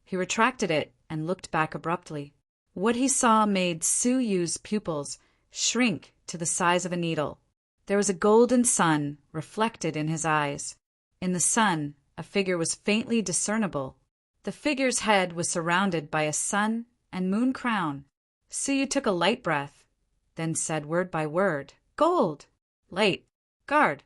he retracted it and looked back abruptly. What he saw made Su Yu's pupils shrink to the size of a needle. There was a golden sun reflected in his eyes. In the sun, a figure was faintly discernible. The figure's head was surrounded by a sun and moon crown. Su Yu took a light breath, then said word by word, "Gold! Light! Guard!"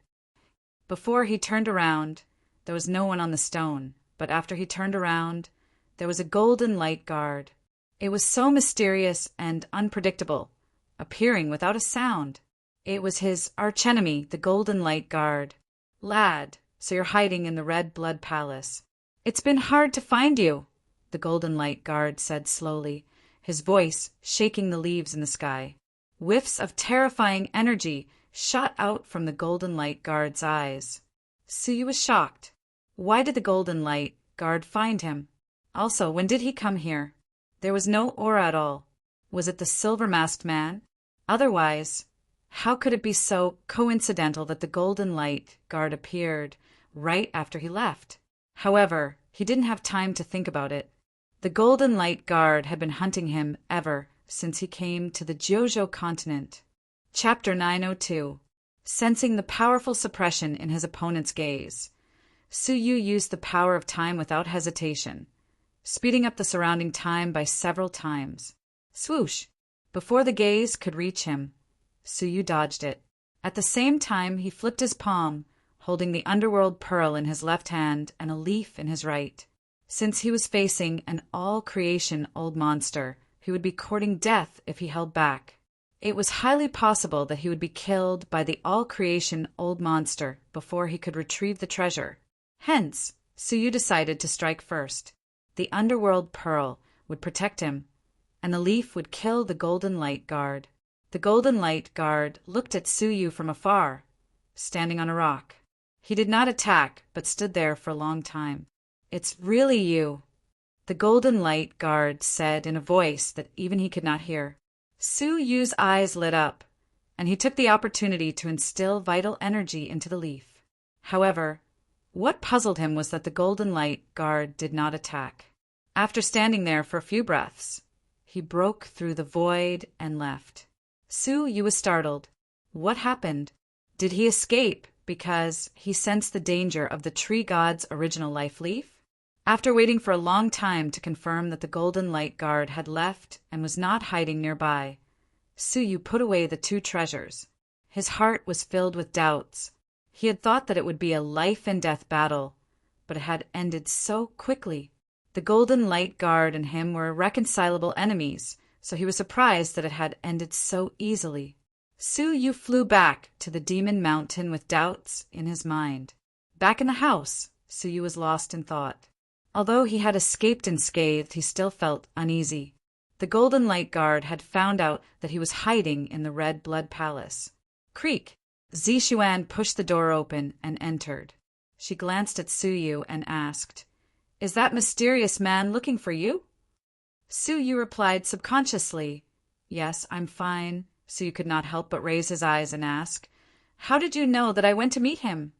Before he turned around, there was no one on the stone, but after he turned around, there was a golden light guard. It was so mysterious and unpredictable, appearing without a sound. It was his archenemy, the Golden Light Guard. "Lad, so you're hiding in the Red Blood Palace. It's been hard to find you," the Golden Light Guard said slowly, his voice shaking the leaves in the sky. Whiffs of terrifying energy shot out from the Golden Light Guard's eyes. Su Yu was shocked. Why did the Golden Light Guard find him? Also, when did he come here? There was no aura at all. Was it the silver-masked man? Otherwise, how could it be so coincidental that the Golden Light Guard appeared right after he left? However, he didn't have time to think about it. The Golden Light Guard had been hunting him ever since he came to the Jojo continent. Chapter 902. Sensing the powerful suppression in his opponent's gaze, Su Yu used the power of time without hesitation, speeding up the surrounding time by several times. Swoosh! Before the gaze could reach him, Su Yu dodged it. At the same time, he flipped his palm, holding the underworld pearl in his left hand and a leaf in his right. Since he was facing an all-creation old monster who would be courting death if he held back, it was highly possible that he would be killed by the all-creation old monster before he could retrieve the treasure. Hence, Su Yu decided to strike first. The underworld pearl would protect him, and the leaf would kill the Golden Light Guard. The Golden Light Guard looked at Su Yu from afar, standing on a rock. He did not attack, but stood there for a long time. "It's really you," the Golden Light Guard said in a voice that even he could not hear. Su Yu's eyes lit up, and he took the opportunity to instill vital energy into the leaf. However, what puzzled him was that the Golden Light Guard did not attack. After standing there for a few breaths, he broke through the void and left. Su Yu was startled. What happened? Did he escape because he sensed the danger of the tree god's original life leaf? After waiting for a long time to confirm that the Golden Light Guard had left and was not hiding nearby, Su Yu put away the 2 treasures. His heart was filled with doubts. He had thought that it would be a life-and-death battle, but it had ended so quickly. The Golden Light Guard and him were irreconcilable enemies, so he was surprised that it had ended so easily. Su Yu flew back to the Demon Mountain with doubts in his mind. Back in the house, Su Yu was lost in thought. Although he had escaped unscathed, he still felt uneasy. The Golden Light Guard had found out that he was hiding in the Red Blood Palace. Creak! Zixuan pushed the door open and entered. She glanced at Su Yu and asked, "Is that mysterious man looking for you?" Su Yu replied subconsciously, "Yes, I'm fine." Su Yu could not help but raise his eyes and ask, "How did you know that I went to meet him?"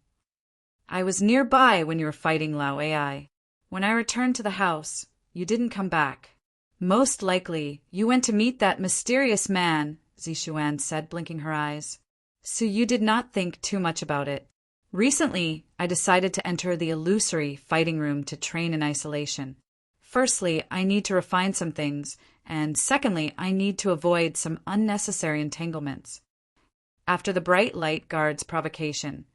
"I was nearby when you were fighting Lao Ai. When I returned to the house, you didn't come back. Most likely, you went to meet that mysterious man," Zixuan said, blinking her eyes. Su Yu did not think too much about it. "Recently, I decided to enter the illusory fighting room to train in isolation. Firstly, I need to refine some things, and secondly, I need to avoid some unnecessary entanglements." After the Bright Light Guard's provocation,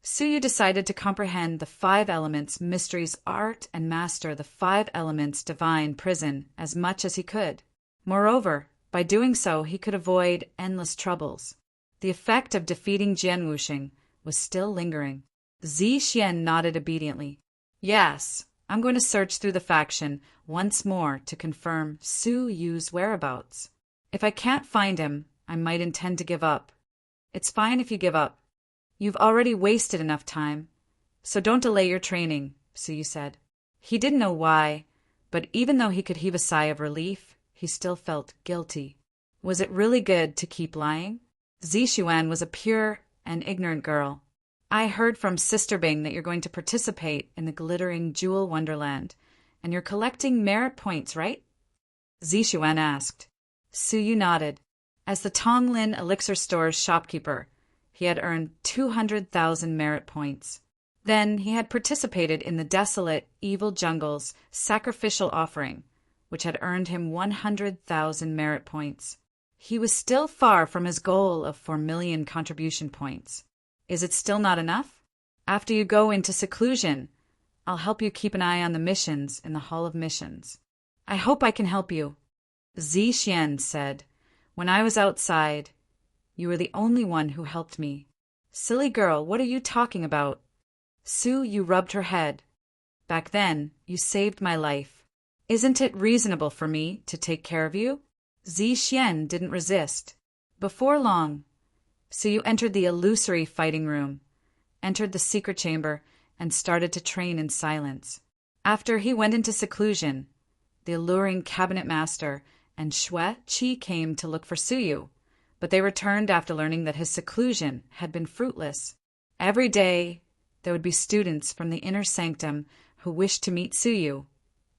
Su Yu decided to comprehend the 5 elements mysteries art and master the 5 elements divine prison as much as he could. Moreover, by doing so, he could avoid endless troubles. The effect of defeating Jian Wuxing was still lingering. Zi Xian nodded obediently. "Yes, I'm going to search through the faction once more to confirm Su Yu's whereabouts. If I can't find him, I might intend to give up. It's fine if you give up. You've already wasted enough time, so don't delay your training, Su Yu said. He didn't know why, but even though he could heave a sigh of relief, he still felt guilty. Was it really good to keep lying? Zixuan was a pure and ignorant girl. I heard from Sister Bing that you're going to participate in the glittering jewel wonderland, and you're collecting merit points, right? Zixuan asked. Su Yu nodded. As the Tonglin Elixir Store's shopkeeper, he had earned 200,000 merit points. Then he had participated in the desolate, evil jungle's sacrificial offering, which had earned him 100,000 merit points. He was still far from his goal of 4 million contribution points. Is it still not enough? After you go into seclusion, I'll help you keep an eye on the missions in the Hall of Missions. I hope I can help you. Zixian said, When I was outside, you were the only one who helped me. Silly girl, what are you talking about? Su Yu rubbed her head. Back then, you saved my life. Isn't it reasonable for me to take care of you? Zixian didn't resist. Before long, Su Yu entered the illusory fighting room, entered the secret chamber, and started to train in silence. After he went into seclusion, the alluring cabinet master and Xue Qi came to look for Su Yu, but they returned after learning that his seclusion had been fruitless. Every day, there would be students from the inner sanctum who wished to meet Su Yu,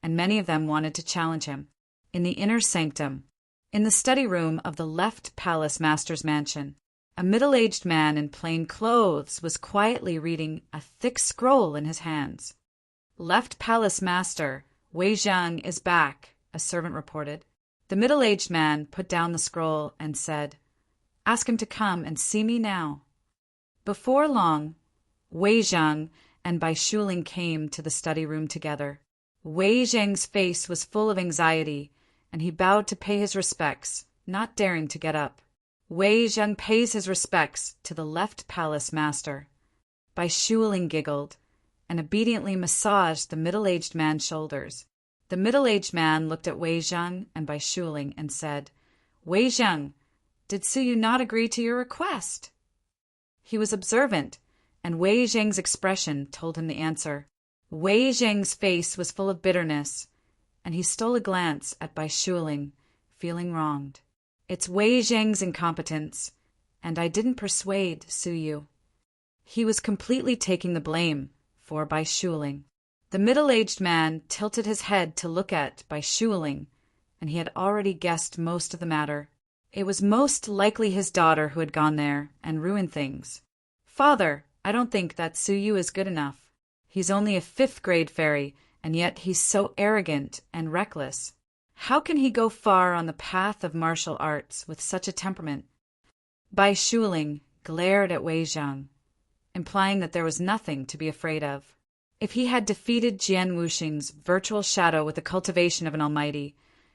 and many of them wanted to challenge him. In the inner sanctum, in the study room of the Left Palace Master's mansion, a middle-aged man in plain clothes was quietly reading a thick scroll in his hands. Left Palace Master Wei Zhang is back, a servant reported. The middle-aged man put down the scroll and said, Ask him to come and see me now. Before long, Wei Zhang and Bai Shuling came to the study room together. Wei Zhang's face was full of anxiety, and he bowed to pay his respects, not daring to get up. Wei Zhang pays his respects to the Left Palace Master. Bai Shuling giggled and obediently massaged the middle-aged man's shoulders. The middle-aged man looked at Wei Zhang and Bai Shuling and said, Wei Zhang, did Su Yu not agree to your request? He was observant, and Wei Zhang's expression told him the answer. Wei Zhang's face was full of bitterness, and he stole a glance at Bai Shuling, feeling wronged. It's Wei Zhang's incompetence, and I didn't persuade Su Yu. He was completely taking the blame for Bai Shuling. The middle-aged man tilted his head to look at Bai Shuling, and he had already guessed most of the matter. It was most likely his daughter who had gone there and ruined things. Father, I don't think that Su Yu is good enough. He's only a 5th-grade fairy, and yet he's so arrogant and reckless. How can he go far on the path of martial arts with such a temperament? Bai Shuling glared at Wei Zhang, implying that there was nothing to be afraid of. If he had defeated Jian Wuxing's virtual shadow with the cultivation of an almighty,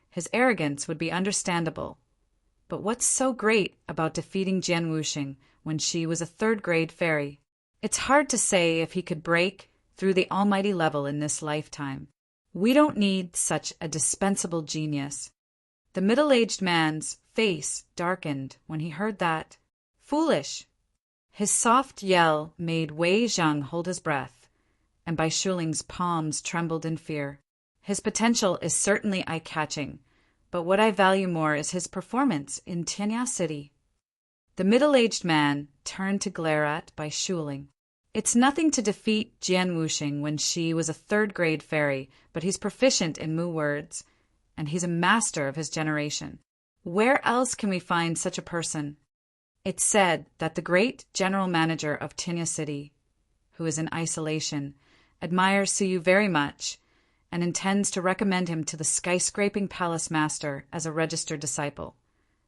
his arrogance would be understandable. But what's so great about defeating Jian Wuxing when she was a 3rd-grade fairy? It's hard to say if he could break through the almighty level in this lifetime. We don't need such a dispensable genius. The middle-aged man's face darkened when he heard that. Foolish! His soft yell made Wei Zhang hold his breath, and Bai Shuling's palms trembled in fear. His potential is certainly eye-catching, but what I value more is his performance in Tianya City. The middle-aged man turned to glare at Bai Shuling. It's nothing to defeat Jian Wuxing when she was a 3rd-grade fairy, but he's proficient in Mu words, and he's a master of his generation. Where else can we find such a person? It's said that the great general manager of Tianya City, who is in isolation, admires Su Yu very much and intends to recommend him to the skyscraping palace master as a registered disciple,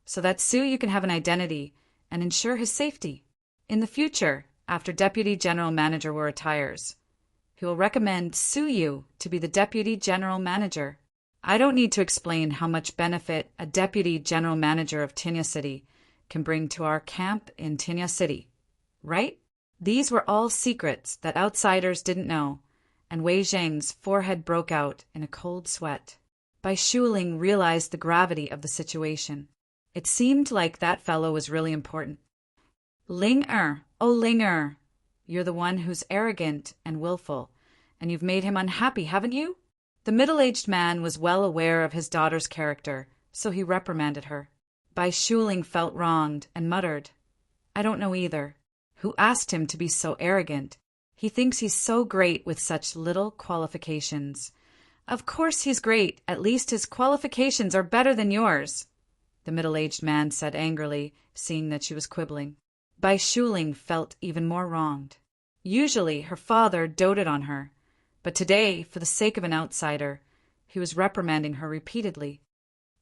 so that Su Yu can have an identity and ensure his safety. In the future, after Deputy General Manager Wu retires, he will recommend Su Yu to be the Deputy General Manager. I don't need to explain how much benefit a Deputy General Manager of Tianya City can bring to our camp in Tianya City, right? These were all secrets that outsiders didn't know, and Wei Zheng's forehead broke out in a cold sweat. Bai Shuling realized the gravity of the situation. It seemed like that fellow was really important. Ling-er, oh Ling-er, you're the one who's arrogant and willful, and you've made him unhappy, haven't you? The middle-aged man was well aware of his daughter's character, so he reprimanded her. Bai Shuling felt wronged and muttered, I don't know either. Who asked him to be so arrogant? He thinks he's so great with such little qualifications. Of course he's great. At least his qualifications are better than yours, the middle-aged man said angrily, seeing that she was quibbling. Bai Shuling felt even more wronged. Usually her father doted on her, but today, for the sake of an outsider, he was reprimanding her repeatedly.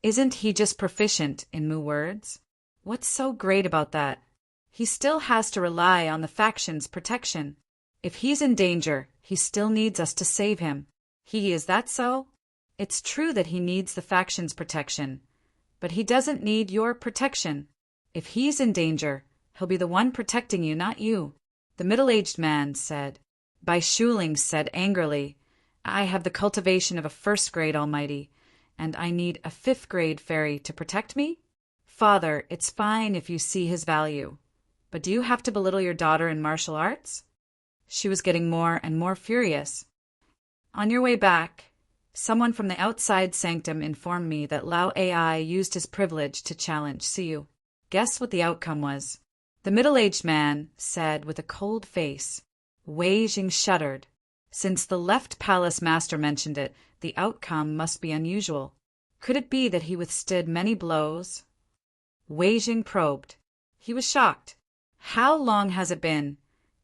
Isn't he just proficient in Mu words? What's so great about that? He still has to rely on the faction's protection. If he's in danger, he still needs us to save him. Is that so? It's true that he needs the faction's protection, but he doesn't need your protection. If he's in danger, he'll be the one protecting you, not you, the middle-aged man said. Bai Shuling said angrily, I have the cultivation of a first-grade almighty, and I need a fifth-grade fairy to protect me? Father, it's fine if you see his value, but do you have to belittle your daughter in martial arts? She was getting more and more furious. On your way back, someone from the outside sanctum informed me that Lao AI used his privilege to challenge Siyu. Guess what the outcome was? The middle-aged man said with a cold face. Wei Jing shuddered. Since the left palace master mentioned it, the outcome must be unusual. Could it be that he withstood many blows? Wei Jing probed. He was shocked. How long has it been?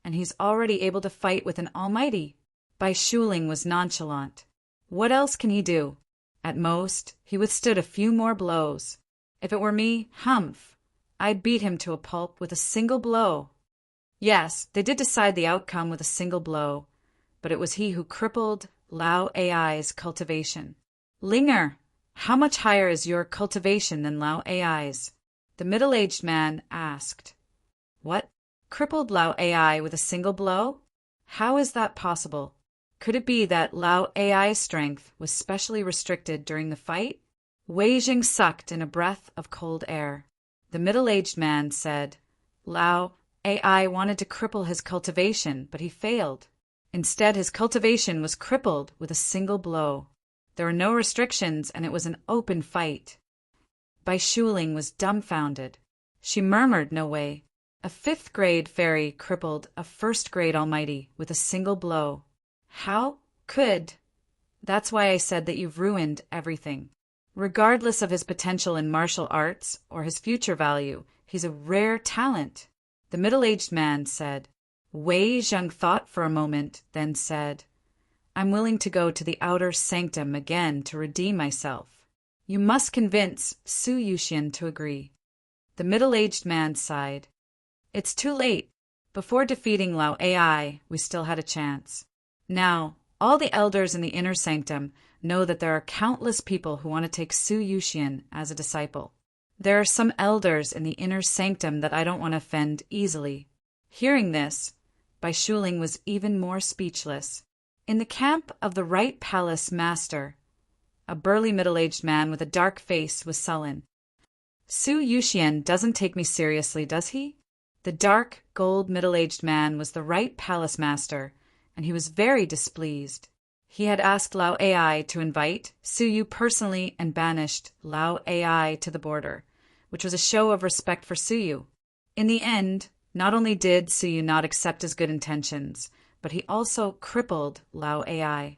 And he's already able to fight with an almighty. Bai Shuling was nonchalant. What else can he do? At most, he withstood a few more blows. If it were me, humph, I'd beat him to a pulp with a single blow. Yes, they did decide the outcome with a single blow, but it was he who crippled Lao AI's cultivation. Linger, how much higher is your cultivation than Lao AI's? The middle-aged man asked. What? Crippled Lao AI with a single blow? How is that possible? Could it be that Lao AI's strength was specially restricted during the fight? Wei Jing sucked in a breath of cold air. The middle-aged man said, Lao AI wanted to cripple his cultivation, but he failed. Instead, his cultivation was crippled with a single blow. There were no restrictions, and it was an open fight. Bai Shuling was dumbfounded. She murmured no way. A fifth-grade fairy crippled a first-grade almighty with a single blow. How could? That's why I said that you've ruined everything. Regardless of his potential in martial arts or his future value, he's a rare talent, the middle-aged man said. Wei Zheng thought for a moment, then said, I'm willing to go to the outer sanctum again to redeem myself. You must convince Su Yuxian to agree. The middle-aged man sighed. It's too late. Before defeating Lao AI, we still had a chance. Now, all the elders in the inner sanctum know that there are countless people who want to take Su Yuxian as a disciple. There are some elders in the inner sanctum that I don't want to offend easily. Hearing this, Bai Shuling was even more speechless. In the camp of the right palace master, a burly middle-aged man with a dark face was sullen. Su Yuxian doesn't take me seriously, does he? The dark, gold middle-aged man was the right palace master, and he was very displeased. He had asked Lao AI to invite Su Yu personally and banished Lao AI to the border, which was a show of respect for Su Yu. In the end, not only did Su Yu not accept his good intentions, but he also crippled Lao AI.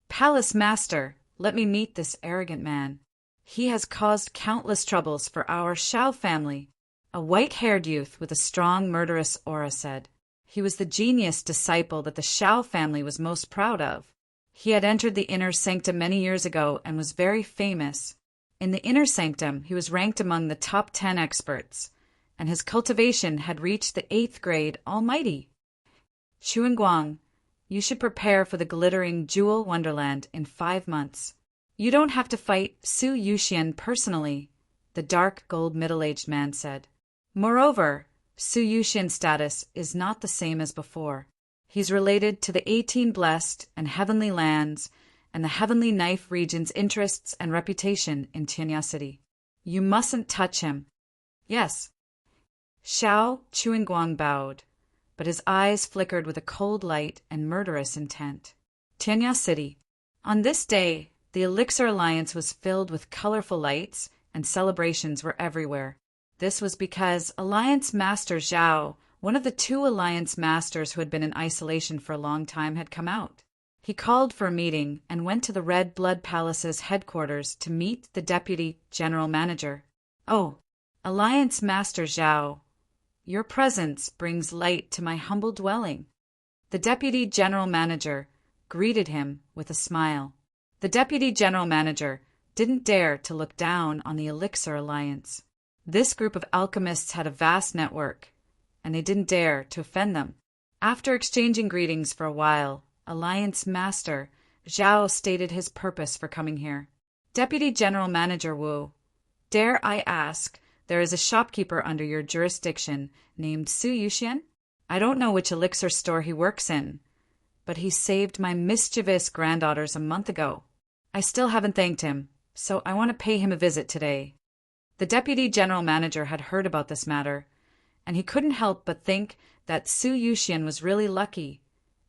Palace Master, let me meet this arrogant man. He has caused countless troubles for our Shao family. A white-haired youth with a strong, murderous aura said. He was the genius disciple that the Shao family was most proud of. He had entered the inner sanctum many years ago and was very famous. In the inner sanctum, he was ranked among the top 10 experts, and his cultivation had reached the 8th grade almighty. Chuanguang, you should prepare for the glittering jewel wonderland in 5 months. You don't have to fight Su Yuxian personally, the dark gold middle-aged man said. Moreover, Su Yuxian's status is not the same as before. He's related to the 18 blessed and heavenly lands and the heavenly knife region's interests and reputation in Tianya City. You mustn't touch him. Yes. Xiao Chuanguang bowed, but his eyes flickered with a cold light and murderous intent. Tianya City. On this day, the Elixir Alliance was filled with colorful lights, and celebrations were everywhere. This was because Alliance Master Zhao, one of the 2 Alliance Masters who had been in isolation for a long time, had come out. He called for a meeting and went to the Red Blood Palace's headquarters to meet the Deputy General Manager. Oh, Alliance Master Zhao, your presence brings light to my humble dwelling. The Deputy General Manager greeted him with a smile. The Deputy General Manager didn't dare to look down on the Elixir Alliance. This group of alchemists had a vast network, and they didn't dare to offend them. After exchanging greetings for a while, Alliance Master Zhao stated his purpose for coming here. Deputy General Manager Wu, dare I ask, there is a shopkeeper under your jurisdiction named Su Yuxian? I don't know which elixir store he works in, but he saved my mischievous granddaughters a month ago. I still haven't thanked him, so I want to pay him a visit today. The Deputy General Manager had heard about this matter, and he couldn't help but think that Su Yuxian was really lucky,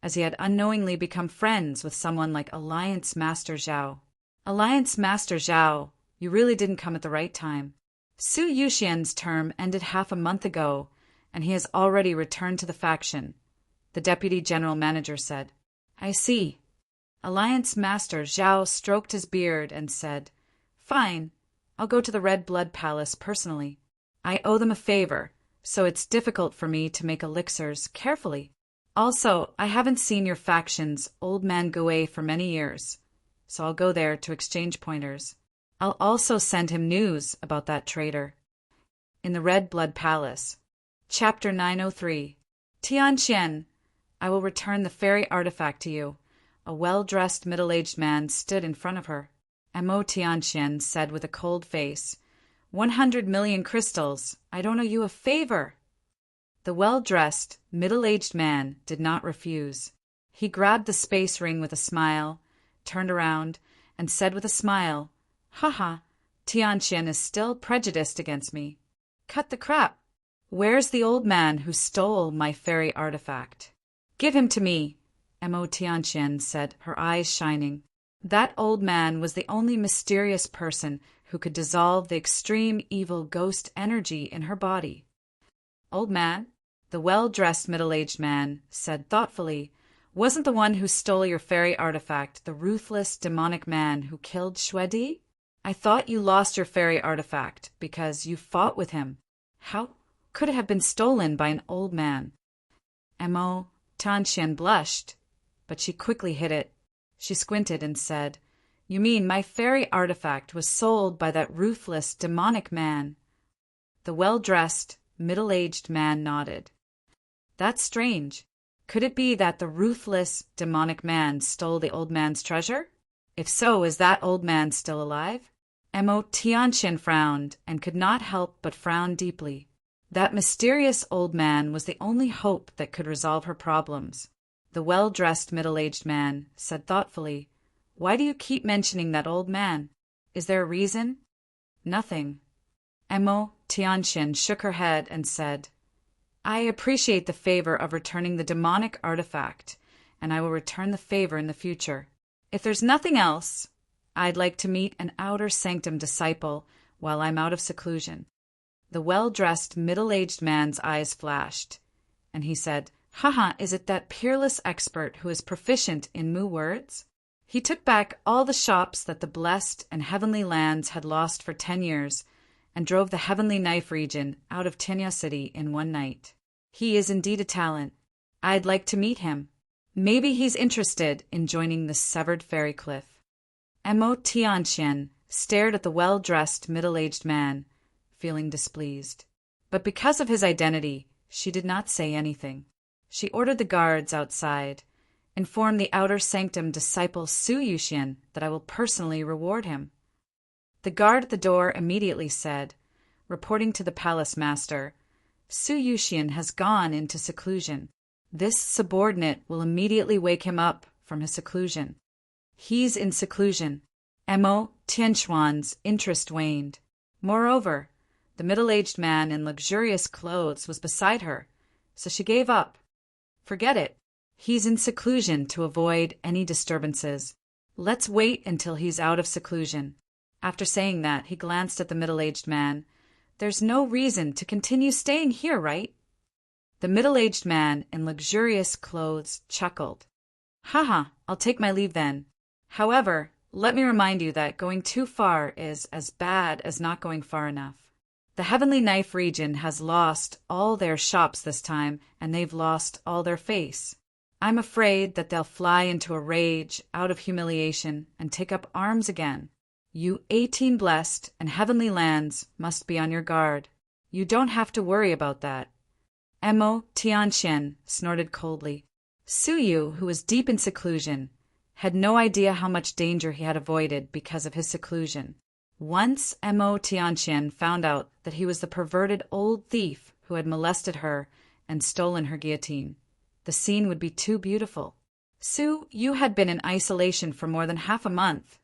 as he had unknowingly become friends with someone like Alliance Master Zhao. Alliance Master Zhao, you really didn't come at the right time. Su Yuxian's term ended half a month ago, and he has already returned to the faction, the Deputy General Manager said. I see. Alliance Master Zhao stroked his beard and said, Fine, I'll go to the Red Blood Palace personally. I owe them a favor, so it's difficult for me to make elixirs carefully. Also, I haven't seen your faction's Old Man Gouet for many years, so I'll go there to exchange pointers. I'll also send him news about that traitor. In the Red Blood Palace. Chapter 903. Tianqian, I will return the fairy artifact to you. A well-dressed middle-aged man stood in front of her. Mo Tianqian said with a cold face, 100 million crystals. I don't owe you a favor. The well-dressed, middle-aged man did not refuse. He grabbed the space ring with a smile, turned around, and said with a smile, Haha, Tianqian is still prejudiced against me. Cut the crap. Where's the old man who stole my fairy artifact? Give him to me, Mo Tianqian said, her eyes shining. That old man was the only mysterious person who could dissolve the extreme evil ghost energy in her body. Old man, the well-dressed middle-aged man said thoughtfully, wasn't the one who stole your fairy artifact the ruthless demonic man who killed Shuedi? I thought you lost your fairy artifact because you fought with him. How could it have been stolen by an old man? Mo Tianqian blushed, but she quickly hid it. She squinted and said, You mean my fairy artifact was sold by that ruthless demonic man? The well-dressed, middle-aged man nodded. That's strange. Could it be that the ruthless, demonic man stole the old man's treasure? If so, is that old man still alive? Mo Tianqian frowned and could not help but frown deeply. That mysterious old man was the only hope that could resolve her problems. The well-dressed middle-aged man said thoughtfully, Why do you keep mentioning that old man? Is there a reason? Nothing. Mo Tianqian shook her head and said, I appreciate the favor of returning the demonic artifact, and I will return the favor in the future. If there's nothing else, I'd like to meet an outer sanctum disciple while I'm out of seclusion. The well-dressed middle-aged man's eyes flashed, and he said, Haha, is it that peerless expert who is proficient in Mu words? He took back all the shops that the blessed and heavenly lands had lost for 10 years and drove the heavenly knife region out of Tianya City in one night. He is indeed a talent. I'd like to meet him. Maybe he's interested in joining the Severed Fairy Cliff. Mo Tianqian stared at the well-dressed middle-aged man, feeling displeased. But because of his identity, she did not say anything. She ordered the guards outside, informed the outer sanctum disciple Su Yuxian that I will personally reward him. The guard at the door immediately said, reporting to the palace master, Su Yuxian has gone into seclusion. This subordinate will immediately wake him up from his seclusion. He's in seclusion. Mo Tianxuan's interest waned. Moreover, the middle-aged man in luxurious clothes was beside her, so she gave up. Forget it. He's in seclusion to avoid any disturbances. Let's wait until he's out of seclusion. After saying that, he glanced at the middle-aged man. There's no reason to continue staying here, right? The middle-aged man in luxurious clothes chuckled. Haha, I'll take my leave then. However, let me remind you that going too far is as bad as not going far enough. The Heavenly Knife region has lost all their shops this time, and they've lost all their face. I'm afraid that they'll fly into a rage out of humiliation and take up arms again. You 18 blessed and heavenly lands must be on your guard. You don't have to worry about that. Mo Tianxian snorted coldly. Suyu, who was deep in seclusion, had no idea how much danger he had avoided because of his seclusion. Once Mo Tianxian found out that he was the perverted old thief who had molested her and stolen her guillotine, the scene would be too beautiful. Suyu had been in isolation for more than half a month,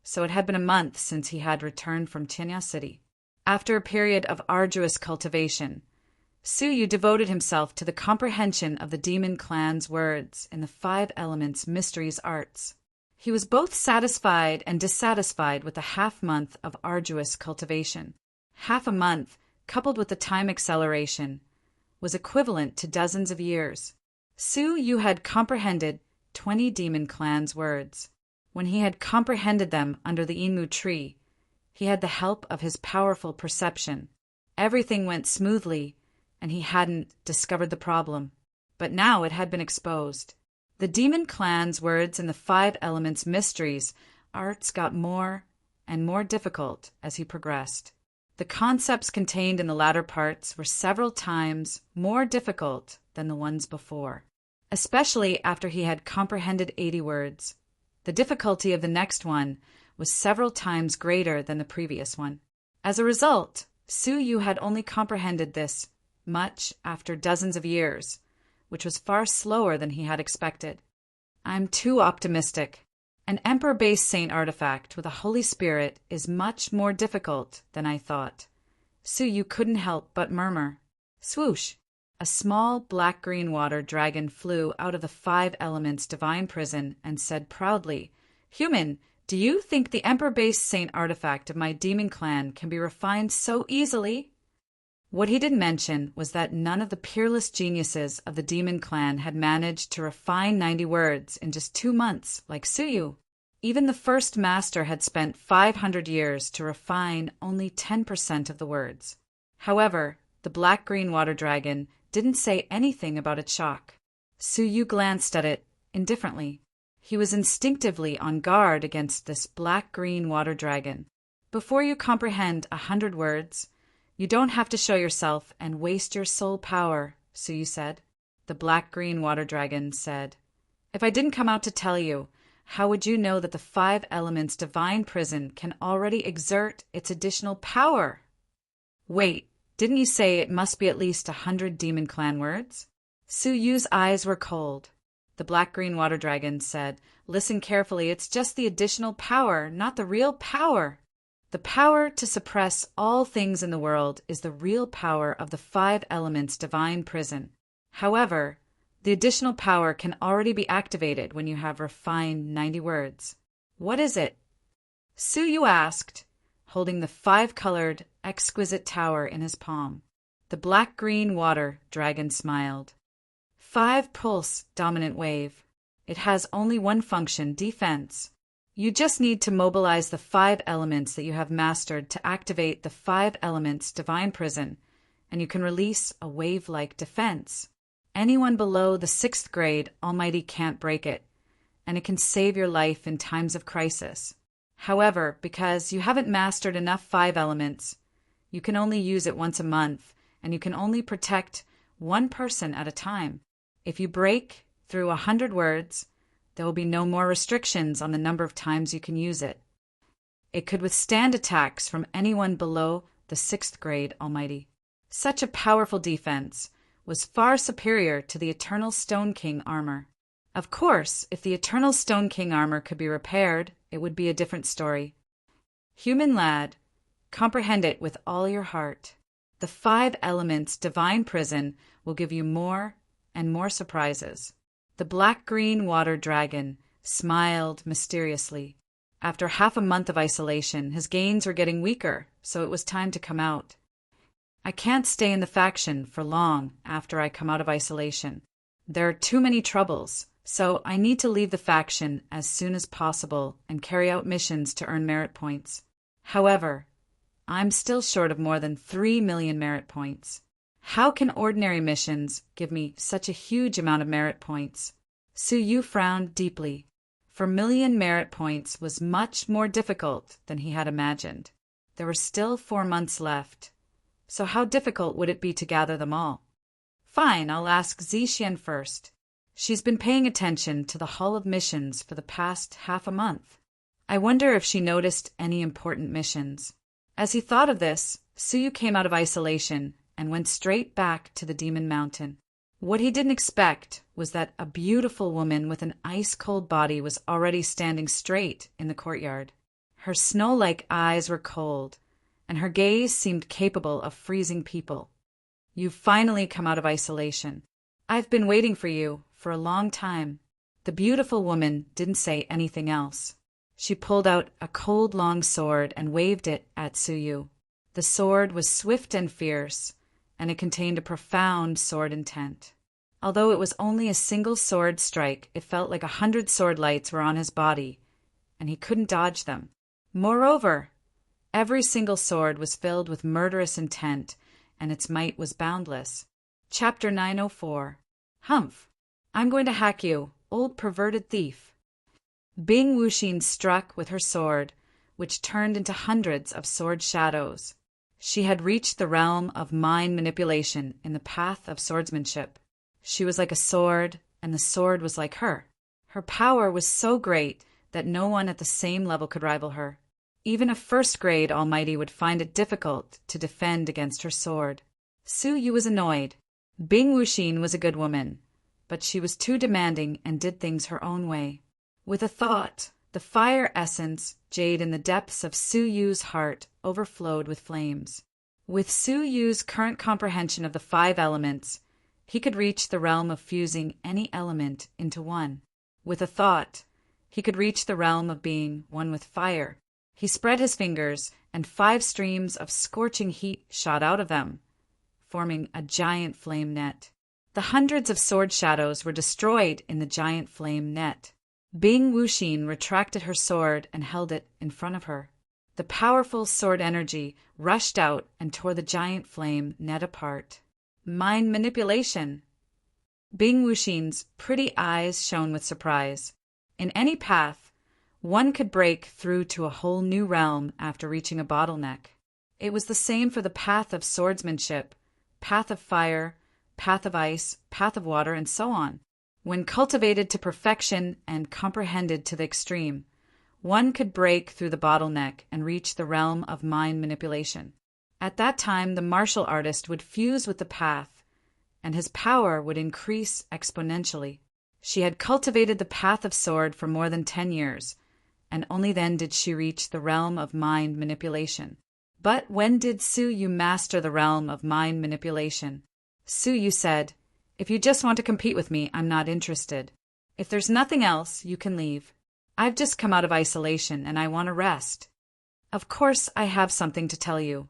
so it had been a month since he had returned from Tianya City. After a period of arduous cultivation, Suyu devoted himself to the comprehension of the demon clan's words in the 5 elements mysteries arts. He was both satisfied and dissatisfied with the half-month of arduous cultivation. Half a month, coupled with the time acceleration, was equivalent to dozens of years. Suyu had comprehended 20 demon clan's words. When he had comprehended them under the Inmu tree, he had the help of his powerful perception. Everything went smoothly, and he hadn't discovered the problem. But now it had been exposed. The demon clan's words in the 5 elements mysteries arts got more and more difficult as he progressed. The concepts contained in the latter parts were several times more difficult than the ones before, especially after he had comprehended 80 words. The difficulty of the next one was several times greater than the previous one. As a result, Suyu had only comprehended this much after dozens of years, which was far slower than he had expected. I'm too optimistic. An Emperor-based saint artifact with a Holy Spirit is much more difficult than I thought. Suyu couldn't help but murmur. Swoosh! A small black-green water dragon flew out of the 5 elements divine prison and said proudly, Human, do you think the Emperor-based saint artifact of my demon clan can be refined so easily? What he didn't mention was that none of the peerless geniuses of the demon clan had managed to refine 90 words in just 2 months, like Suyu. Even the first master had spent 500 years to refine only 10% of the words. However, the black-green water dragon didn't say anything about its shock. Suyu glanced at it indifferently. He was instinctively on guard against this black-green water dragon. Before you comprehend 100 words, you don't have to show yourself and waste your soul power, Suyu said. The black-green water dragon said, If I didn't come out to tell you, how would you know that the 5 elements divine prison can already exert its additional power? Wait, didn't you say it must be at least 100 demon clan words? Suyu's eyes were cold. The black-green water dragon said, Listen carefully, it's just the additional power, not the real power. The power to suppress all things in the world is the real power of the 5 elements divine prison. However, the additional power can already be activated when you have refined 90 words. What is it? Suyu asked, holding the 5-colored, exquisite tower in his palm. The black-green water dragon smiled. 5 pulse dominant wave. It has only one function, defense. You just need to mobilize the 5 elements that you have mastered to activate the 5 elements divine prison, and you can release a wave-like defense. Anyone below the 6th grade Almighty can't break it, and it can save your life in times of crisis. However, because you haven't mastered enough 5 elements, you can only use it once a month, and you can only protect one person at a time. If you break through 100 words, there will be no more restrictions on the number of times you can use it. It could withstand attacks from anyone below the 6th grade Almighty. Such a powerful defense was far superior to the Eternal Stone King armor. Of course, if the Eternal Stone King armor could be repaired, it would be a different story. Human lad, comprehend it with all your heart. The 5 elements divine prison will give you more and more surprises. The black-green water dragon smiled mysteriously. After half a month of isolation, his gains were getting weaker, so it was time to come out. I can't stay in the faction for long after I come out of isolation. There are too many troubles, so I need to leave the faction as soon as possible and carry out missions to earn merit points. However, I'm still short of more than 3 million merit points. How can ordinary missions give me such a huge amount of merit points? Su Yu frowned deeply. For million merit points was much more difficult than he had imagined. There were still 4 months left. So how difficult would it be to gather them all? Fine, I'll ask Zixuan first. She's been paying attention to the Hall of Missions for the past half a month. I wonder if she noticed any important missions. As he thought of this, Su Yu came out of isolation and went straight back to the Demon Mountain. What he didn't expect was that a beautiful woman with an ice-cold body was already standing straight in the courtyard. Her snow-like eyes were cold, and her gaze seemed capable of freezing people. You've finally come out of isolation. I've been waiting for you for a long time. The beautiful woman didn't say anything else. She pulled out a cold long sword and waved it at Su Yu. The sword was swift and fierce, and it contained a profound sword intent. Although it was only a single sword strike, it felt like 100 sword lights were on his body, and he couldn't dodge them. Moreover, every single sword was filled with murderous intent, and its might was boundless. Chapter 904. Humph! I'm going to hack you, old perverted thief. Bing Wuxin struck with her sword, which turned into hundreds of sword shadows. She had reached the realm of mind manipulation in the path of swordsmanship. She was like a sword, and the sword was like her. Her power was so great that no one at the same level could rival her. Even a first-grade almighty would find it difficult to defend against her sword. Su Yu was annoyed. Bing Wuxin was a good woman, but she was too demanding and did things her own way. With a thought, the fire essence, jade in the depths of Su Yu's heart, overflowed with flames. With Su Yu's current comprehension of the 5 elements, he could reach the realm of fusing any element into one. With a thought, he could reach the realm of being one with fire. He spread his fingers, and 5 streams of scorching heat shot out of them, forming a giant flame net. The hundreds of sword shadows were destroyed in the giant flame net. Bing Wuxin retracted her sword and held it in front of her. The powerful sword energy rushed out and tore the giant flame net apart. Mind manipulation! Bing Wuxin's pretty eyes shone with surprise. In any path, one could break through to a whole new realm after reaching a bottleneck. It was the same for the path of swordsmanship, path of fire, path of ice, path of water, and so on. When cultivated to perfection and comprehended to the extreme, one could break through the bottleneck and reach the realm of mind manipulation. At that time, the martial artist would fuse with the path, and his power would increase exponentially. She had cultivated the path of sword for more than 10 years, and only then did she reach the realm of mind manipulation. But when did Su Yu master the realm of mind manipulation? Su Yu said, "If you just want to compete with me, I'm not interested. If there's nothing else, you can leave. I've just come out of isolation, and I want to rest." "Of course I have something to tell you,"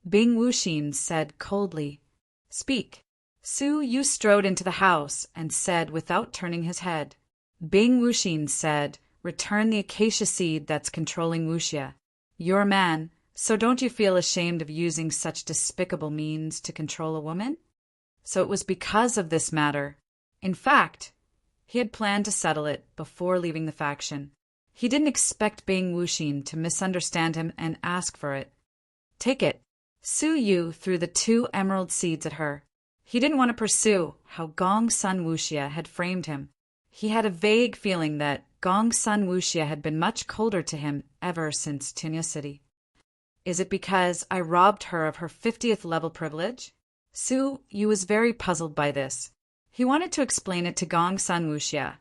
Bing Wuxin said coldly. "Speak." Su Yu strode into the house and said without turning his head. Bing Wuxin said, "Return the acacia seed that's controlling Wuxia. You're a man, so don't you feel ashamed of using such despicable means to control a woman?" So it was because of this matter. In fact, he had planned to settle it before leaving the faction. He didn't expect Bing Wuxin to misunderstand him and ask for it. "Take it." Su Yu threw the 2 emerald seeds at her. He didn't want to pursue how Gong Sun Wuxia had framed him. He had a vague feeling that Gong Sun Wuxia had been much colder to him ever since Tinya City. "Is it because I robbed her of her 50th level privilege?" Su Yu was very puzzled by this. He wanted to explain it to Gong Sun Wuxia,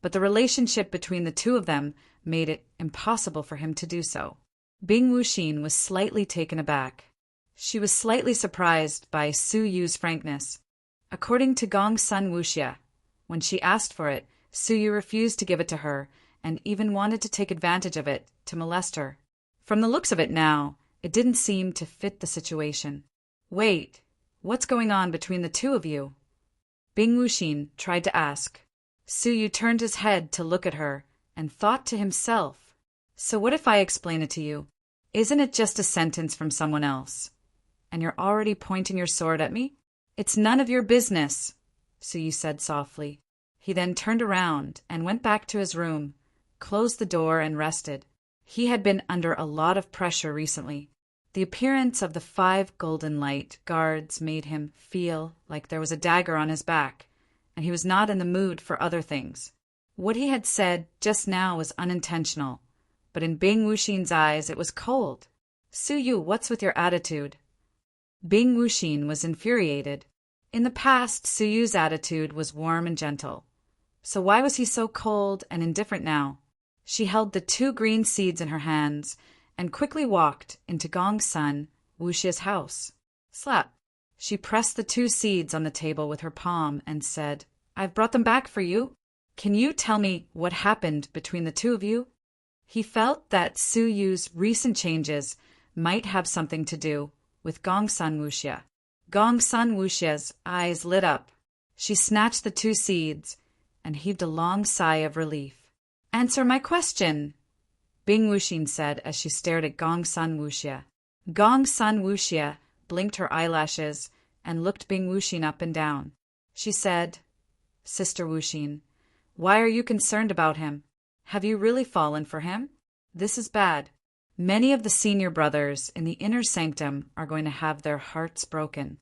but the relationship between the two of them made it impossible for him to do so. Bing Wuxin was slightly taken aback. She was slightly surprised by Su Yu's frankness. According to Gong Sun Wuxia, when she asked for it, Su Yu refused to give it to her and even wanted to take advantage of it to molest her. From the looks of it now, it didn't seem to fit the situation. Wait, what's going on between the two of you? Bing Wuxin tried to ask. Su Yu turned his head to look at her and thought to himself, so what if I explain it to you? Isn't it just a sentence from someone else? And you're already pointing your sword at me? It's none of your business, Su Yu said softly. He then turned around and went back to his room, closed the door and rested. He had been under a lot of pressure recently. The appearance of the 5 golden light guards made him feel like there was a dagger on his back, and he was not in the mood for other things. What he had said just now was unintentional, but in Bing Wuxin's eyes it was cold. Su Yu, what's with your attitude? Bing Wuxin was infuriated. In the past, Su Yu's attitude was warm and gentle. So why was he so cold and indifferent now? She held the 2 green seeds in her hands and quickly walked into Gong Sun Wuxia's house. Slap! She pressed the 2 seeds on the table with her palm and said, I've brought them back for you. Can you tell me what happened between the two of you? He felt that Su Yu's recent changes might have something to do with Gong Sun Wuxia. Gong Sun Wuxia's eyes lit up. She snatched the 2 seeds and heaved a long sigh of relief. Answer my question, Bing Wuxin said as she stared at Gong Sun Wuxia. Gong Sun Wuxia blinked her eyelashes and looked Bing Wuxin up and down. She said, Sister Wuxin, why are you concerned about him? Have you really fallen for him? This is bad. Many of the senior brothers in the inner sanctum are going to have their hearts broken.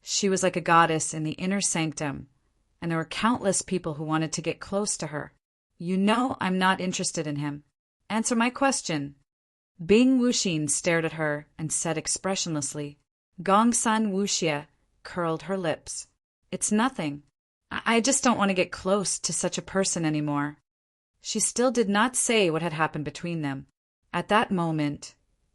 She was like a goddess in the inner sanctum, and there were countless people who wanted to get close to her. You know I'm not interested in him. Answer my question. Bing Wuxin stared at her and said expressionlessly. Gong Sun Wuxia curled her lips. It's nothing. I just don't want to get close to such a person anymore. She still did not say what had happened between them. At that moment,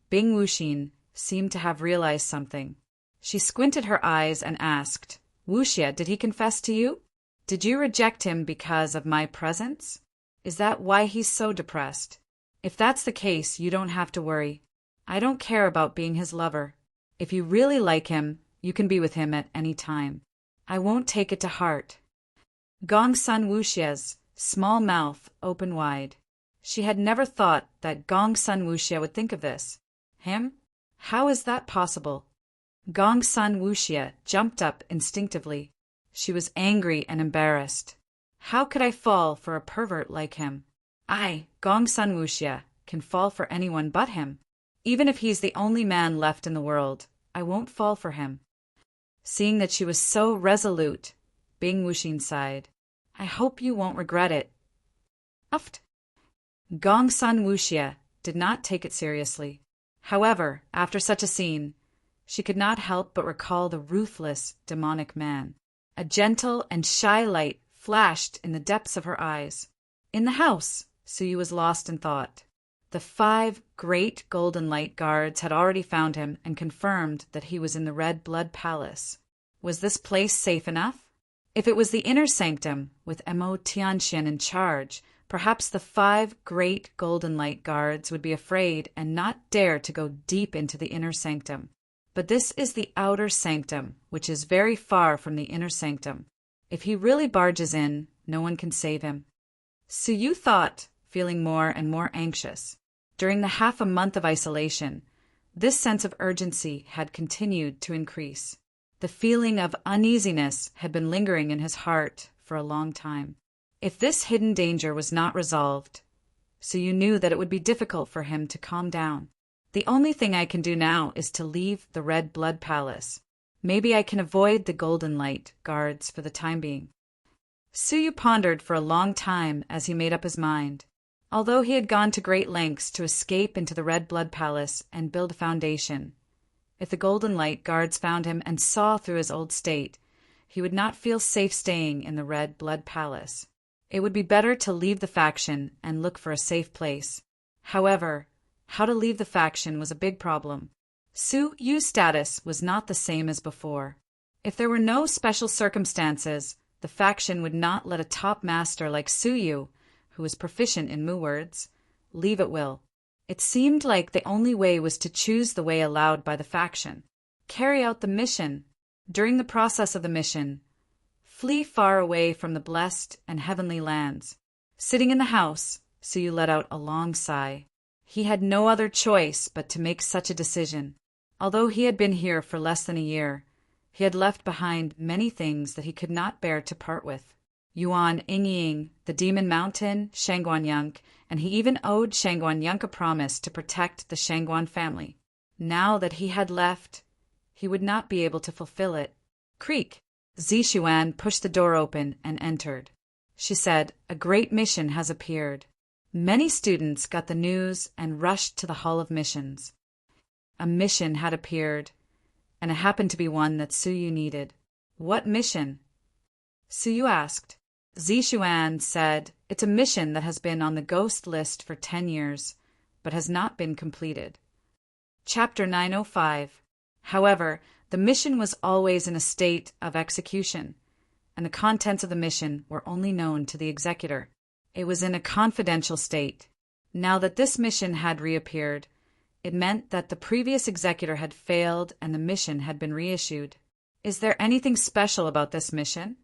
Bing Wuxin seemed to have realized something. She squinted her eyes and asked, Wuxia, did he confess to you? Did you reject him because of my presence? Is that why he's so depressed? If that's the case, you don't have to worry. I don't care about being his lover. If you really like him, you can be with him at any time. I won't take it to heart. Gong Sun Wuxia's small mouth opened wide. She had never thought that Gong Sun Wuxia would think of this. Him? How is that possible? Gong Sun Wuxia jumped up instinctively. She was angry and embarrassed. How could I fall for a pervert like him? I, Gong Sun Wuxia, can fall for anyone but him. Even if he's the only man left in the world, I won't fall for him. Seeing that she was so resolute, Bing Wuxin sighed. I hope you won't regret it. Uft. Gong Sun Wuxia did not take it seriously. However, after such a scene, she could not help but recall the ruthless, demonic man. A gentle and shy light flashed in the depths of her eyes. In the house, Su Yu was lost in thought. The 5 great golden light guards had already found him and confirmed that he was in the Red Blood Palace. Was this place safe enough? If it was the inner sanctum, with Mo Tianxian in charge, perhaps the 5 great golden light guards would be afraid and not dare to go deep into the inner sanctum. But this is the outer sanctum, which is very far from the inner sanctum. If he really barges in, no one can save him. Su Yu thought, feeling more and more anxious. During the half a month of isolation, this sense of urgency had continued to increase. The feeling of uneasiness had been lingering in his heart for a long time. If this hidden danger was not resolved, Su Yu knew that it would be difficult for him to calm down. The only thing I can do now is to leave the Red Blood Palace. Maybe I can avoid the Golden Light guards for the time being. Su Yu pondered for a long time as he made up his mind. Although he had gone to great lengths to escape into the Red Blood Palace and build a foundation, If the Golden Light Guards found him and saw through his old state, he would not feel safe staying in the Red Blood Palace. It would be better to leave the faction and look for a safe place. However, how to leave the faction was a big problem. Su Yu's status was not the same as before. If there were no special circumstances, the faction would not let a top master like Su Yu, who was proficient in Mu words, leave at will. It seemed like the only way was to choose the way allowed by the faction. Carry out the mission. During the process of the mission, flee far away from the blessed and heavenly lands. Sitting in the house, Su Yu let out a long sigh. He had no other choice but to make such a decision. Although he had been here for less than a year, he had left behind many things that he could not bear to part with. Yuan Yingying, the Demon Mountain, Shangguanyunk, and he even owed Shangguanyunk a promise to protect the Shangguan family. Now that he had left, he would not be able to fulfill it. Creak! Zishuan pushed the door open and entered. She said, "A great mission has appeared." Many students got the news and rushed to the Hall of Missions. A mission had appeared, and it happened to be one that Su Yu needed. What mission? Su Yu asked. Zishuan said, "It's a mission that has been on the ghost list for 10 years, but has not been completed." Chapter 905. However, the mission was always in a state of execution, and the contents of the mission were only known to the executor. It was in a confidential state. Now that this mission had reappeared, it meant that the previous executor had failed and the mission had been reissued. "Is there anything special about this mission?"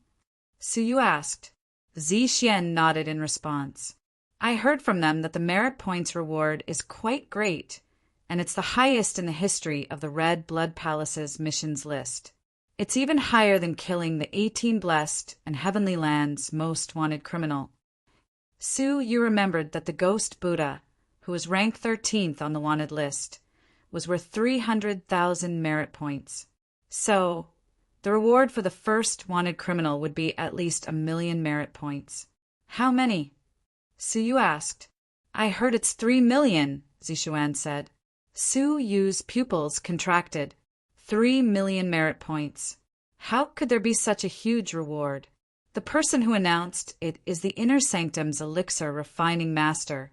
Su Yu asked. Zixuan nodded in response. "I heard from them that the merit points reward is quite great, and it's the highest in the history of the Red Blood Palace's missions list. It's even higher than killing the 18 blessed and heavenly lands' most wanted criminal." Su Yu remembered that the ghost Buddha, who was ranked 13th on the wanted list, was worth 300,000 merit points. So, the reward for the first wanted criminal would be at least 1,000,000 merit points. "How many?" Su Yu asked. "I heard it's 3,000,000, Zishuan said. Su Yu's pupils contracted. 3,000,000 merit points. How could there be such a huge reward? The person who announced it is the Inner Sanctum's elixir refining master,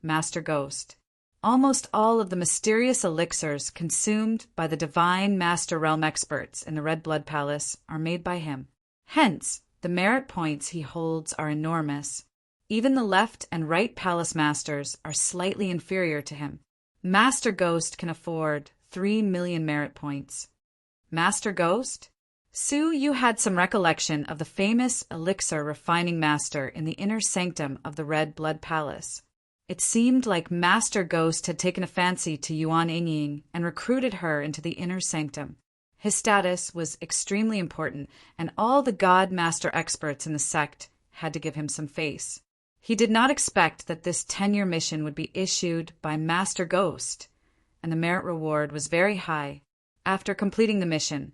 Master Ghost. Almost all of the mysterious elixirs consumed by the divine Master Realm experts in the Red Blood Palace are made by him. Hence, the merit points he holds are enormous. Even the left and right palace masters are slightly inferior to him. Master Ghost can afford 3,000,000 merit points." Master Ghost? Su Yu had some recollection of the famous elixir refining master in the Inner Sanctum of the Red Blood Palace. It seemed like Master Ghost had taken a fancy to Yuan Yingying and recruited her into the Inner Sanctum. His status was extremely important, and all the God Master experts in the sect had to give him some face. He did not expect that this 10-year mission would be issued by Master Ghost, and the merit reward was very high. After completing the mission,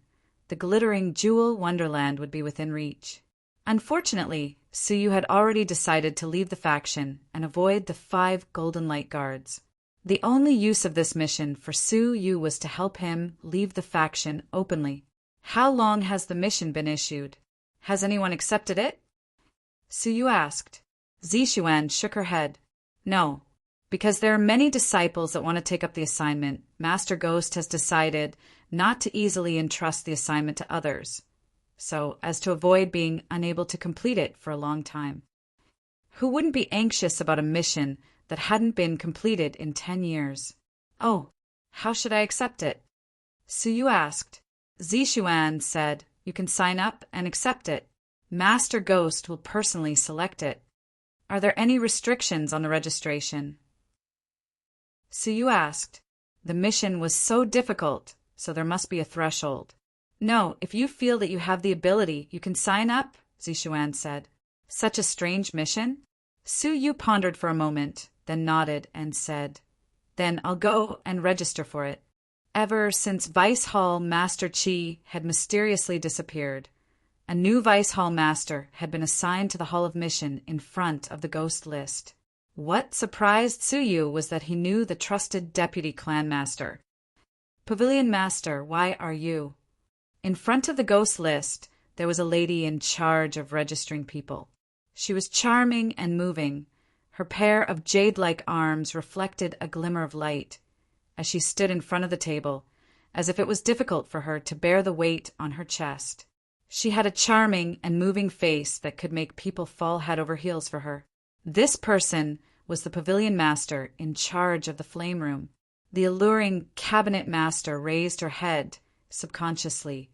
the glittering jewel wonderland would be within reach. Unfortunately, Su Yu had already decided to leave the faction and avoid the 5 Golden Light Guards. The only use of this mission for Su Yu was to help him leave the faction openly. "How long has the mission been issued? Has anyone accepted it?" Su Yu asked. Zishuan shook her head. "No, because there are many disciples that want to take up the assignment. Master Ghost has decided not to easily entrust the assignment to others, so as to avoid being unable to complete it for a long time. Who wouldn't be anxious about a mission that hadn't been completed in 10 years? "Oh, how should I accept it?" Su Yu asked. Zishuan said, "You can sign up and accept it. Master Ghost will personally select it." "Are there any restrictions on the registration?" Su Yu asked. The mission was so difficult, so there must be a threshold. "No, if you feel that you have the ability, you can sign up," Zishuan said. Such a strange mission? Su Yu pondered for a moment, then nodded and said, "Then I'll go and register for it." Ever since Vice Hall Master Qi had mysteriously disappeared, a new Vice Hall Master had been assigned to the Hall of Mission in front of the Ghost list. What surprised Su Yu was that he knew the trusted Deputy Clan Master. Pavilion Master, why are you? In front of the ghost list, there was a lady in charge of registering people. She was charming and moving. Her pair of jade-like arms reflected a glimmer of light as she stood in front of the table, as if it was difficult for her to bear the weight on her chest. She had a charming and moving face that could make people fall head over heels for her. This person was the Pavilion Master in charge of the flame room. The alluring Cabinet Master raised her head subconsciously,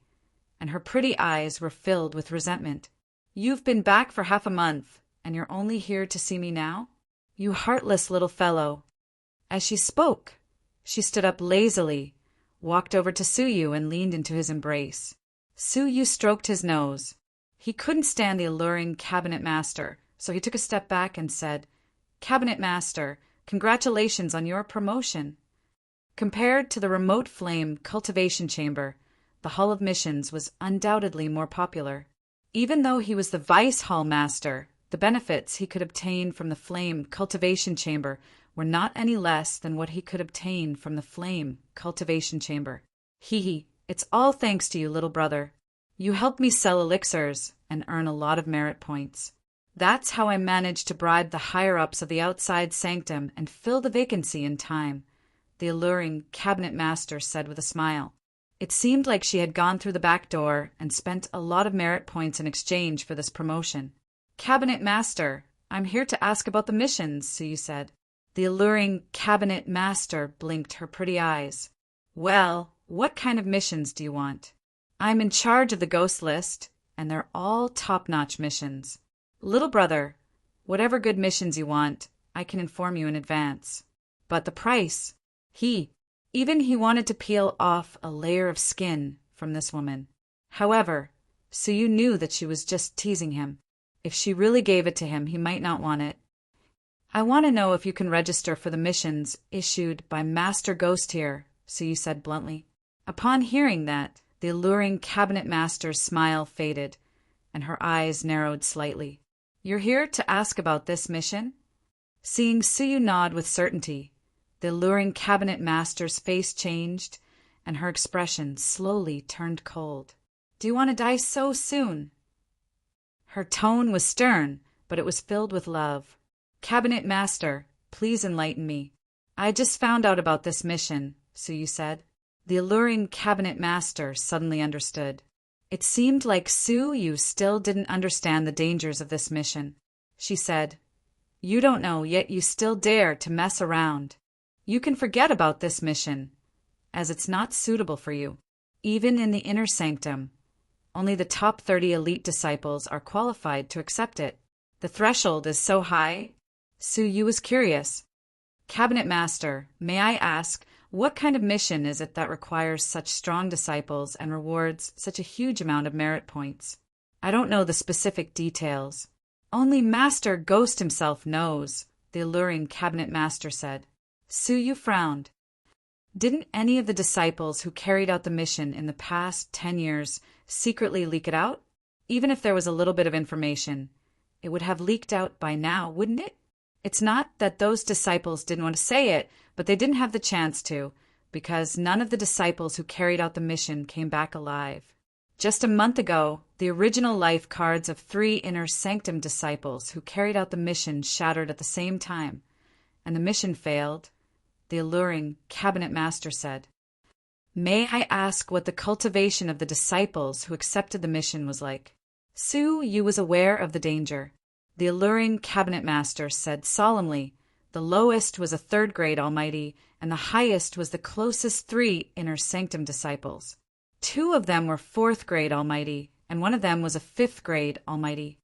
and her pretty eyes were filled with resentment. You've been back for half a month, and you're only here to see me now? You heartless little fellow. As she spoke, she stood up lazily, walked over to Suyu and leaned into his embrace. Suyu stroked his nose. He couldn't stand the alluring Cabinet Master, so he took a step back and said, Cabinet Master, congratulations on your promotion. Compared to the remote flame cultivation chamber, the Hall of Missions was undoubtedly more popular. Even though he was the Vice Hall Master, the benefits he could obtain from the flame cultivation chamber were not any less than what he could obtain from the flame cultivation chamber. Hee, it's all thanks to you, little brother. You helped me sell elixirs and earn a lot of merit points. That's how I managed to bribe the higher-ups of the outside sanctum and fill the vacancy in time, the alluring Cabinet Master said with a smile. It seemed like she had gone through the back door and spent a lot of merit points in exchange for this promotion. Cabinet Master, I'm here to ask about the missions, Suyu said. The alluring Cabinet Master blinked her pretty eyes. Well, what kind of missions do you want? I'm in charge of the ghost list, and they're all top-notch missions. Little brother, whatever good missions you want, I can inform you in advance. But the price, he wanted to peel off a layer of skin from this woman. However, Suyu knew that she was just teasing him. If she really gave it to him, he might not want it. I want to know if you can register for the missions issued by Master Ghost here, Suyu said bluntly. Upon hearing that, the alluring Cabinet Master's smile faded, and her eyes narrowed slightly. You're here to ask about this mission? Seeing Suyu nod with certainty, the alluring Cabinet Master's face changed, and her expression slowly turned cold. Do you want to die so soon? Her tone was stern, but it was filled with love. Cabinet Master, please enlighten me. I just found out about this mission, Suyu said. The alluring Cabinet Master suddenly understood. It seemed like Suyu still didn't understand the dangers of this mission. She said, You don't know, yet you still dare to mess around. You can forget about this mission, as it's not suitable for you. Even in the inner sanctum, only the top 30 elite disciples are qualified to accept it. The threshold is so high. Suyu was curious. Cabinet Master, may I ask, what kind of mission is it that requires such strong disciples and rewards such a huge amount of merit points? I don't know the specific details. Only Master Ghost himself knows, the alluring Cabinet Master said. Suyu frowned. Didn't any of the disciples who carried out the mission in the past 10 years secretly leak it out? Even if there was a little bit of information, it would have leaked out by now, wouldn't it? It's not that those disciples didn't want to say it, but they didn't have the chance to, because none of the disciples who carried out the mission came back alive. Just a month ago, the original life cards of 3 inner sanctum disciples who carried out the mission shattered at the same time, and the mission failed, the alluring Cabinet Master said. May I ask what the cultivation of the disciples who accepted the mission was like? Suyu was aware of the danger. The alluring Cabinet Master said solemnly, the lowest was a 3rd grade Almighty, and the highest was the closest 3 inner sanctum disciples. 2 of them were 4th grade Almighty, and 1 of them was a 5th grade Almighty.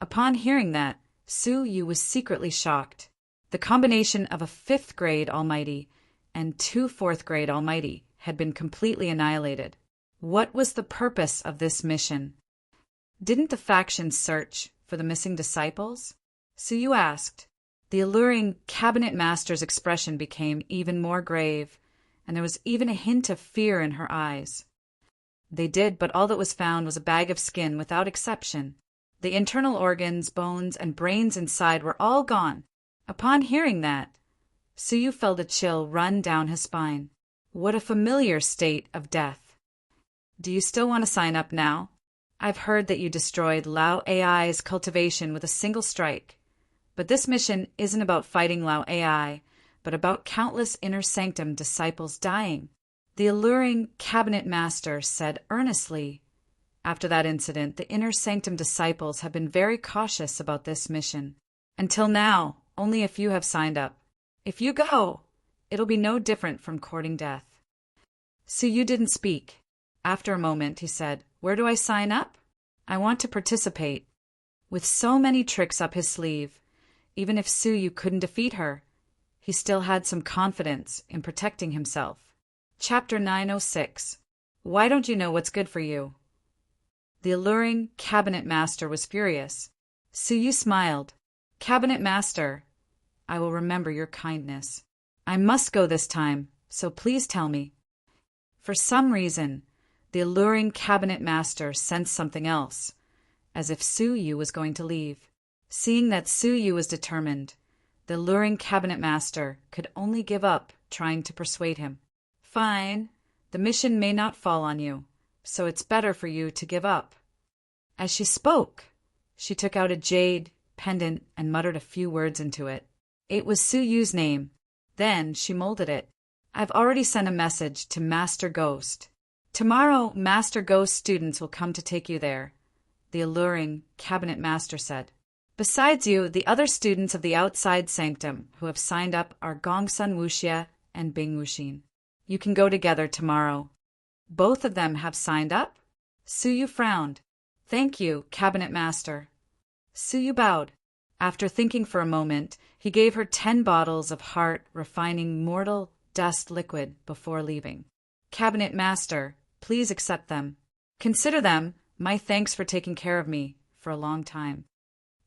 Upon hearing that, Suyu was secretly shocked. The combination of a 5th grade Almighty and 2 4th grade Almighty had been completely annihilated. What was the purpose of this mission? Didn't the faction search for the missing disciples? Suyu asked. The alluring Cabinet Master's expression became even more grave, and there was even a hint of fear in her eyes. They did, but all that was found was a bag of skin without exception. The internal organs, bones, and brains inside were all gone. Upon hearing that, Suyu felt a chill run down his spine. What a familiar state of death. Do you still want to sign up now? I've heard that you destroyed Lao AI's cultivation with a single strike. But this mission isn't about fighting Lao AI, but about countless inner sanctum disciples dying. The alluring cabinet master said earnestly. After that incident, the inner sanctum disciples have been very cautious about this mission. Until now, only a few have signed up. If you go, it'll be no different from courting death. So you didn't speak. After a moment, he said, "Where do I sign up? I want to participate." With so many tricks up his sleeve, even if Suyu couldn't defeat her, he still had some confidence in protecting himself. Chapter 906. Why don't you know what's good for you? The alluring cabinet master was furious. Suyu smiled. "Cabinet master, I will remember your kindness. I must go this time, so please tell me." For some reason, the alluring cabinet master sensed something else, as if Suyu was going to leave. Seeing that Suyu was determined, the alluring cabinet master could only give up trying to persuade him. "Fine, the mission may not fall on you, so it's better for you to give up." As she spoke, she took out a jade pendant and muttered a few words into it. It was Suyu's name. Then she molded it. "I've already sent a message to Master Ghost. Tomorrow, Master Ghost students will come to take you there," the alluring cabinet master said. "Besides you, the other students of the outside sanctum who have signed up are Gongsun Wuxia and Bing Wuxin. You can go together tomorrow." "Both of them have signed up?" Suyu frowned. "Thank you, cabinet master." Suyu bowed. After thinking for a moment, he gave her 10 bottles of heart-refining mortal dust liquid before leaving. "Cabinet master, please accept them. Consider them my thanks for taking care of me for a long time."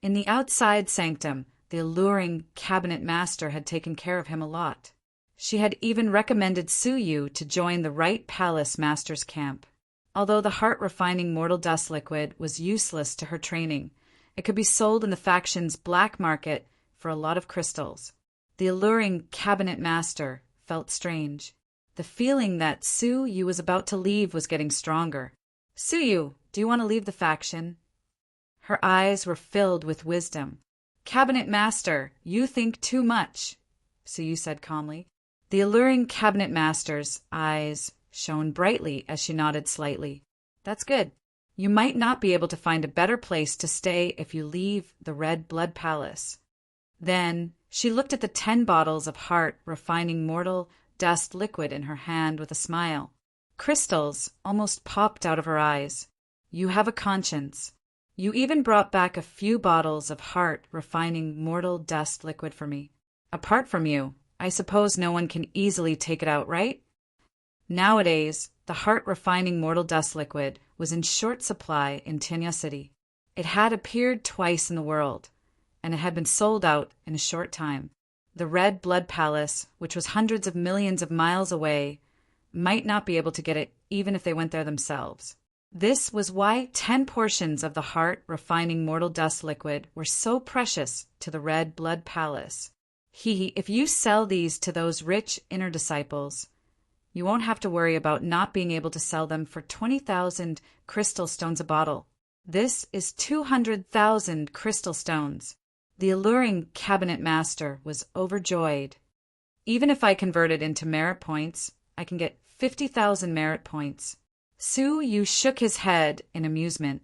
In the outside sanctum, the alluring cabinet master had taken care of him a lot. She had even recommended Suyu to join the Right Palace Master's camp. Although the heart-refining mortal dust liquid was useless to her training, it could be sold in the faction's black market for a lot of crystals. The alluring cabinet master felt strange. The feeling that Suyu was about to leave was getting stronger. "Suyu, do you want to leave the faction?" Her eyes were filled with wisdom. "Cabinet master, you think too much," Suyu said calmly. The alluring cabinet master's eyes shone brightly as she nodded slightly. "That's good. You might not be able to find a better place to stay if you leave the Red Blood Palace." Then she looked at the 10 bottles of heart-refining mortal dust liquid in her hand with a smile. Crystals almost popped out of her eyes. "You have a conscience. You even brought back a few bottles of heart-refining mortal dust liquid for me. Apart from you, I suppose no one can easily take it out, right?" Nowadays, the heart-refining mortal dust liquid was in short supply in Tianya City. It had appeared twice in the world, and it had been sold out in a short time. The Red Blood Palace, which was hundreds of millions of miles away, might not be able to get it even if they went there themselves. This was why 10 portions of the heart-refining mortal dust liquid were so precious to the Red Blood Palace. If you sell these to those rich inner disciples, you won't have to worry about not being able to sell them for 20,000 crystal stones a bottle. This is 200,000 crystal stones. The alluring cabinet master was overjoyed. "Even if I convert it into merit points, I can get 50,000 merit points." Suyu shook his head in amusement.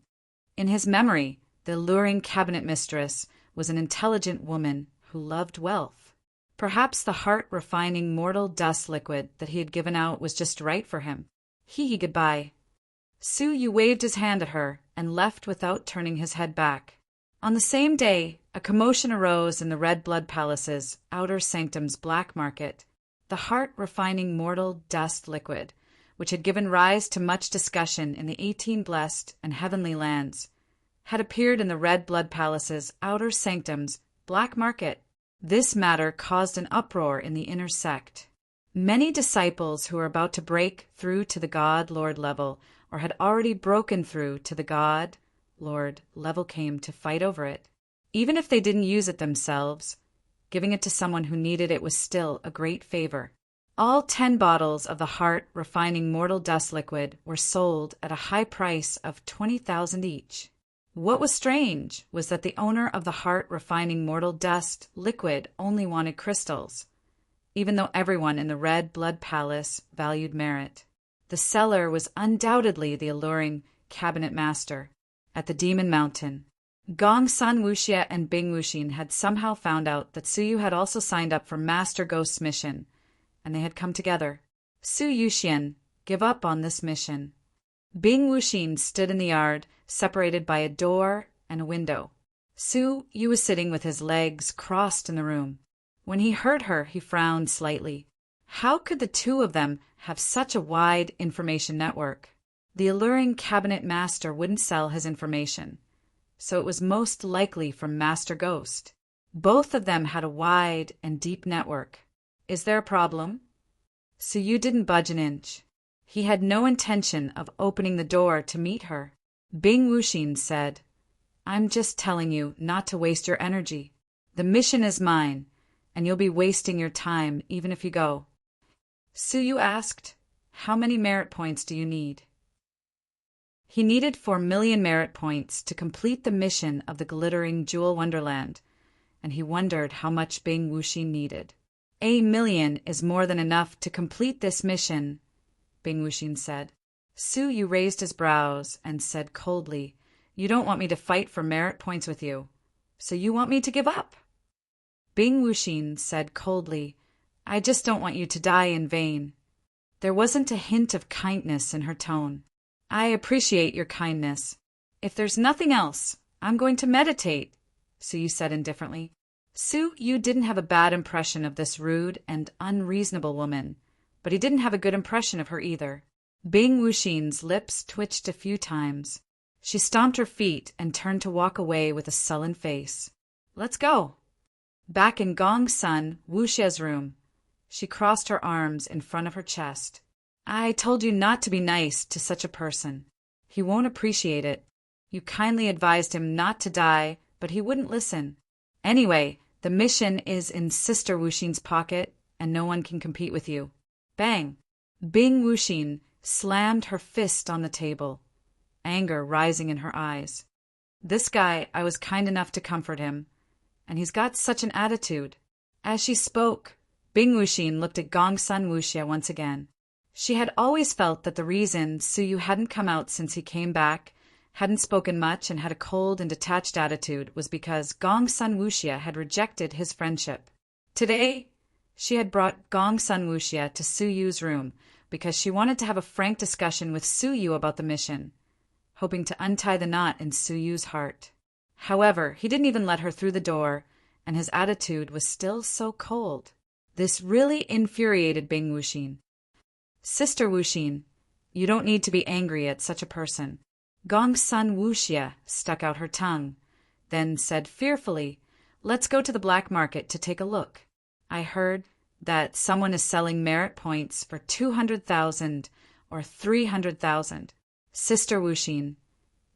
In his memory, the alluring cabinet mistress was an intelligent woman who loved wealth. Perhaps the heart-refining mortal dust liquid that he had given out was just right for him. Goodbye. Suyu waved his hand at her and left without turning his head back. On the same day, a commotion arose in the Red Blood Palace's outer sanctum's black market. The heart-refining mortal dust liquid, which had given rise to much discussion in the 18 blessed and heavenly lands, had appeared in the Red Blood Palace's outer sanctum's black market. This matter caused an uproar in the inner sect. Many disciples who were about to break through to the God-Lord level or had already broken through to the God-Lord level came to fight over it. Even if they didn't use it themselves, giving it to someone who needed it was still a great favor. All 10 bottles of the heart refining mortal dust liquid were sold at a high price of 20,000 each. What was strange was that the owner of the heart refining mortal dust liquid only wanted crystals, even though everyone in the Red Blood Palace valued merit. The seller was undoubtedly the alluring cabinet master at the Demon Mountain. Gong Sun Wuxia and Bing Wuxin had somehow found out that Suyu had also signed up for Master Ghost's mission, and they had come together. Su Yuxian, give up on this mission. Bing Wuxin stood in the yard, separated by a door and a window. Su Yu was sitting with his legs crossed in the room. When he heard her, he frowned slightly. How could the two of them have such a wide information network? The alluring cabinet master wouldn't sell his information, so it was most likely from Master Ghost. Both of them had a wide and deep network. Is there a problem? Suyu didn't budge an inch. He had no intention of opening the door to meet her. Bing Wuxin said, I'm just telling you not to waste your energy. The mission is mine, and you'll be wasting your time even if you go. Suyu asked, how many merit points do you need? He needed 4 million merit points to complete the mission of the glittering Jewel Wonderland, and he wondered how much Bing Wuxin needed. 1 million is more than enough to complete this mission, Bing Wuxin said. Su Yu raised his brows and said coldly, you don't want me to fight for merit points with you, so you want me to give up? Bing Wuxin said coldly, I just don't want you to die in vain. There wasn't a hint of kindness in her tone. I appreciate your kindness. If there's nothing else, I'm going to meditate, Su Yu said indifferently. Su Yu didn't have a bad impression of this rude and unreasonable woman, but he didn't have a good impression of her either. Bing Wuxin's lips twitched a few times. She stomped her feet and turned to walk away with a sullen face. Let's go. Back in Gong Sun Wuxia's room, she crossed her arms in front of her chest. I told you not to be nice to such a person. He won't appreciate it. You kindly advised him not to die, but he wouldn't listen. Anyway, the mission is in Sister Wuxin's pocket, and no one can compete with you. Bang! Bing Wuxin slammed her fist on the table, anger rising in her eyes. This guy, I was kind enough to comfort him, and he's got such an attitude. As she spoke, Bing Wuxin looked at Gong Sun Wuxia once again. She had always felt that the reason Suyu hadn't come out since he came back, hadn't spoken much, and had a cold and detached attitude was because Gong Sun Wuxia had rejected his friendship. Today, she had brought Gong Sun Wuxia to Suyu's room because she wanted to have a frank discussion with Suyu about the mission, hoping to untie the knot in Suyu's heart. However, he didn't even let her through the door, and his attitude was still so cold. This really infuriated Bing Wuxin. Sister Wuxin, you don't need to be angry at such a person. Gong Sun Wuxia stuck out her tongue, then said fearfully, let's go to the black market to take a look. I heard that someone is selling merit points for 200,000 or 300,000. Sister Wuxin,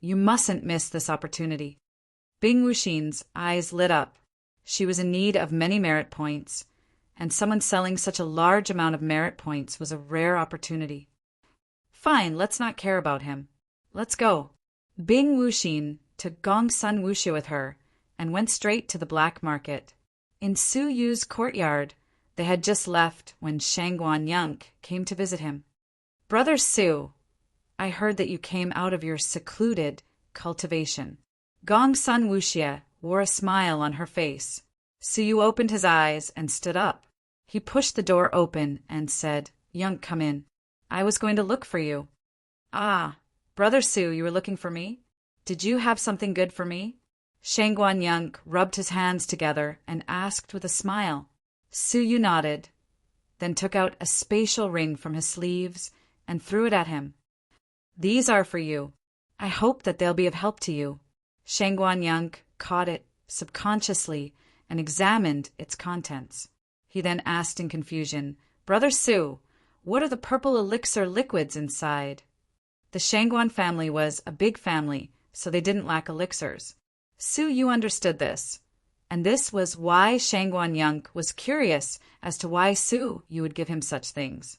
you mustn't miss this opportunity. Bing Wuxin's eyes lit up. She was in need of many merit points, and someone selling such a large amount of merit points was a rare opportunity. Fine, let's not care about him. Let's go. Bing Wuxin took Gong Sun Wuxia with her and went straight to the black market. In Su Yu's courtyard, they had just left when Shangguan Yunk came to visit him. Brother Su, I heard that you came out of your secluded cultivation. Gong Sun Wuxia wore a smile on her face. Su Yu opened his eyes and stood up. He pushed the door open and said, Yunk, come in. I was going to look for you. Ah, Brother Su, you were looking for me? Did you have something good for me? Shangguan Yunk rubbed his hands together and asked with a smile. Su Yu nodded, then took out a spatial ring from his sleeves and threw it at him. These are for you. I hope that they'll be of help to you. Shangguan Yunk caught it subconsciously and examined its contents. He then asked in confusion, Brother Su, what are the purple elixir liquids inside? The Shangguan family was a big family, so they didn't lack elixirs. Su Yu understood this. And this was why Shangguan Yunk was curious as to why Su you would give him such things.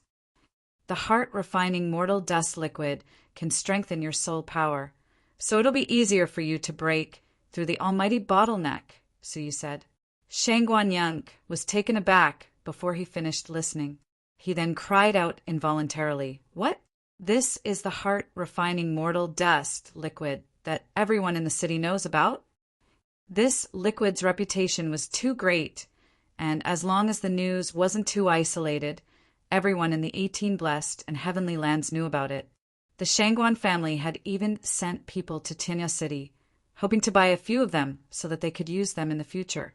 The heart-refining mortal dust liquid can strengthen your soul power, so it'll be easier for you to break through the almighty bottleneck, Su Yu said. Shangguan Yunk was taken aback before he finished listening. He then cried out involuntarily, "What?" "This is the heart-refining mortal dust liquid that everyone in the city knows about." This liquid's reputation was too great, and as long as the news wasn't too isolated, everyone in the 18 blessed and heavenly lands knew about it. The Shangguan family had even sent people to Tinya City, hoping to buy a few of them so that they could use them in the future.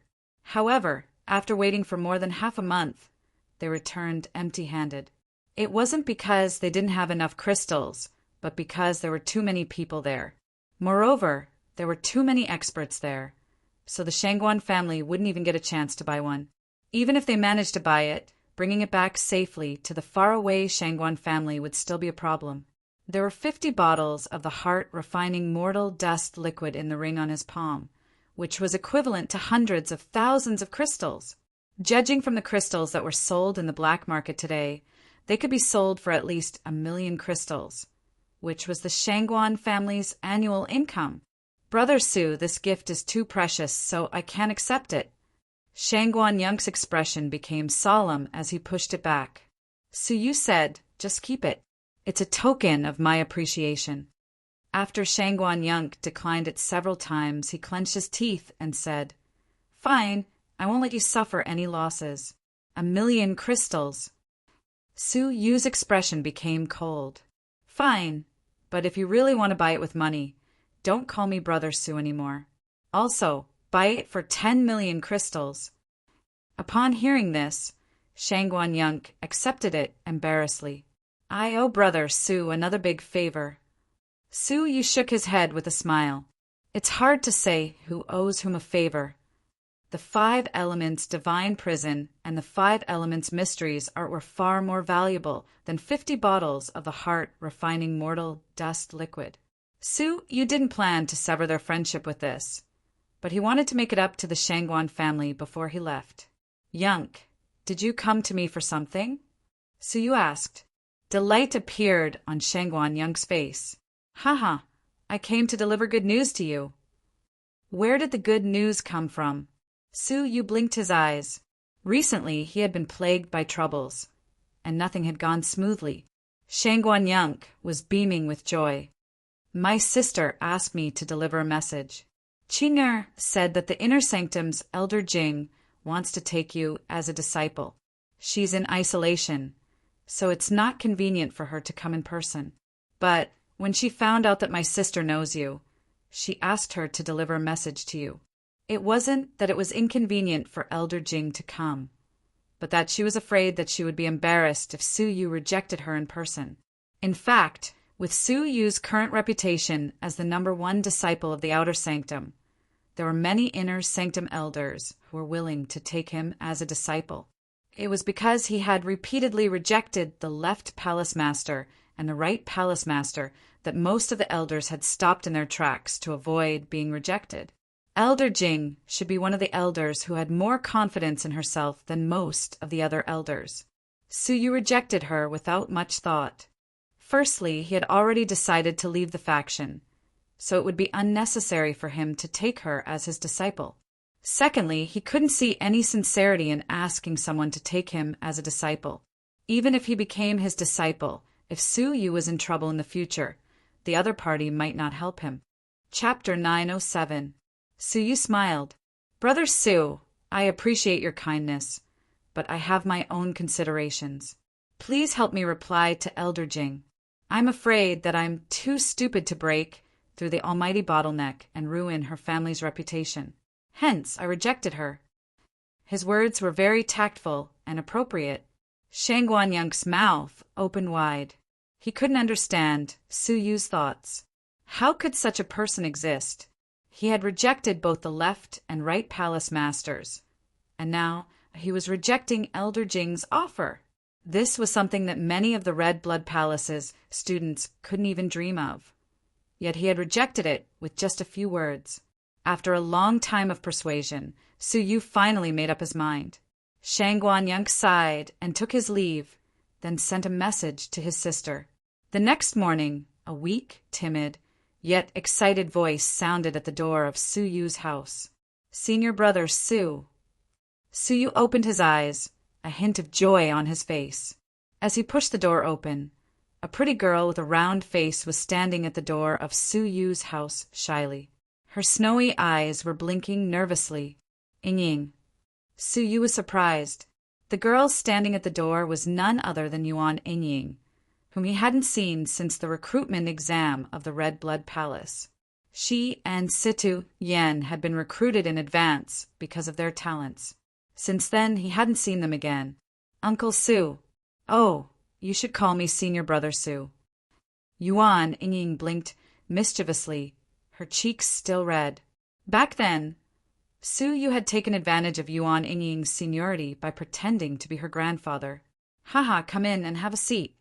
However, after waiting for more than half a month, they returned empty-handed. It wasn't because they didn't have enough crystals, but because there were too many people there. Moreover, there were too many experts there, so the Shangguan family wouldn't even get a chance to buy one. Even if they managed to buy it, bringing it back safely to the faraway Shangguan family would still be a problem. There were 50 bottles of the heart-refining mortal dust liquid in the ring on his palm, which was equivalent to hundreds of thousands of crystals. Judging from the crystals that were sold in the black market today, they could be sold for at least 1 million crystals, which was the Shangguan family's annual income. "Brother Su, this gift is too precious, so I can't accept it." Shangguan Yunk's expression became solemn as he pushed it back. Su Yu said, "Just keep it. It's a token of my appreciation." After Shangguan Yunk declined it several times, he clenched his teeth and said, "Fine, I won't let you suffer any losses. 1 million crystals." Su Yu's expression became cold. "Fine, but if you really want to buy it with money, don't call me Brother Su anymore. Also, buy it for 10 million crystals." Upon hearing this, Shangguan Yunk accepted it embarrassedly. "I owe Brother Su another big favor." Su Yu shook his head with a smile. "It's hard to say who owes whom a favor. The 5 elements divine prison and the 5 elements mysteries were far more valuable than 50 bottles of the heart-refining mortal dust liquid." Su Yu didn't plan to sever their friendship with this, but he wanted to make it up to the Shangguan family before he left. "Yunk, did you come to me for something?" Su Yu asked. Delight appeared on Shangguan Yunk's face. "Haha, I came to deliver good news to you." Where did the good news come from? Su Yu blinked his eyes. Recently, he had been plagued by troubles, and nothing had gone smoothly. Shangguan Yunk was beaming with joy. "My sister asked me to deliver a message. Qing'er said that the Inner Sanctum's Elder Jing wants to take you as a disciple. She's in isolation, so it's not convenient for her to come in person. But when she found out that my sister knows you, she asked her to deliver a message to you. It wasn't that it was inconvenient for Elder Jing to come, but that she was afraid that she would be embarrassed if Su Yu rejected her in person. In fact, with Su Yu's current reputation as the #1 disciple of the Outer Sanctum, there were many Inner Sanctum elders who were willing to take him as a disciple. It was because he had repeatedly rejected the left Palace Master and the right Palace Master that most of the elders had stopped in their tracks to avoid being rejected. Elder Jing should be one of the elders who had more confidence in herself than most of the other elders. Su Yu rejected her without much thought. Firstly, he had already decided to leave the faction, so it would be unnecessary for him to take her as his disciple. Secondly, he couldn't see any sincerity in asking someone to take him as a disciple. Even if he became his disciple, if Su Yu was in trouble in the future, the other party might not help him. Chapter 907. Su Yu smiled. "Brother Su, I appreciate your kindness, but I have my own considerations. Please help me reply to Elder Jing. I'm afraid that I'm too stupid to break through the almighty bottleneck and ruin her family's reputation. Hence, I rejected her." His words were very tactful and appropriate. Shangguan Yunk's mouth opened wide. He couldn't understand Su Yu's thoughts. How could such a person exist? He had rejected both the left and right palace masters, and now he was rejecting Elder Jing's offer. This was something that many of the Red Blood Palace's students couldn't even dream of. Yet he had rejected it with just a few words. After a long time of persuasion, Su Yu finally made up his mind. Shangguan Yunk sighed and took his leave, then sent a message to his sister. The next morning, a weak, timid, yet excited voice sounded at the door of Su Yu's house. "Senior brother Su." Su Yu opened his eyes, a hint of joy on his face. As he pushed the door open, a pretty girl with a round face was standing at the door of Su Yu's house shyly. Her snowy eyes were blinking nervously. "Ying." Su Yu was surprised. The girl standing at the door was none other than Yuan Ying, whom he hadn't seen since the recruitment exam of the Red Blood Palace. She and Situ Yen had been recruited in advance because of their talents. Since then, he hadn't seen them again. "Uncle Su." "Oh, you should call me Senior Brother Su." Yuan Ying blinked mischievously, her cheeks still red. Back then, Su Yu had taken advantage of Yuan Ying's seniority by pretending to be her grandfather. "Haha, come in and have a seat."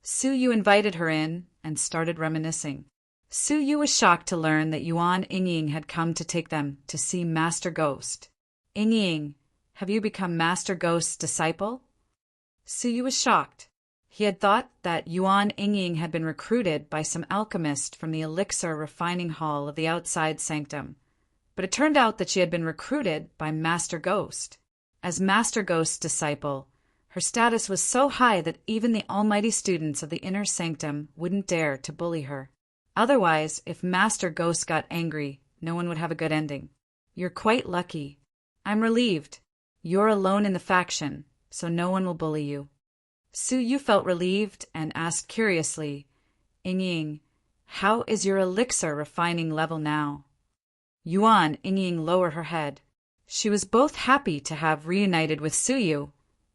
Su Yu invited her in and started reminiscing. Su Yu was shocked to learn that Yuan Ying had come to take them to see Master Ghost. "Ying, have you become Master Ghost's disciple?" Su Yu was shocked. He had thought that Yuan Ying had been recruited by some alchemist from the elixir refining hall of the outside sanctum, but it turned out that she had been recruited by Master Ghost. As Master Ghost's disciple, her status was so high that even the almighty students of the inner sanctum wouldn't dare to bully her. Otherwise, if Master Ghost got angry, no one would have a good ending. "You're quite lucky." "I'm relieved. You're alone in the faction, so no one will bully you." Su Yu felt relieved and asked curiously, "Ying, how is your elixir refining level now?" Yuan Ying lowered her head. She was both happy to have reunited with Su Yu,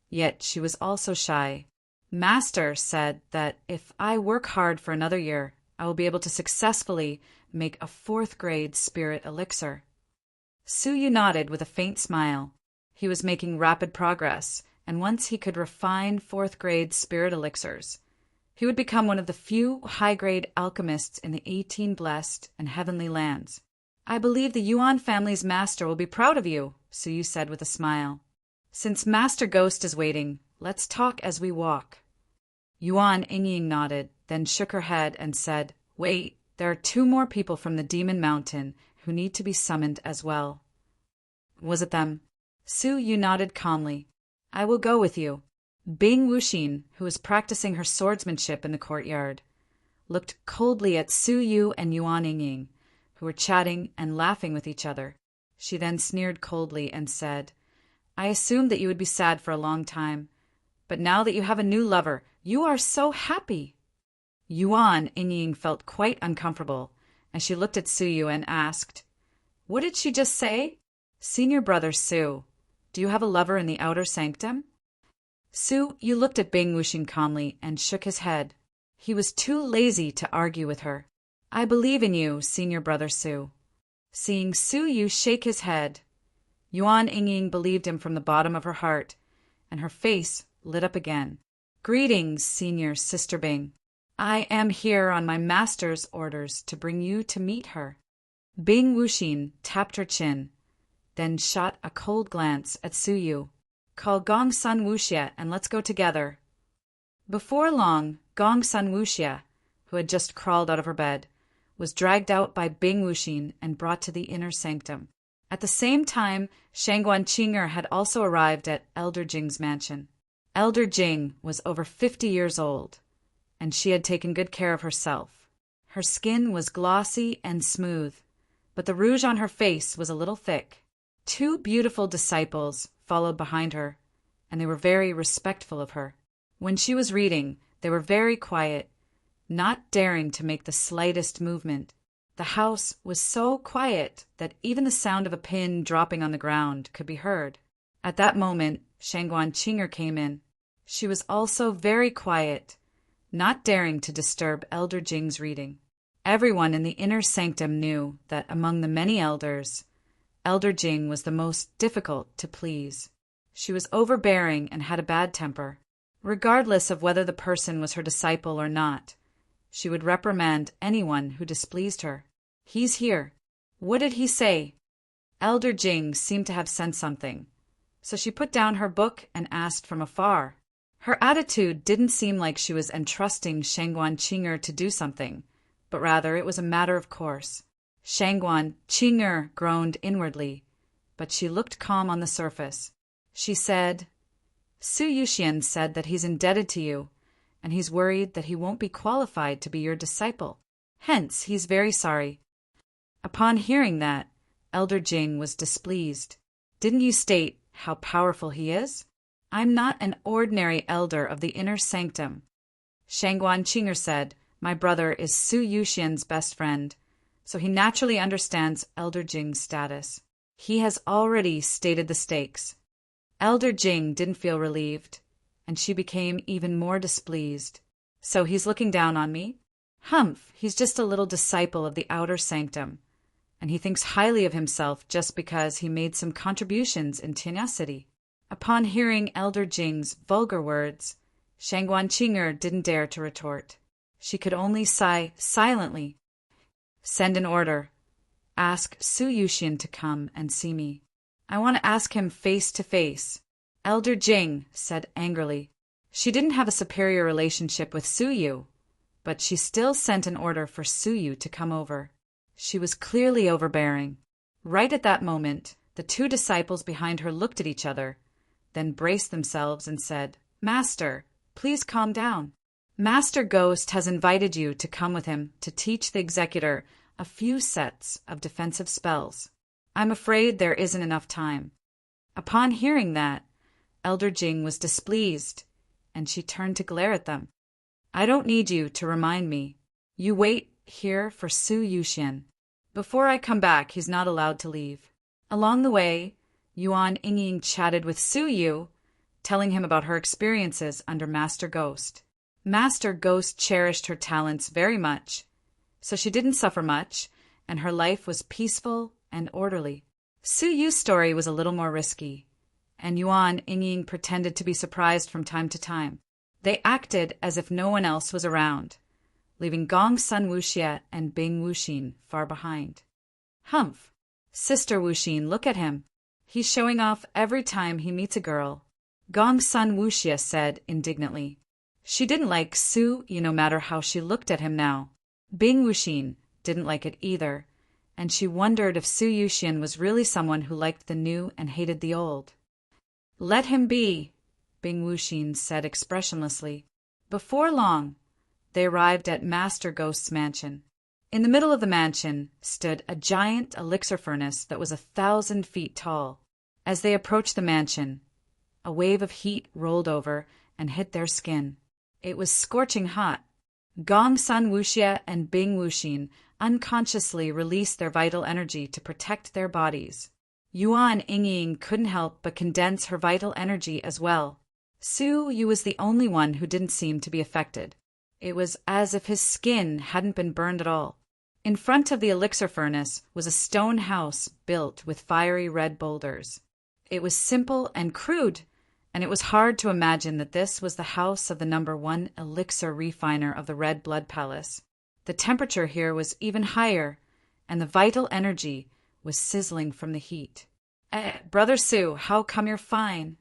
yet she was also shy. "Master said that if I work hard for another year, I will be able to successfully make a 4th grade spirit elixir." Su Yu nodded with a faint smile. He was making rapid progress, and once he could refine 4th grade spirit elixirs, he would become one of the few high-grade alchemists in the 18 blessed and heavenly lands. "I believe the Yuan family's master will be proud of you," Su Yu said with a smile. "Since Master Ghost is waiting, let's talk as we walk." Yuan Ying nodded, then shook her head and said, "Wait, there are 2 more people from the Demon Mountain who need to be summoned as well." "Was it them?" Su Yu nodded calmly. "I will go with you." Bing Wuxin, who was practicing her swordsmanship in the courtyard, looked coldly at Su Yu and Yuan Ying, who were chatting and laughing with each other. She then sneered coldly and said, "I assumed that you would be sad for a long time, but now that you have a new lover, you are so happy." Yuan Ying felt quite uncomfortable, and she looked at Su Yu and asked, "What did she just say?" "Senior brother Su, do you have a lover in the outer sanctum?" Su Yu looked at Bing Wuxin calmly and shook his head. He was too lazy to argue with her. "I believe in you, Senior brother Su." Seeing Su Yu shake his head, Yuan Ying believed him from the bottom of her heart, and her face lit up again. "Greetings, Senior Sister Bing. I am here on my master's orders to bring you to meet her." Bing Wuxin tapped her chin, then shot a cold glance at Su Yu. "Call Gong Sun Wuxia and let's go together." Before long, Gong Sun Wuxia, who had just crawled out of her bed, was dragged out by Bing Wuxin and brought to the inner sanctum. At the same time, Shangguan Qinger had also arrived at Elder Jing's mansion. Elder Jing was over 50 years old, and she had taken good care of herself. Her skin was glossy and smooth, but the rouge on her face was a little thick. 2 beautiful disciples followed behind her, and they were very respectful of her. When she was reading, they were very quiet, not daring to make the slightest movement. The house was so quiet that even the sound of a pin dropping on the ground could be heard. At that moment, Shangguan Qinger came in. She was also very quiet, not daring to disturb Elder Jing's reading. Everyone in the inner sanctum knew that among the many elders, Elder Jing was the most difficult to please. She was overbearing and had a bad temper. Regardless of whether the person was her disciple or not, she would reprimand anyone who displeased her. "He's here. What did he say? Elder Jing seemed to have sensed something, so she put down her book and asked from afar. Her attitude didn't seem like she was entrusting Shangguan Qing'er to do something, but rather it was a matter of course. Shangguan Qing'er groaned inwardly, but she looked calm on the surface. She said, Su Yuxian said that he's indebted to you, and he's worried that he won't be qualified to be your disciple. Hence, he's very sorry. Upon hearing that, Elder Jing was displeased. Didn't you state how powerful he is? I'm not an ordinary elder of the inner sanctum. Shangguan Qing'er said, my brother is Su Yuxian's best friend, so he naturally understands Elder Jing's status. He has already stated the stakes. Elder Jing didn't feel relieved, and she became even more displeased. So he's looking down on me? Humph, he's just a little disciple of the outer sanctum, and he thinks highly of himself just because he made some contributions in tenacity. Upon hearing Elder Jing's vulgar words, Shangguan Qing'er didn't dare to retort. She could only sigh silently. Send an order. Ask Su Yuxian to come and see me. I want to ask him face to face. Elder Jing said angrily. She didn't have a superior relationship with Su Yu, but she still sent an order for Su Yu to come over. She was clearly overbearing. Right at that moment, the two disciples behind her looked at each other, then braced themselves and said, Master, please calm down. Master Ghost has invited you to come with him to teach the executor a few sets of defensive spells. I'm afraid there isn't enough time. Upon hearing that, Elder Jing was displeased, and she turned to glare at them. I don't need you to remind me. You wait here for Su Yuxian. Before I come back, he's not allowed to leave. Along the way, Yuan Yingying chatted with Su Yu, telling him about her experiences under Master Ghost. Master Ghost cherished her talents very much, so she didn't suffer much, and her life was peaceful and orderly. Su Yu's story was a little more risky, and Yuan Yingying pretended to be surprised from time to time. They acted as if no one else was around, leaving Gong Sun Wuxie and Bing Wuxin far behind. Humph! Sister Wuxin, look at him. He's showing off every time he meets a girl, Gong Sun Wuxie said indignantly. She didn't like Su Yu no matter how she looked at him now. Bing Wuxin didn't like it either, and she wondered if Su Yuxian was really someone who liked the new and hated the old. Let him be, Bing Wuxin said expressionlessly. Before long, they arrived at Master Ghost's mansion. In the middle of the mansion stood a giant elixir furnace that was 1,000 feet tall. As they approached the mansion, a wave of heat rolled over and hit their skin. It was scorching hot. Gong Sun Wuxie and Bing Wuxin unconsciously released their vital energy to protect their bodies. Yuan Yingying couldn't help but condense her vital energy as well. Su Yu was the only one who didn't seem to be affected. It was as if his skin hadn't been burned at all. In front of the elixir furnace was a stone house built with fiery red boulders. It was simple and crude, and it was hard to imagine that this was the house of the #1 elixir refiner of the Red Blood Palace. The temperature here was even higher, and the vital energy was sizzling from the heat. Brother Su, how come you're fine?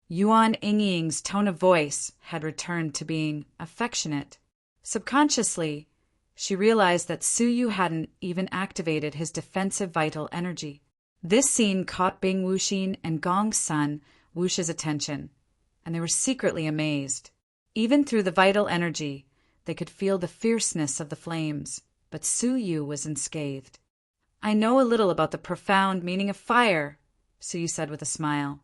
Yuan Yingying's tone of voice had returned to being affectionate. Subconsciously, she realized that Su Yu hadn't even activated his defensive vital energy. This scene caught Bing Wuxin and Gong Sun Wuxie's attention, and they were secretly amazed. Even through the vital energy, they could feel the fierceness of the flames, but Su Yu was unscathed. I know a little about the profound meaning of fire, Su Yu said with a smile.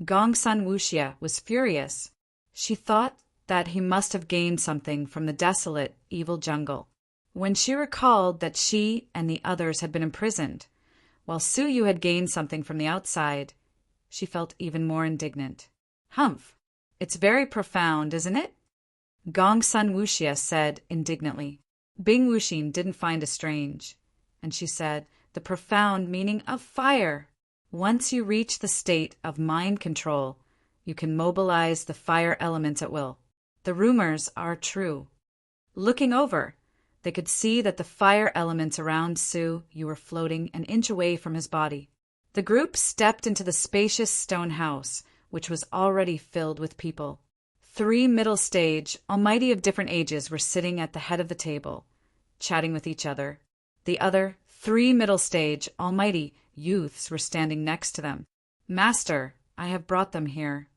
Gong Sun Wuxie was furious. She thought that he must have gained something from the desolate, evil jungle. When she recalled that she and the others had been imprisoned, while Su Yu had gained something from the outside, she felt even more indignant. Humph! It's very profound, isn't it? Gong Sun Wuxie said indignantly. Bing Wuxin didn't find it strange, and she said, the profound meaning of fire. Once you reach the state of mind control, you can mobilize the fire elements at will. The rumors are true. Looking over, They could see that the fire elements around Su Yu were floating an inch away from his body. The group stepped into the spacious stone house, which was already filled with people. 3 middle stage, almighty of different ages, were sitting at the head of the table, chatting with each other. The other 3 middle stage, almighty youths were standing next to them. "Master, I have brought them here."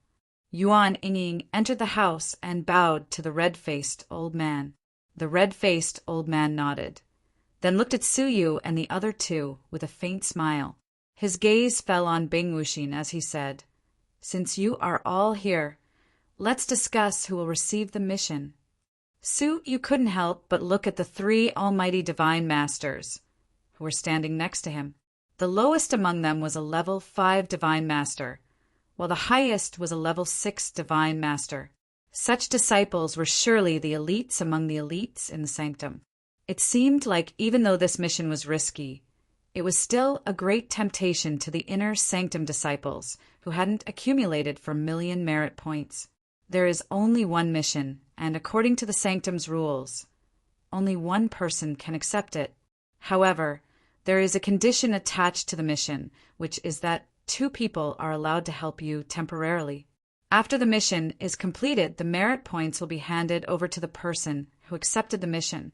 Yuan Ying entered the house and bowed to the red-faced old man. The red-faced old man nodded, then looked at Su Yu and the other 2 with a faint smile. His gaze fell on Bing Wuxin as he said, "Since you are all here, let's discuss who will receive the mission." Su Yu couldn't help but look at the 3 almighty divine masters who were standing next to him. The lowest among them was a level 5 divine master, while the highest was a level 6 divine master. Such disciples were surely the elites among the elites in the sanctum. It seemed like even though this mission was risky, it was still a great temptation to the inner sanctum disciples who hadn't accumulated for million merit points. There is only one mission, and according to the sanctum's rules, only one person can accept it. However, there is a condition attached to the mission, which is that 2 people are allowed to help you temporarily. After the mission is completed, the merit points will be handed over to the person who accepted the mission,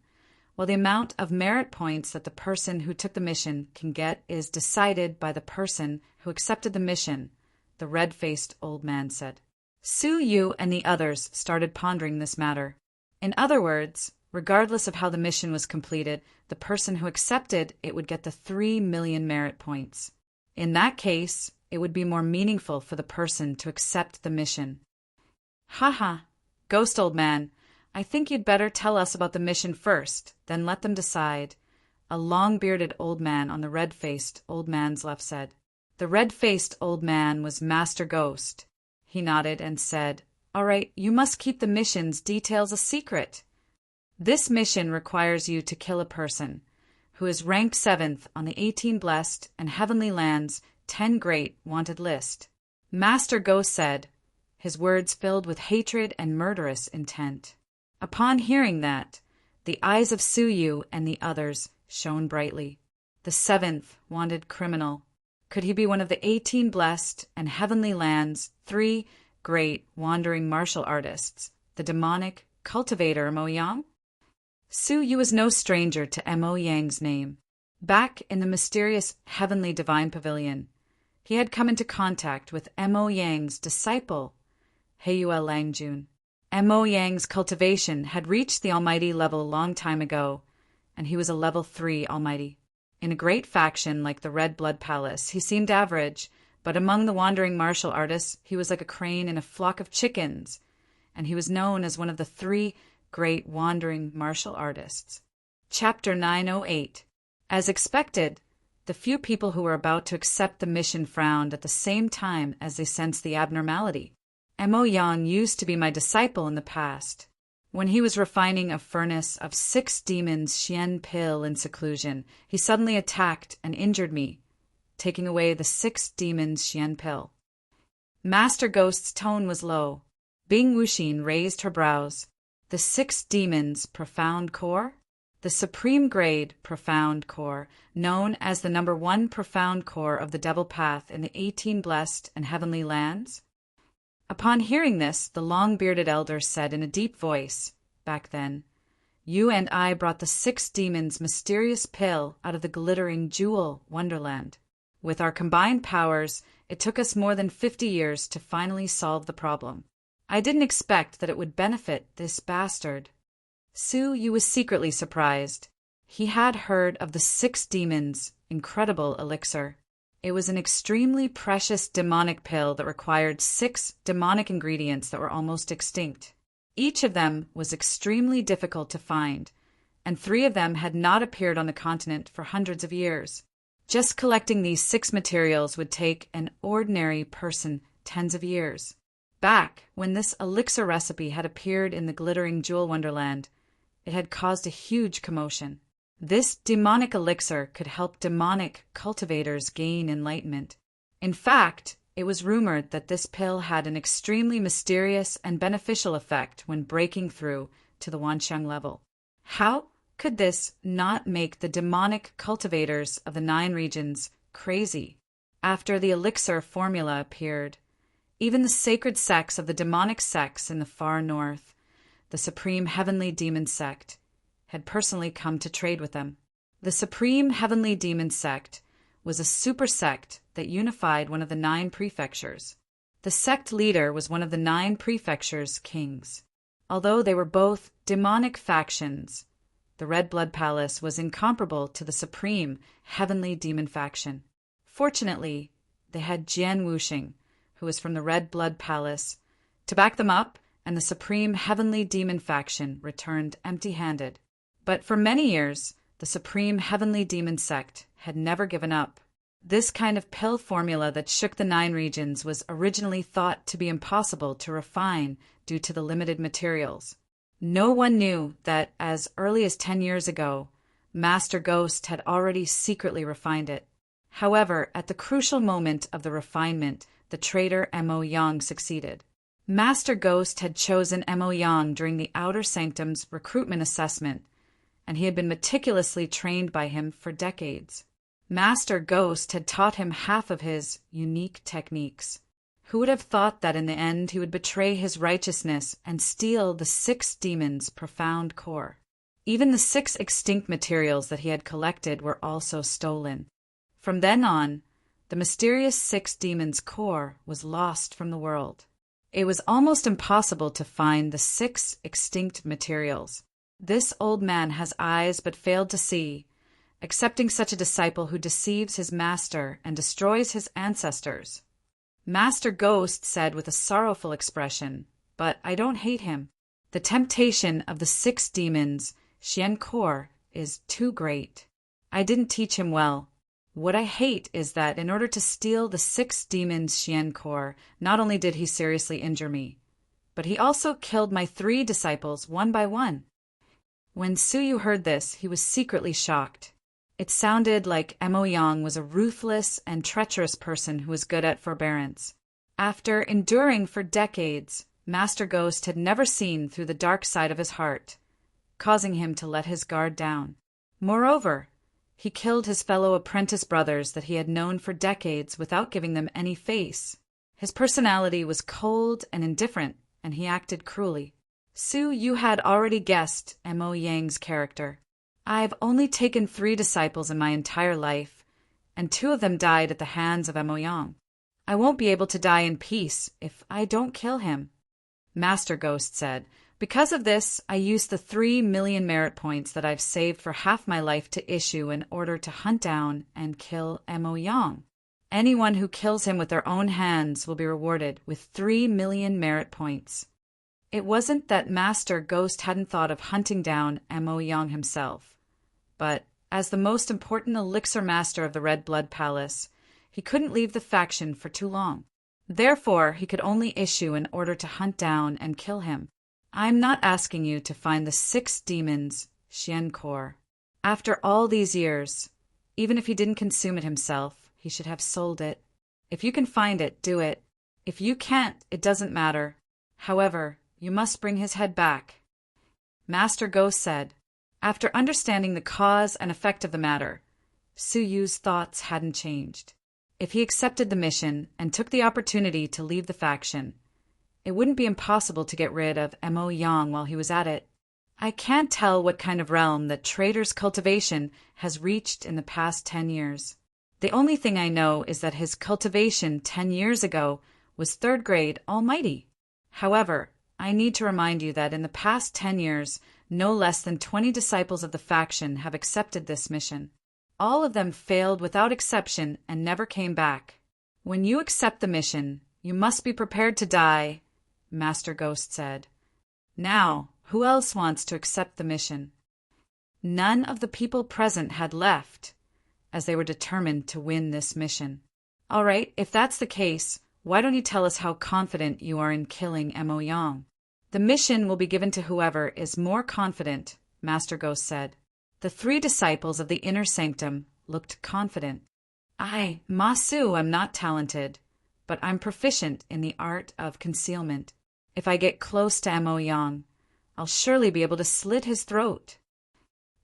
while the amount of merit points that the person who took the mission can get is decided by the person who accepted the mission, the red-faced old man said. Su Yu and the others started pondering this matter. In other words, regardless of how the mission was completed, the person who accepted it would get the 3 million merit points. In that case, it would be more meaningful for the person to accept the mission. Haha, ghost old man, I think you'd better tell us about the mission first, then let them decide, a long-bearded old man on the red-faced old man's left said. The red-faced old man was Master Ghost. He nodded and said, "All right, you must keep the mission's details a secret. This mission requires you to kill a person who is ranked 7th on the 18 Blessed and Heavenly Lands 10 Great Wanted list." Master Ghost said, his words filled with hatred and murderous intent. Upon hearing that, the eyes of Su Yu and the others shone brightly. The 7th wanted criminal. Could he be one of the 18 Blessed and Heavenly Lands 3 Great Wandering Martial Artists, the demonic cultivator Mo Yang? Su Yu was no stranger to Mo Yang's name. Back in the mysterious Heavenly Divine Pavilion, he had come into contact with Mo Yang's disciple, Heiyue Langjun. Mo Yang's cultivation had reached the Almighty level a long time ago, and he was a level 3 Almighty. In a great faction like the Red Blood Palace, he seemed average, but among the wandering martial artists, he was like a crane in a flock of chickens, and he was known as one of the 3 great wandering martial artists. Chapter 908. As expected, the few people who were about to accept the mission frowned at the same time as they sensed the abnormality. Mo Yang used to be my disciple in the past. When he was refining a furnace of 6 demons Xian pill in seclusion, he suddenly attacked and injured me, taking away the 6 demons Xian pill. Master Ghost's tone was low. Bing Wuxin raised her brows. The 6 demons' profound core? The supreme grade profound core, known as the number 1 profound core of the Devil Path in the 18 Blessed and Heavenly Lands? Upon hearing this, the long-bearded elder said in a deep voice, back then, "You and I brought the 6 demons' mysterious pill out of the glittering jewel wonderland. With our combined powers, it took us more than 50 years to finally solve the problem. I didn't expect that it would benefit this bastard." Su Yu was secretly surprised. He had heard of the 6 demons' incredible elixir. It was an extremely precious demonic pill that required 6 demonic ingredients that were almost extinct. Each of them was extremely difficult to find, and 3 of them had not appeared on the continent for hundreds of years. Just collecting these 6 materials would take an ordinary person tens of years. Back when this elixir recipe had appeared in the glittering jewel wonderland, it had caused a huge commotion. This demonic elixir could help demonic cultivators gain enlightenment. In fact, it was rumored that this pill had an extremely mysterious and beneficial effect when breaking through to the Wanxiang level. How could this not make the demonic cultivators of the 9 regions crazy? After the elixir formula appeared, even the sacred sects of the demonic sects in the far north, the supreme heavenly demon sect, had personally come to trade with them. The supreme heavenly demon sect was a super sect that unified one of the 9 prefectures. The sect leader was one of the 9 prefectures' kings. Although they were both demonic factions, the Red Blood Palace was incomparable to the supreme heavenly demon faction. Fortunately, they had Jian Wuxing, who was from the Red Blood Palace, to back them up, and the supreme heavenly demon faction returned empty-handed. But for many years, the supreme heavenly demon sect had never given up. This kind of pill formula that shook the 9 regions was originally thought to be impossible to refine due to the limited materials. No one knew that as early as 10 years ago, Master Ghost had already secretly refined it. However, at the crucial moment of the refinement, the traitor Mo Yang succeeded. Master Ghost had chosen Mo Yang during the Outer Sanctum's recruitment assessment, and he had been meticulously trained by him for decades. Master Ghost had taught him half of his unique techniques. Who would have thought that in the end he would betray his righteousness and steal the 6 demons' profound core? Even the 6 extinct materials that he had collected were also stolen. From then on, the mysterious 6 demons' core was lost from the world. It was almost impossible to find the 6 extinct materials. This old man has eyes but failed to see, accepting such a disciple who deceives his master and destroys his ancestors. Master Ghost said with a sorrowful expression, "But I don't hate him. The temptation of the 6 demons, Xian Core, is too great. I didn't teach him well. What I hate is that in order to steal the 6 demons' Xian Core, not only did he seriously injure me, but he also killed my 3 disciples one by one." When Suyu heard this, he was secretly shocked. It sounded like Mo Yang was a ruthless and treacherous person who was good at forbearance. After enduring for decades, Master Ghost had never seen through the dark side of his heart, causing him to let his guard down. Moreover, he killed his fellow apprentice brothers that he had known for decades without giving them any face. His personality was cold and indifferent, and he acted cruelly. Suyu had already guessed Mo Yang's character. "I've only taken 3 disciples in my entire life, and 2 of them died at the hands of Mo Yang. I won't be able to die in peace if I don't kill him," Master Ghost said. "Because of this, I used the 3 million merit points that I've saved for half my life to issue in order to hunt down and kill Mo Yang. Anyone who kills him with their own hands will be rewarded with 3 million merit points." It wasn't that Master Ghost hadn't thought of hunting down Mo Yang himself, but as the most important elixir master of the Red Blood Palace, he couldn't leave the faction for too long. Therefore, he could only issue an order to hunt down and kill him. "I'm not asking you to find the 6 demons' Xian Core. After all these years, even if he didn't consume it himself, he should have sold it. If you can find it, do it. If you can't, it doesn't matter. However, you must bring his head back," Master Ghost said. After understanding the cause and effect of the matter, Suyu's thoughts hadn't changed. If he accepted the mission and took the opportunity to leave the faction, it wouldn't be impossible to get rid of Mo Yang while he was at it. I can't tell what kind of realm that Trader's cultivation has reached in the past 10 years. The only thing I know is that his cultivation 10 years ago was 3rd grade almighty. However, I need to remind you that in the past 10 years, no less than 20 disciples of the faction have accepted this mission. All of them failed without exception and never came back. When you accept the mission, you must be prepared to die, Master Ghost said. Now, who else wants to accept the mission? None of the people present had left, as they were determined to win this mission. All right, if that's the case, why don't you tell us how confident you are in killing Mo Yang? The mission will be given to whoever is more confident, Master Ghost said. The 3 disciples of the inner sanctum looked confident. I, Masu, am not talented, but I'm proficient in the art of concealment. If I get close to Mo Yang, I'll surely be able to slit his throat.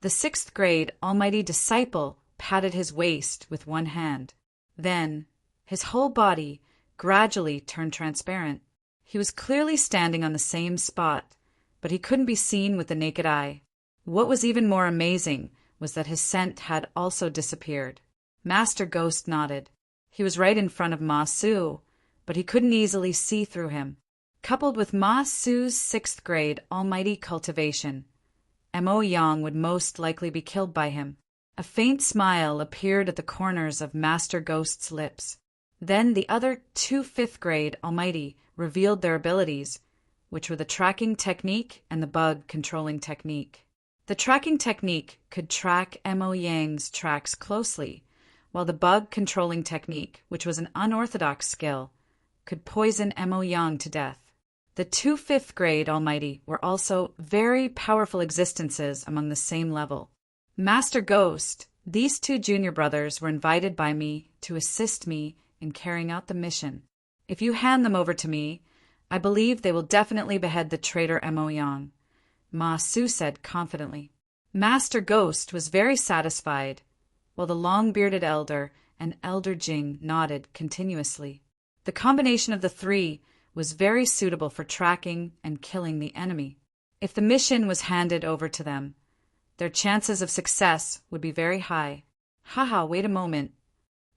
The sixth grade almighty disciple patted his waist with one hand. Then, his whole body gradually turned transparent. He was clearly standing on the same spot, but he couldn't be seen with the naked eye. What was even more amazing was that his scent had also disappeared. Master Ghost nodded. He was right in front of Ma Su, but he couldn't easily see through him. Coupled with Ma Su's sixth grade almighty cultivation, Mo Yang would most likely be killed by him. A faint smile appeared at the corners of Master Ghost's lips. Then the other two fifth-grade almighty revealed their abilities, which were the tracking technique and the bug-controlling technique. The tracking technique could track Mo Yang's tracks closely, while the bug-controlling technique, which was an unorthodox skill, could poison Mo Yang to death. The two fifth-grade almighty were also very powerful existences among the same level. Master Ghost, these two junior brothers were invited by me to assist me in carrying out the mission. If you hand them over to me, I believe they will definitely behead the traitor Mo Yang, Ma Su said confidently. Master Ghost was very satisfied, while the long-bearded elder and Elder Jing nodded continuously. The combination of the three was very suitable for tracking and killing the enemy. If the mission was handed over to them, their chances of success would be very high. Haha, wait a moment.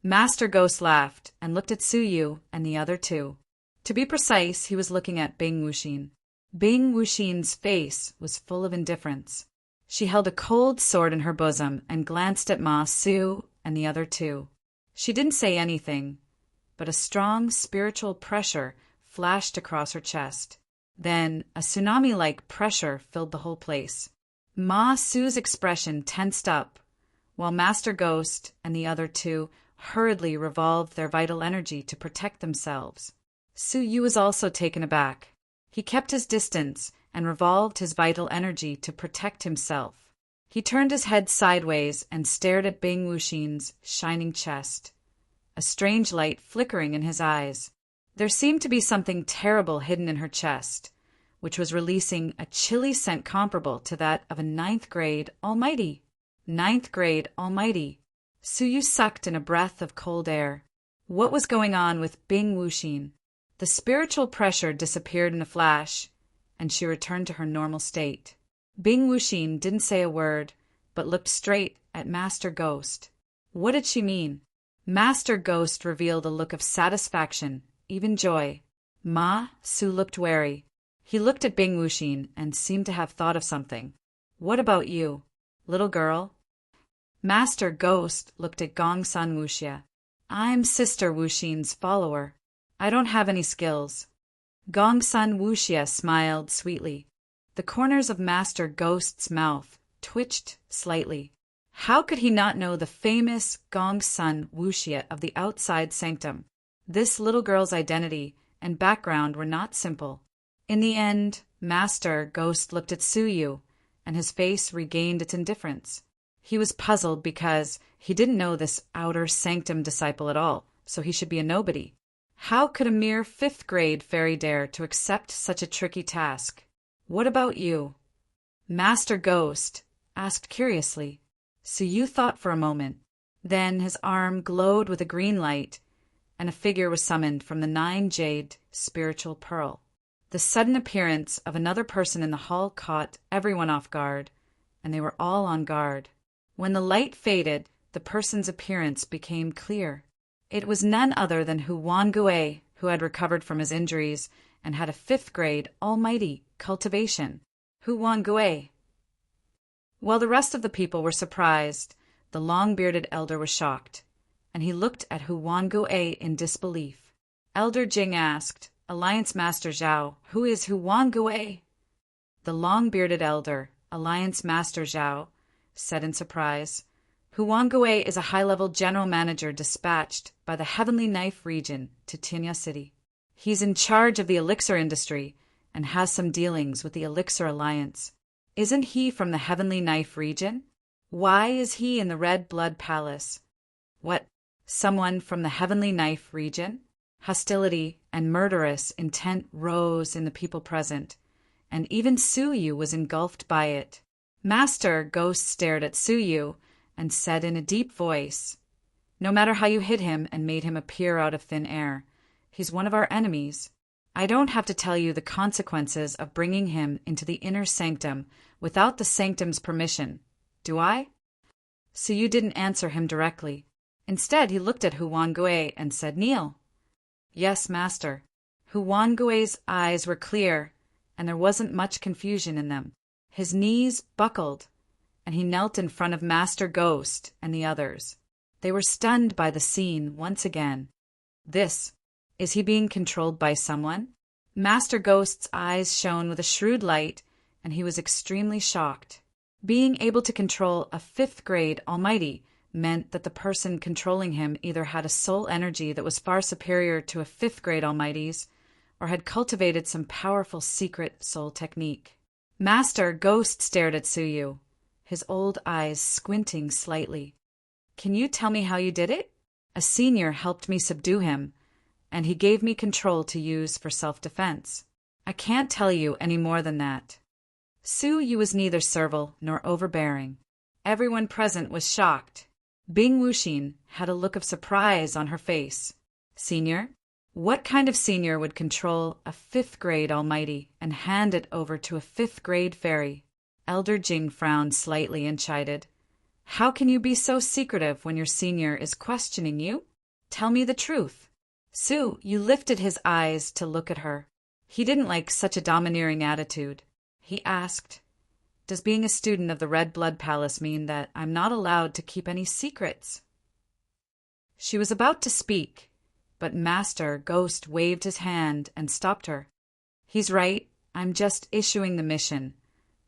Master Ghost laughed and looked at Su Yu and the other two. To be precise, he was looking at Bing Wuxin. Bing Wuxin's face was full of indifference. She held a cold sword in her bosom and glanced at Ma Su and the other two. She didn't say anything, but a strong spiritual pressure flashed across her chest. Then a tsunami-like pressure filled the whole place. Ma Su's expression tensed up, while Master Ghost and the other two hurriedly revolved their vital energy to protect themselves. Su Yu was also taken aback. He kept his distance and revolved his vital energy to protect himself. He turned his head sideways and stared at Bing Wuxin's shining chest, a strange light flickering in his eyes. There seemed to be something terrible hidden in her chest, which was releasing a chilly scent comparable to that of a ninth-grade almighty. Ninth-grade almighty. Su Yu sucked in a breath of cold air. What was going on with Bing Wuxin? The spiritual pressure disappeared in a flash, and she returned to her normal state. Bing Wuxin didn't say a word, but looked straight at Master Ghost. What did she mean? Master Ghost revealed a look of satisfaction, even joy. Ma Su looked wary. He looked at Bing Wuxin and seemed to have thought of something. What about you, little girl? Master Ghost looked at Gongsun Wuxia. I'm Sister Wuxin's follower. I don't have any skills. Gongsun Wuxia smiled sweetly. The corners of Master Ghost's mouth twitched slightly. How could he not know the famous Gongsun Wuxia of the outside sanctum? This little girl's identity and background were not simple. In the end, Master Ghost looked at Su Yu, and his face regained its indifference. He was puzzled because he didn't know this outer sanctum disciple at all, so he should be a nobody. How could a mere fifth-grade fairy dare to accept such a tricky task? What about you? Master Ghost asked curiously. Su Yu thought for a moment. Then his arm glowed with a green light, and a figure was summoned from the 9-jade spiritual pearl. The sudden appearance of another person in the hall caught everyone off guard, and they were all on guard. When the light faded, the person's appearance became clear. It was none other than Hu Wangue, who had recovered from his injuries and had a fifth-grade almighty cultivation. Hu Wangue. While the rest of the people were surprised, the long-bearded elder was shocked, and he looked at Hu Wangue in disbelief. Elder Jing asked, Alliance Master Zhao, who is Hu Wangue? The long-bearded elder, Alliance Master Zhao, said in surprise, Hu Wangue is a high-level general manager dispatched by the Heavenly Knife region to Tinya City. He's in charge of the elixir industry and has some dealings with the Elixir Alliance. Isn't he from the Heavenly Knife region? Why is he in the Red Blood Palace? What, someone from the Heavenly Knife region? Hostility and murderous intent rose in the people present, and even Su Yu was engulfed by it. Master Ghost stared at Suyu and said in a deep voice, "No matter how you hid him and made him appear out of thin air, he's one of our enemies. I don't have to tell you the consequences of bringing him into the inner sanctum without the sanctum's permission, do I?" Suyu didn't answer him directly. Instead, he looked at Huanggue and said, "Kneel." "Yes, master." Huanggue's eyes were clear, and there wasn't much confusion in them. His knees buckled, and he knelt in front of Master Ghost and the others. They were stunned by the scene once again. Is he being controlled by someone? Master Ghost's eyes shone with a shrewd light, and he was extremely shocked. Being able to control a 5th grade Almighty meant that the person controlling him either had a soul energy that was far superior to a 5th grade Almighty's, or had cultivated some powerful secret soul technique. Master Ghost stared at Suyu, his old eyes squinting slightly. "Can you tell me how you did it?" "A senior helped me subdue him, and he gave me control to use for self-defense. I can't tell you any more than that." Suyu was neither servile nor overbearing. Everyone present was shocked. Bing Wuxin had a look of surprise on her face. "Senior? What kind of senior would control a 5th grade Almighty and hand it over to a 5th grade fairy?" Elder Jing frowned slightly and chided. "How can you be so secretive when your senior is questioning you? Tell me the truth." Suyu lifted his eyes to look at her. He didn't like such a domineering attitude. He asked, "Does being a student of the Red Blood Palace mean that I'm not allowed to keep any secrets?" She was about to speak, but Master Ghost waved his hand and stopped her. "He's right. I'm just issuing the mission,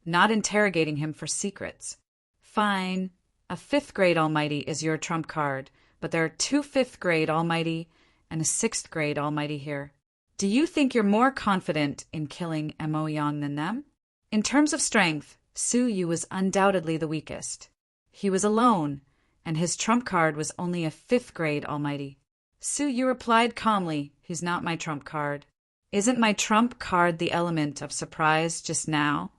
not interrogating him for secrets." "Fine. A 5th grade Almighty is your trump card, but there are 2 5th grade Almighty and a 6th grade Almighty here. Do you think you're more confident in killing Mo Yang than them?" In terms of strength, Suyu was undoubtedly the weakest. He was alone, and his trump card was only a 5th grade Almighty. Suyu replied calmly, "He's not my trump card." "Isn't my trump card the element of surprise just now?"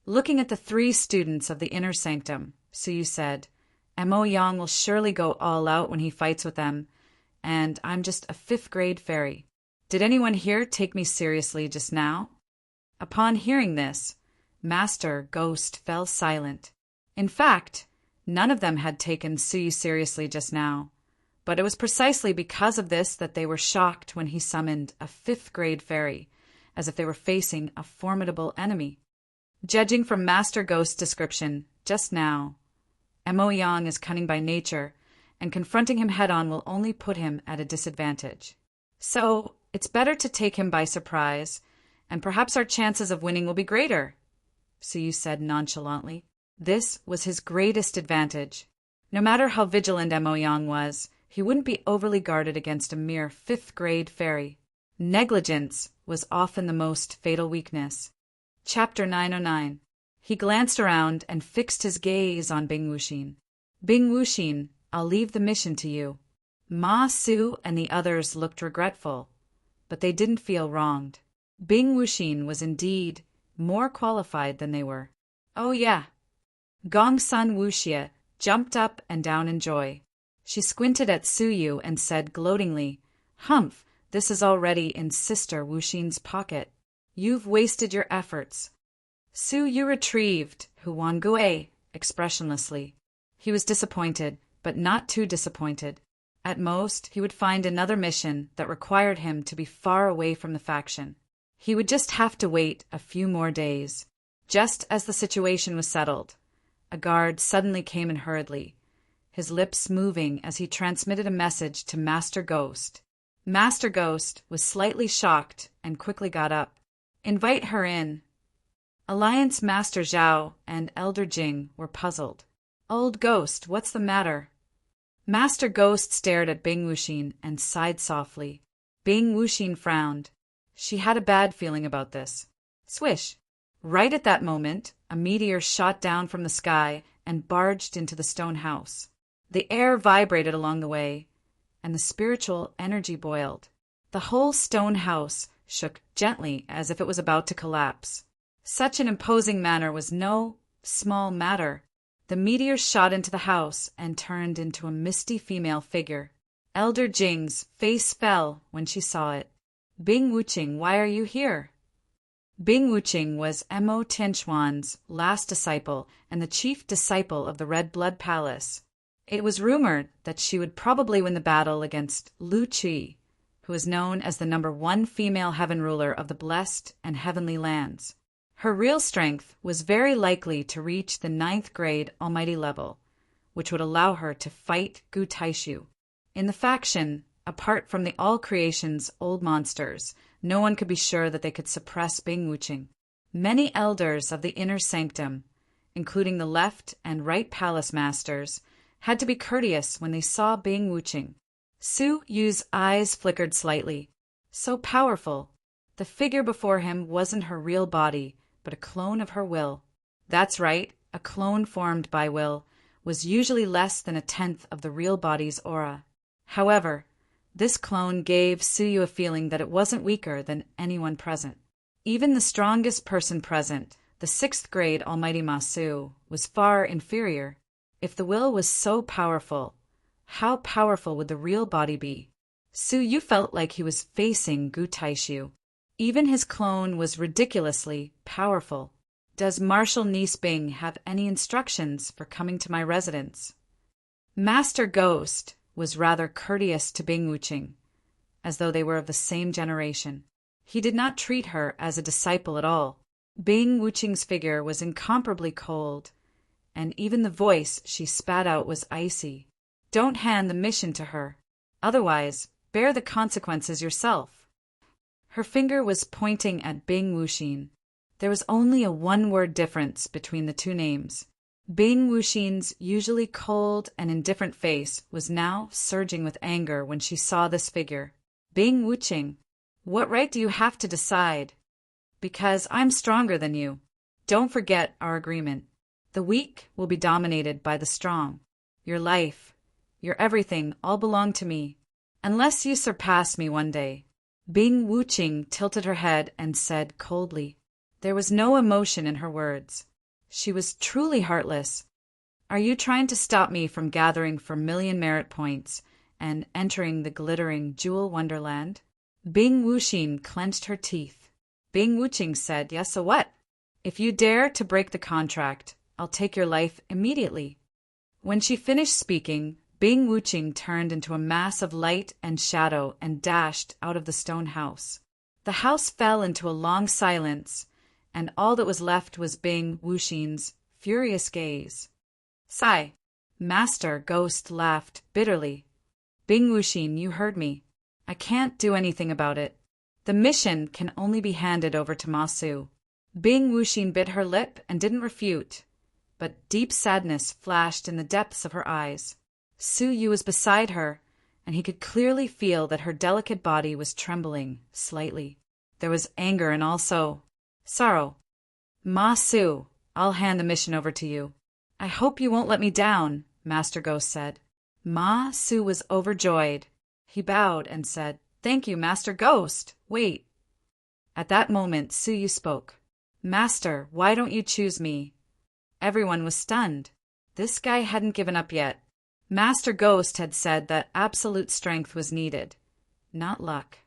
Looking at the 3 students of the inner sanctum, Suyu said, "Mo Yang will surely go all out when he fights with them, and I'm just a 5th grade fairy. Did anyone here take me seriously just now?" Upon hearing this, Master Ghost fell silent. In fact, none of them had taken Suyu seriously just now, but it was precisely because of this that they were shocked when he summoned a 5th grade fairy, as if they were facing a formidable enemy. Judging from Master Ghost's description just now, Mo Yang is cunning by nature, and confronting him head-on will only put him at a disadvantage. So, it's better to take him by surprise, and perhaps our chances of winning will be greater," Suyu said nonchalantly. This was his greatest advantage. No matter how vigilant Mo Yang was, he wouldn't be overly guarded against a mere 5th grade fairy. Negligence was often the most fatal weakness. Chapter 909. He glanced around and fixed his gaze on Bing Wuxin. "Bing Wuxin, I'll leave the mission to you." Ma Su and the others looked regretful, but they didn't feel wronged. Bing Wuxin was indeed more qualified than they were. "Oh yeah." Gongsun Wuxia jumped up and down in joy. She squinted at Suyu and said gloatingly, "Humph, this is already in Sister Wuxin's pocket. You've wasted your efforts." Suyu retrieved Huanggue expressionlessly. He was disappointed, but not too disappointed. At most, he would find another mission that required him to be far away from the faction. He would just have to wait a few more days. Just as the situation was settled, a guard suddenly came in hurriedly, his lips moving as he transmitted a message to Master Ghost. Master Ghost was slightly shocked and quickly got up. "Invite her in." Alliance Master Zhao and Elder Jing were puzzled. "Old Ghost, what's the matter?" Master Ghost stared at Bing Wuxin and sighed softly. Bing Wuxin frowned. She had a bad feeling about this. Swish! Right at that moment, a meteor shot down from the sky and barged into the stone house. The air vibrated along the way, and the spiritual energy boiled. The whole stone house shook gently as if it was about to collapse. Such an imposing manner was no Small matter. The meteor shot into the house and turned into a misty female figure. Elder Jing's face fell when she saw it. Bing Wuqing, why are you here? Bing Wuqing was Mo Tianquan's last disciple and the chief disciple of the Red Blood Palace. It was rumored that she would probably win the battle against Lu Qi, who is known as the #1 female heaven ruler of the blessed and heavenly lands. Her real strength was very likely to reach the 9th grade almighty level, which would allow her to fight Gu Taishu. In the faction, apart from the All Creation's old monsters, no one could be sure that they could suppress Bing Wuqing. Many elders of the inner sanctum, including the left and right palace masters, had to be courteous when they saw Bing Wuqing. Su Yu's eyes flickered slightly. So powerful. The figure before him wasn't her real body, but a clone of her will. That's right, a clone formed by will was usually less than 1/10 of the real body's aura. However, this clone gave Su Yu a feeling that it wasn't weaker than anyone present. Even the strongest person present, the 6th grade Almighty Ma Su, was far inferior. If the will was so powerful, how powerful would the real body be? Su Yu felt like he was facing Gu Taishu. Even his clone was ridiculously powerful. Does Marshal Niece Bing have any instructions for coming to my residence? Master Ghost was rather courteous to Bing Wuqing, as though they were of the same generation. He did not treat her as a disciple at all. Bing Wuqing's figure was incomparably cold, and even the voice she spat out was icy. Don't hand the mission to her. Otherwise, bear the consequences yourself. Her finger was pointing at Bing Wuqing. There was only a one-word difference between the two names. Bing Wuxin's usually cold and indifferent face was now surging with anger when she saw this figure. Bing Wuqing, what right do you have to decide? Because I'm stronger than you. Don't forget our agreement. The weak will be dominated by the strong. Your life, your everything all belong to me, unless you surpass me one day. Bing Wuqing tilted her head and said coldly. There was no emotion in her words. She was truly heartless. Are you trying to stop me from gathering for million merit points and entering the glittering jewel wonderland? Bing Wuqing clenched her teeth. Bing Wuqing said, yes, so what? If you dare to break the contract, I'll take your life immediately. When she finished speaking, Bing Wuqing turned into a mass of light and shadow and dashed out of the stone house. The house fell into a long silence, and all that was left was Bing Wuxing's furious gaze. Sigh. Master Ghost laughed bitterly. Bing Wuxing, you heard me. I can't do anything about it. The mission can only be handed over to Ma Su. Bing Wuxing bit her lip and didn't refute, but deep sadness flashed in the depths of her eyes. Su Yu was beside her, and he could clearly feel that her delicate body was trembling slightly. There was anger and also sorrow. Ma Su, I'll hand the mission over to you. I hope you won't let me down, Master Ghost said. Ma Su was overjoyed. He bowed and said, Thank you, Master Ghost. Wait. At that moment, Su Yu spoke. Master, why don't you choose me? Everyone was stunned. This guy hadn't given up yet. Master Ghost had said that absolute strength was needed, not luck.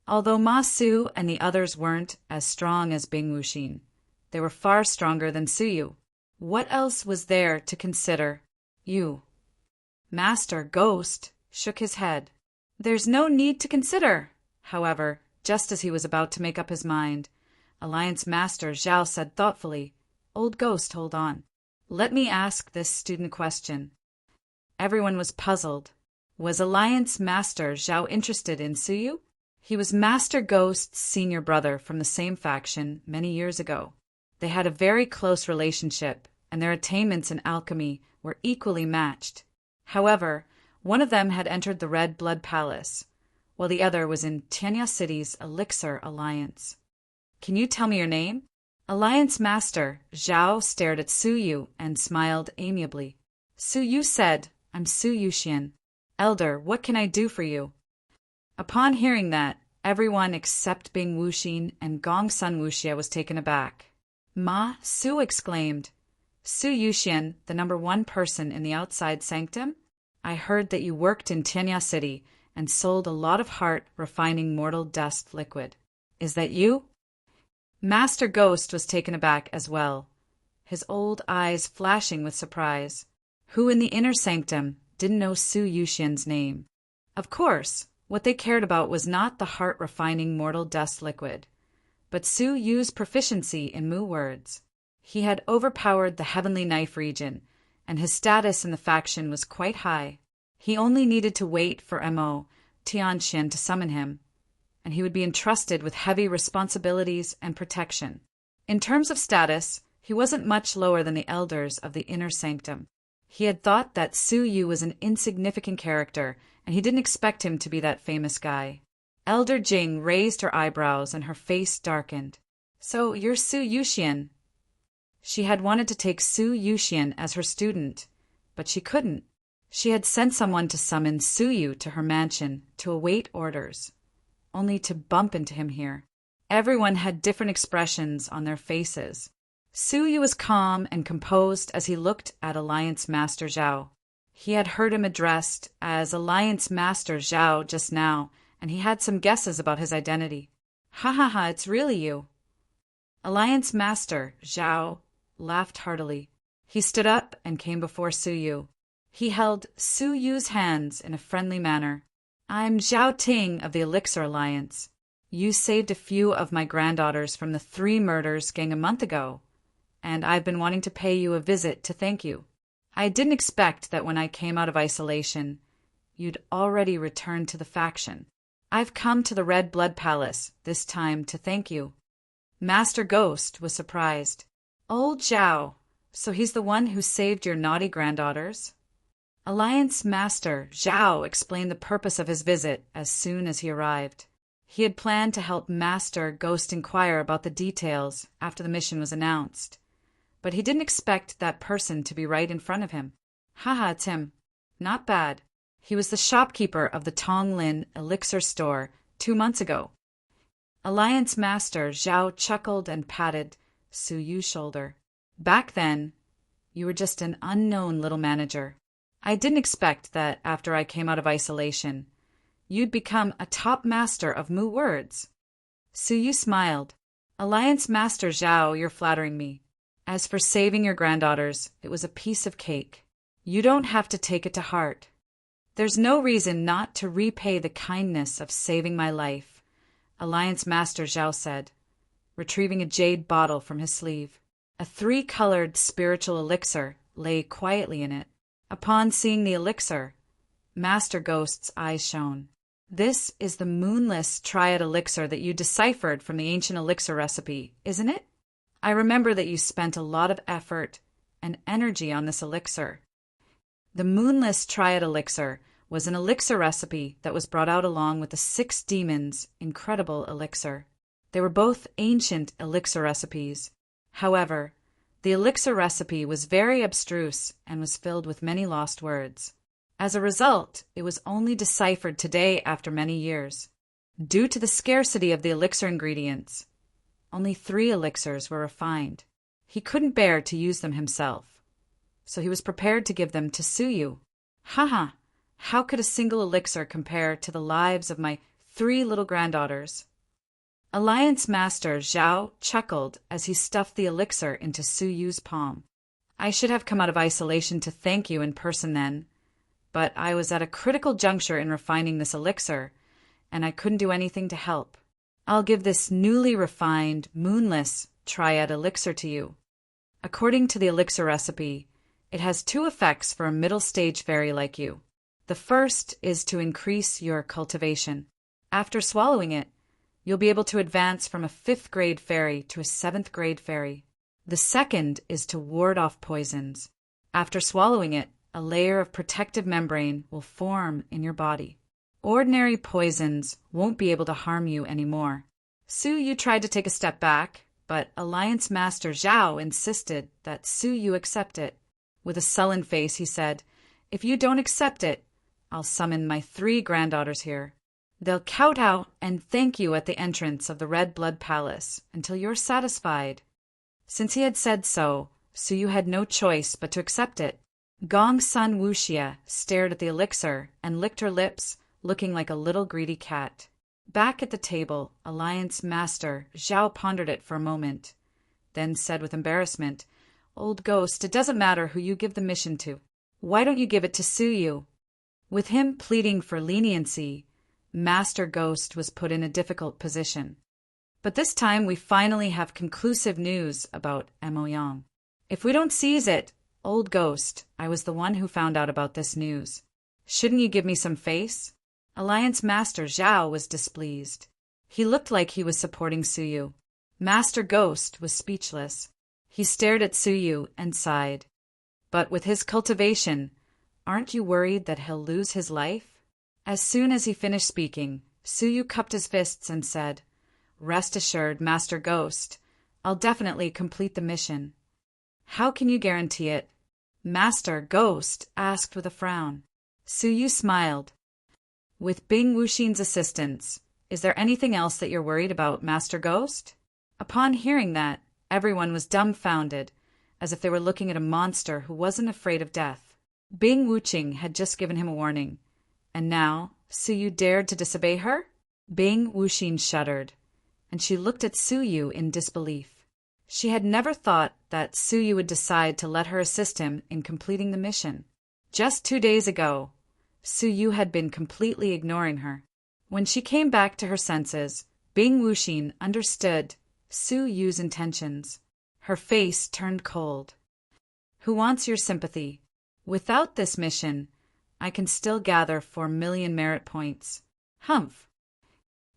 Although Ma Su and the others weren't as strong as Bing Wuxing, they were far stronger than Su Yu. What else was there to consider? You. Master Ghost shook his head. There's no need to consider. However, just as he was about to make up his mind, Alliance Master Zhao said thoughtfully, Old Ghost, hold on. Let me ask this student question. Everyone was puzzled. Was Alliance Master Zhao interested in Su Yu? He was Master Ghost's senior brother from the same faction many years ago. They had a very close relationship, and their attainments in alchemy were equally matched. However, one of them had entered the Red Blood Palace, while the other was in Tianya City's Elixir Alliance. Can you tell me your name? Alliance Master Zhao stared at Su Yu and smiled amiably. Su Yu said, I'm Su Yuxian. Elder, what can I do for you? Upon hearing that, everyone except Bing Wuxing and Gongsun Wuxia was taken aback. Ma Su exclaimed, Su Yuxian, the #1 person in the outside sanctum? I heard that you worked in Tianya City and sold a lot of heart-refining mortal dust liquid. Is that you?" Master Ghost was taken aback as well, his old eyes flashing with surprise. Who in the inner sanctum didn't know Su Yuxian's name? Of course, what they cared about was not the heart-refining mortal dust liquid, but Su Yu's proficiency in Mu words. He had overpowered the Heavenly Knife region, and his status in the faction was quite high. He only needed to wait for Mo Tianxian to summon him, and he would be entrusted with heavy responsibilities and protection. In terms of status, he wasn't much lower than the elders of the inner sanctum. He had thought that Su Yu was an insignificant character, and he didn't expect him to be that famous guy. Elder Jing raised her eyebrows and her face darkened. "So you're Su Yuxian." She had wanted to take Su Yuxian as her student, but she couldn't. She had sent someone to summon Su Yu to her mansion to await orders, only to bump into him here. Everyone had different expressions on their faces. Su Yu was calm and composed as he looked at Alliance Master Zhao. He had heard him addressed as Alliance Master Zhao just now, and he had some guesses about his identity. "Ha ha ha, it's really you." Alliance Master Zhao laughed heartily. He stood up and came before Su Yu. He held Su Yu's hands in a friendly manner. "I'm Zhao Ting of the Elixir Alliance. You saved a few of my granddaughters from the 3 murders gang a month ago, and I've been wanting to pay you a visit to thank you. I didn't expect that when I came out of isolation, you'd already returned to the faction. I've come to the Red Blood Palace this time to thank you." Master Ghost was surprised. "Old Zhao, so he's the one who saved your naughty granddaughters?" Alliance Master Zhao explained the purpose of his visit as soon as he arrived. He had planned to help Master Ghost inquire about the details after the mission was announced, but he didn't expect that person to be right in front of him. "Haha, it's him. Not bad. He was the shopkeeper of the Tonglin Elixir store 2 months ago." Alliance Master Zhao chuckled and patted Su Yu's shoulder. "Back then, you were just an unknown little manager. I didn't expect that after I came out of isolation, you'd become a top master of Mu words." Su Yu smiled. "Alliance Master Zhao, you're flattering me. As for saving your granddaughters, it was a piece of cake. You don't have to take it to heart. There's no reason not to repay the kindness of saving my life," Alliance Master Zhao said, retrieving a jade bottle from his sleeve. A 3-colored spiritual elixir lay quietly in it. Upon seeing the elixir, Master Ghost's eyes shone. "This is the moonless triad elixir that you deciphered from the ancient elixir recipe, isn't it? I remember that you spent a lot of effort and energy on this elixir." The moonless triad elixir was an elixir recipe that was brought out along with the 6 demons' incredible elixir. They were both ancient elixir recipes. However, the elixir recipe was very abstruse and was filled with many lost words. As a result, it was only deciphered today after many years. Due to the scarcity of the elixir ingredients, only 3 elixirs were refined. He couldn't bear to use them himself, so he was prepared to give them to Su Yu. "Haha, how could a single elixir compare to the lives of my 3 little granddaughters?" Alliance Master Zhao chuckled as he stuffed the elixir into Su Yu's palm. "I should have come out of isolation to thank you in person then, but I was at a critical juncture in refining this elixir, and I couldn't do anything to help. I'll give this newly refined, moonless triad elixir to you. According to the elixir recipe, it has 2 effects for a middle-stage fairy like you. The first is to increase your cultivation. After swallowing it, you'll be able to advance from a 5th-grade fairy to a 7th-grade fairy. The second is to ward off poisons. After swallowing it, a layer of protective membrane will form in your body. Ordinary poisons won't be able to harm you anymore." Su Yu tried to take a step back, but Alliance Master Zhao insisted that Su Yu accept it. With a sullen face, he said, "If you don't accept it, I'll summon my 3 granddaughters here. They'll kowtow and thank you at the entrance of the Red Blood Palace until you're satisfied." Since he had said so, Suyu had no choice but to accept it. Gong Sun Wuxia stared at the elixir and licked her lips, looking like a little greedy cat. Back at the table, Alliance Master Zhao pondered it for a moment, then said with embarrassment, "Old Ghost, it doesn't matter who you give the mission to. Why don't you give it to Suyu?" With him pleading for leniency, Master Ghost was put in a difficult position. But this time we finally have conclusive news about Emoyang. If we don't seize it, Old Ghost, I was the one who found out about this news. Shouldn't you give me some face? Alliance Master Zhao was displeased. He looked like he was supporting Suyu. Master Ghost was speechless. He stared at Suyu and sighed. But with his cultivation, aren't you worried that he'll lose his life? As soon as he finished speaking, Suyu cupped his fists and said, "Rest assured, Master Ghost, I'll definitely complete the mission." "How can you guarantee it?" Master Ghost asked with a frown. Suyu smiled. "With Bing Wuxin's assistance, is there anything else that you're worried about, Master Ghost?" Upon hearing that, everyone was dumbfounded, as if they were looking at a monster who wasn't afraid of death. Bing Wuxing had just given him a warning, and now Suyu dared to disobey her? Bing Wuxing shuddered, and she looked at Suyu in disbelief. She had never thought that Suyu would decide to let her assist him in completing the mission. Just 2 days ago, Suyu had been completely ignoring her. When she came back to her senses, Bing Wuxing understood Suyu's intentions. Her face turned cold. "Who wants your sympathy? Without this mission, I can still gather 4 million merit points." Humph.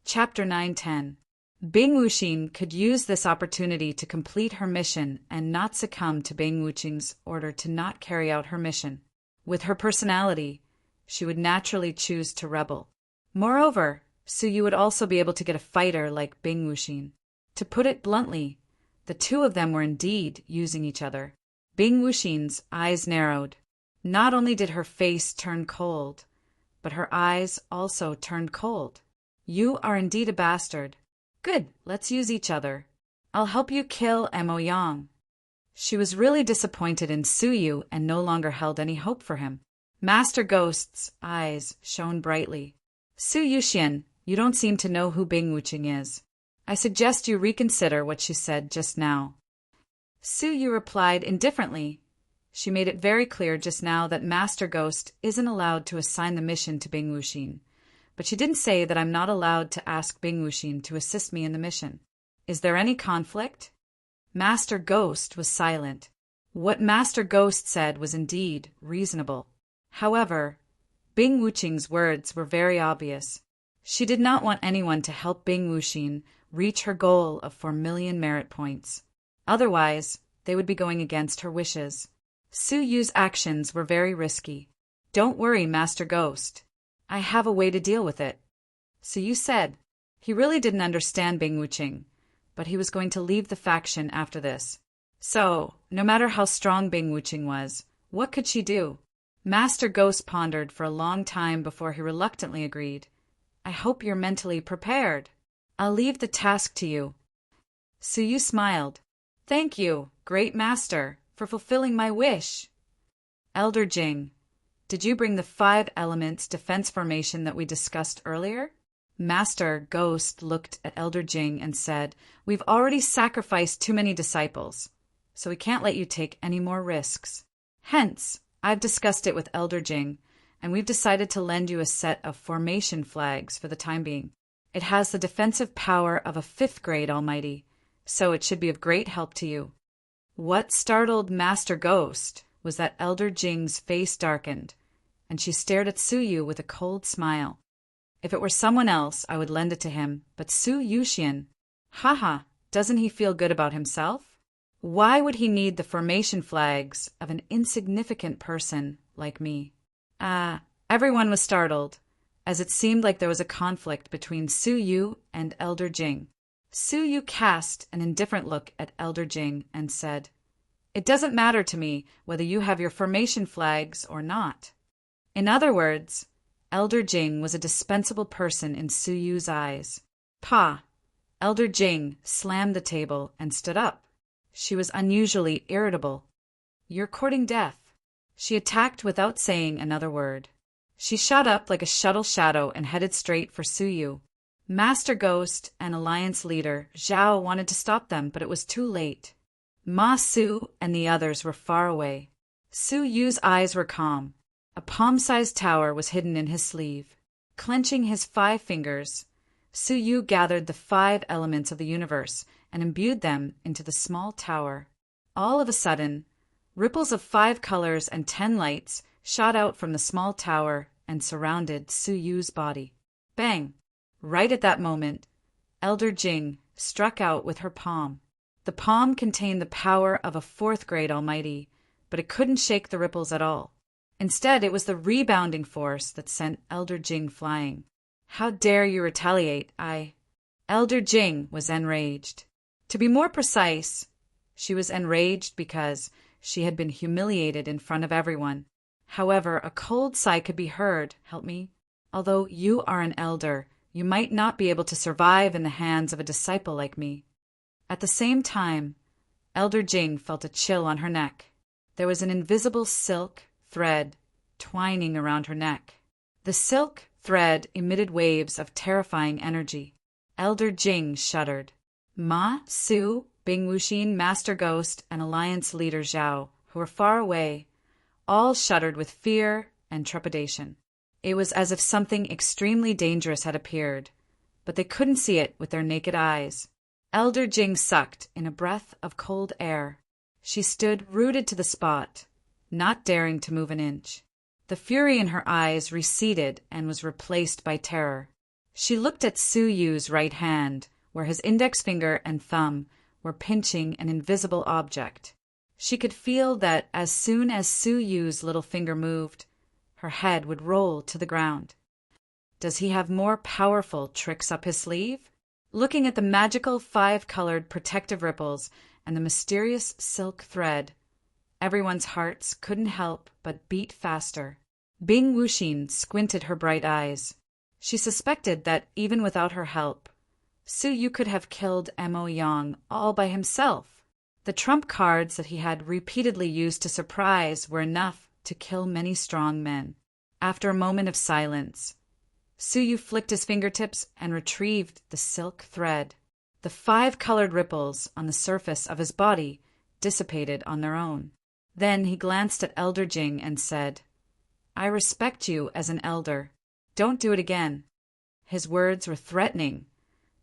Chapter 910. Bing Wuxing could use this opportunity to complete her mission and not succumb to Bing Wuxing's order to not carry out her mission. With her personality, she would naturally choose to rebel. Moreover, Suyu would also be able to get a fighter like Bing Wuxing. To put it bluntly, the two of them were indeed using each other. Bing Wuxing's eyes narrowed. Not only did her face turn cold, but her eyes also turned cold. "You are indeed a bastard. Good, let's use each other. I'll help you kill Emoyang." She was really disappointed in Suyu and no longer held any hope for him. Master Ghost's eyes shone brightly. "Su Yuxian, you don't seem to know who Bing Wuxing is. I suggest you reconsider what she said just now." Suyu replied indifferently. She made it very clear just now that Master Ghost isn't allowed to assign the mission to Bing Wuxing, but she didn't say that I'm not allowed to ask Bing Wuxing to assist me in the mission. Is there any conflict? Master Ghost was silent. What Master Ghost said was indeed reasonable. However, Bing Wuxing's words were very obvious. She did not want anyone to help Bing Wuxing reach her goal of 4 million merit points. Otherwise, they would be going against her wishes. Suyu's actions were very risky. "Don't worry, Master Ghost. I have a way to deal with it." Suyu said. He really didn't understand Bing Wuxing, but he was going to leave the faction after this. So, no matter how strong Bing Wuxing was, what could she do? Master Ghost pondered for a long time before he reluctantly agreed. "I hope you're mentally prepared. I'll leave the task to you." Suyu smiled. "Thank you, Great Master, for fulfilling my wish." "Elder Jing, did you bring the 5 elements defense formation that we discussed earlier?" Master Ghost looked at Elder Jing and said, "We've already sacrificed too many disciples, so we can't let you take any more risks. Hence, I've discussed it with Elder Jing, and we've decided to lend you a set of formation flags for the time being. It has the defensive power of a 5th grade Almighty, so it should be of great help to you." What startled Master Ghost was that Elder Jing's face darkened, and she stared at Suyu with a cold smile. "If it were someone else, I would lend it to him, but Su Yuxian, haha, doesn't he feel good about himself? Why would he need the formation flags of an insignificant person like me?" Everyone was startled, as it seemed like there was a conflict between Suyu and Elder Jing. Suyu cast an indifferent look at Elder Jing and said, "It doesn't matter to me whether you have your formation flags or not." In other words, Elder Jing was a dispensable person in Suyu's eyes. "Pa!" Elder Jing slammed the table and stood up. She was unusually irritable. "You're courting death." She attacked without saying another word. She shot up like a shuttle shadow and headed straight for Suyu. Master Ghost and Alliance leader Zhao wanted to stop them, but it was too late. Ma Su and the others were far away. Su Yu's eyes were calm. A palm-sized tower was hidden in his sleeve. Clenching his 5 fingers, Su Yu gathered the 5 elements of the universe and imbued them into the small tower. All of a sudden, ripples of 5 colors and 10 lights shot out from the small tower and surrounded Su Yu's body. Bang! Right at that moment, Elder Jing struck out with her palm. The palm contained the power of a 4th-grade almighty, but it couldn't shake the ripples at all. Instead, it was the rebounding force that sent Elder Jing flying. "How dare you retaliate? Elder Jing was enraged. To be more precise, she was enraged because she had been humiliated in front of everyone. However, a cold sigh could be heard. "Help me. Although you are an elder, you might not be able to survive in the hands of a disciple like me." At the same time, Elder Jing felt a chill on her neck. There was an invisible silk thread twining around her neck. The silk thread emitted waves of terrifying energy. Elder Jing shuddered. Ma Su, Bing Wuxin, Master Ghost, and Alliance leader Zhao, who were far away, all shuddered with fear and trepidation. It was as if something extremely dangerous had appeared, but they couldn't see it with their naked eyes. Elder Jing sucked in a breath of cold air. She stood rooted to the spot, not daring to move an inch. The fury in her eyes receded and was replaced by terror. She looked at Su Yu's right hand, where his index finger and thumb were pinching an invisible object. She could feel that as soon as Su Yu's little finger moved, her head would roll to the ground. Does he have more powerful tricks up his sleeve? Looking at the magical 5-colored protective ripples and the mysterious silk thread, everyone's hearts couldn't help but beat faster. Bing Wuxin squinted her bright eyes. She suspected that even without her help, Su Yu could have killed Mo Yang all by himself. The trump cards that he had repeatedly used to surprise were enough to kill many strong men. After a moment of silence, Su Yu flicked his fingertips and retrieved the silk thread. The 5-colored ripples on the surface of his body dissipated on their own. Then he glanced at Elder Jing and said, "I respect you as an elder. Don't do it again." His words were threatening,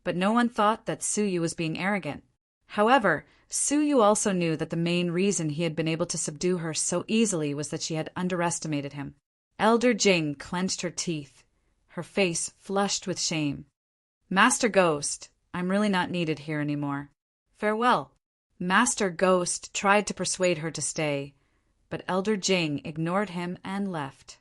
but no one thought that Su Yu was being arrogant. However, Su Yu also knew that the main reason he had been able to subdue her so easily was that she had underestimated him. Elder Jing clenched her teeth, her face flushed with shame. "Master Ghost, I'm really not needed here anymore. Farewell." Master Ghost tried to persuade her to stay, but Elder Jing ignored him and left.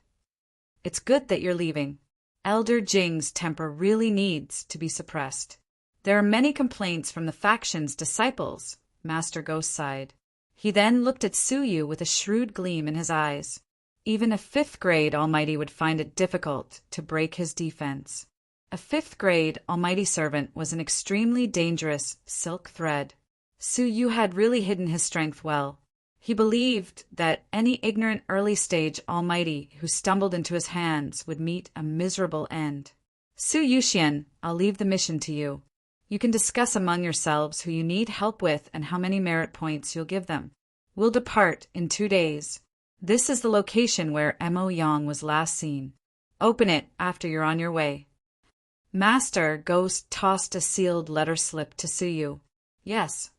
"It's good that you're leaving. Elder Jing's temper really needs to be suppressed. There are many complaints from the faction's disciples," Master Ghost sighed. He then looked at Su Yu with a shrewd gleam in his eyes. Even a 5th-grade almighty would find it difficult to break his defense. A 5th-grade almighty servant was an extremely dangerous silk thread. Su Yu had really hidden his strength well. He believed that any ignorant early-stage almighty who stumbled into his hands would meet a miserable end. "Su Yuxian, I'll leave the mission to you. You can discuss among yourselves who you need help with and how many merit points you'll give them. We'll depart in 2 days. This is the location where Mo Yang was last seen. Open it after you're on your way." Master Ghost tossed a sealed letter slip to Su Yu. "Yes."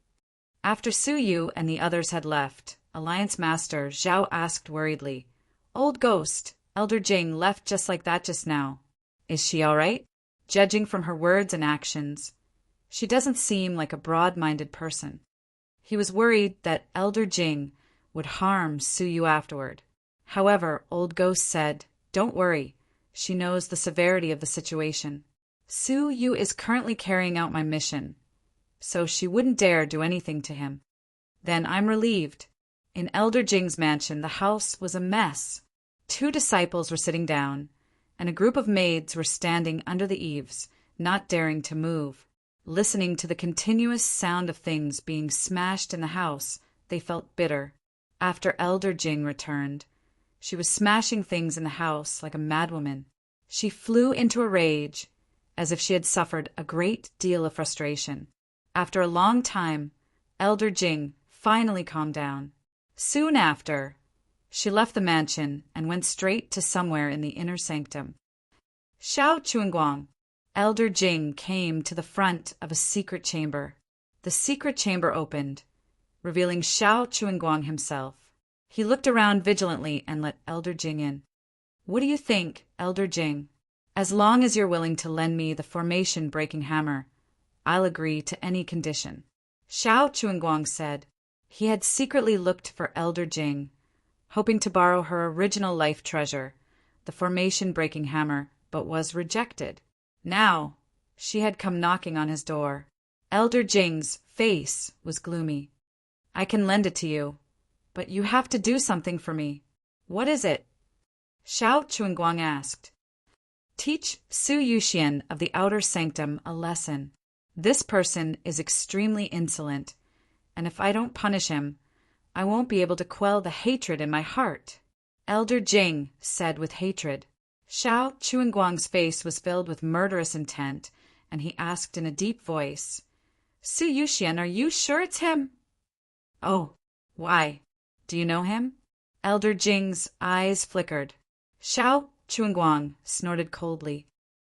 After Su Yu and the others had left, Alliance Master Zhao asked worriedly, "Old Ghost, Elder Jing left just like that just now. Is she all right? Judging from her words and actions, she doesn't seem like a broad-minded person." He was worried that Elder Jing would harm Su Yu afterward. However, Old Ghost said, "Don't worry. She knows the severity of the situation. Su Yu is currently carrying out my mission, so she wouldn't dare do anything to him." Then I'm relieved. In Elder Jing's mansion, the house was a mess. 2 disciples were sitting down, and a group of maids were standing under the eaves, not daring to move. Listening to the continuous sound of things being smashed in the house, they felt bitter. After Elder Jing returned, she was smashing things in the house like a madwoman. She flew into a rage, as if she had suffered a great deal of frustration. After a long time, Elder Jing finally calmed down. Soon after, she left the mansion and went straight to somewhere in the inner sanctum. Xiao Chuanguang. Elder Jing came to the front of a secret chamber. The secret chamber opened, revealing Xiao Chuanguang himself. He looked around vigilantly and let Elder Jing in. What do you think, Elder Jing? As long as you're willing to lend me the formation-breaking hammer, I'll agree to any condition. Xiao Chuanguang said. He had secretly looked for Elder Jing, hoping to borrow her original life treasure, the formation-breaking hammer, but was rejected. Now, she had come knocking on his door. Elder Jing's face was gloomy. I can lend it to you, but you have to do something for me. What is it? Xiao Chuanguang asked. Teach Su Yuxian of the outer sanctum a lesson. This person is extremely insolent, and if I don't punish him, I won't be able to quell the hatred in my heart. Elder Jing said with hatred. Xiao Chuanguang's face was filled with murderous intent, and he asked in a deep voice, Su Yuxian, are you sure it's him? Oh, why? Do you know him? Elder Jing's eyes flickered. Xiao Chuanguang snorted coldly.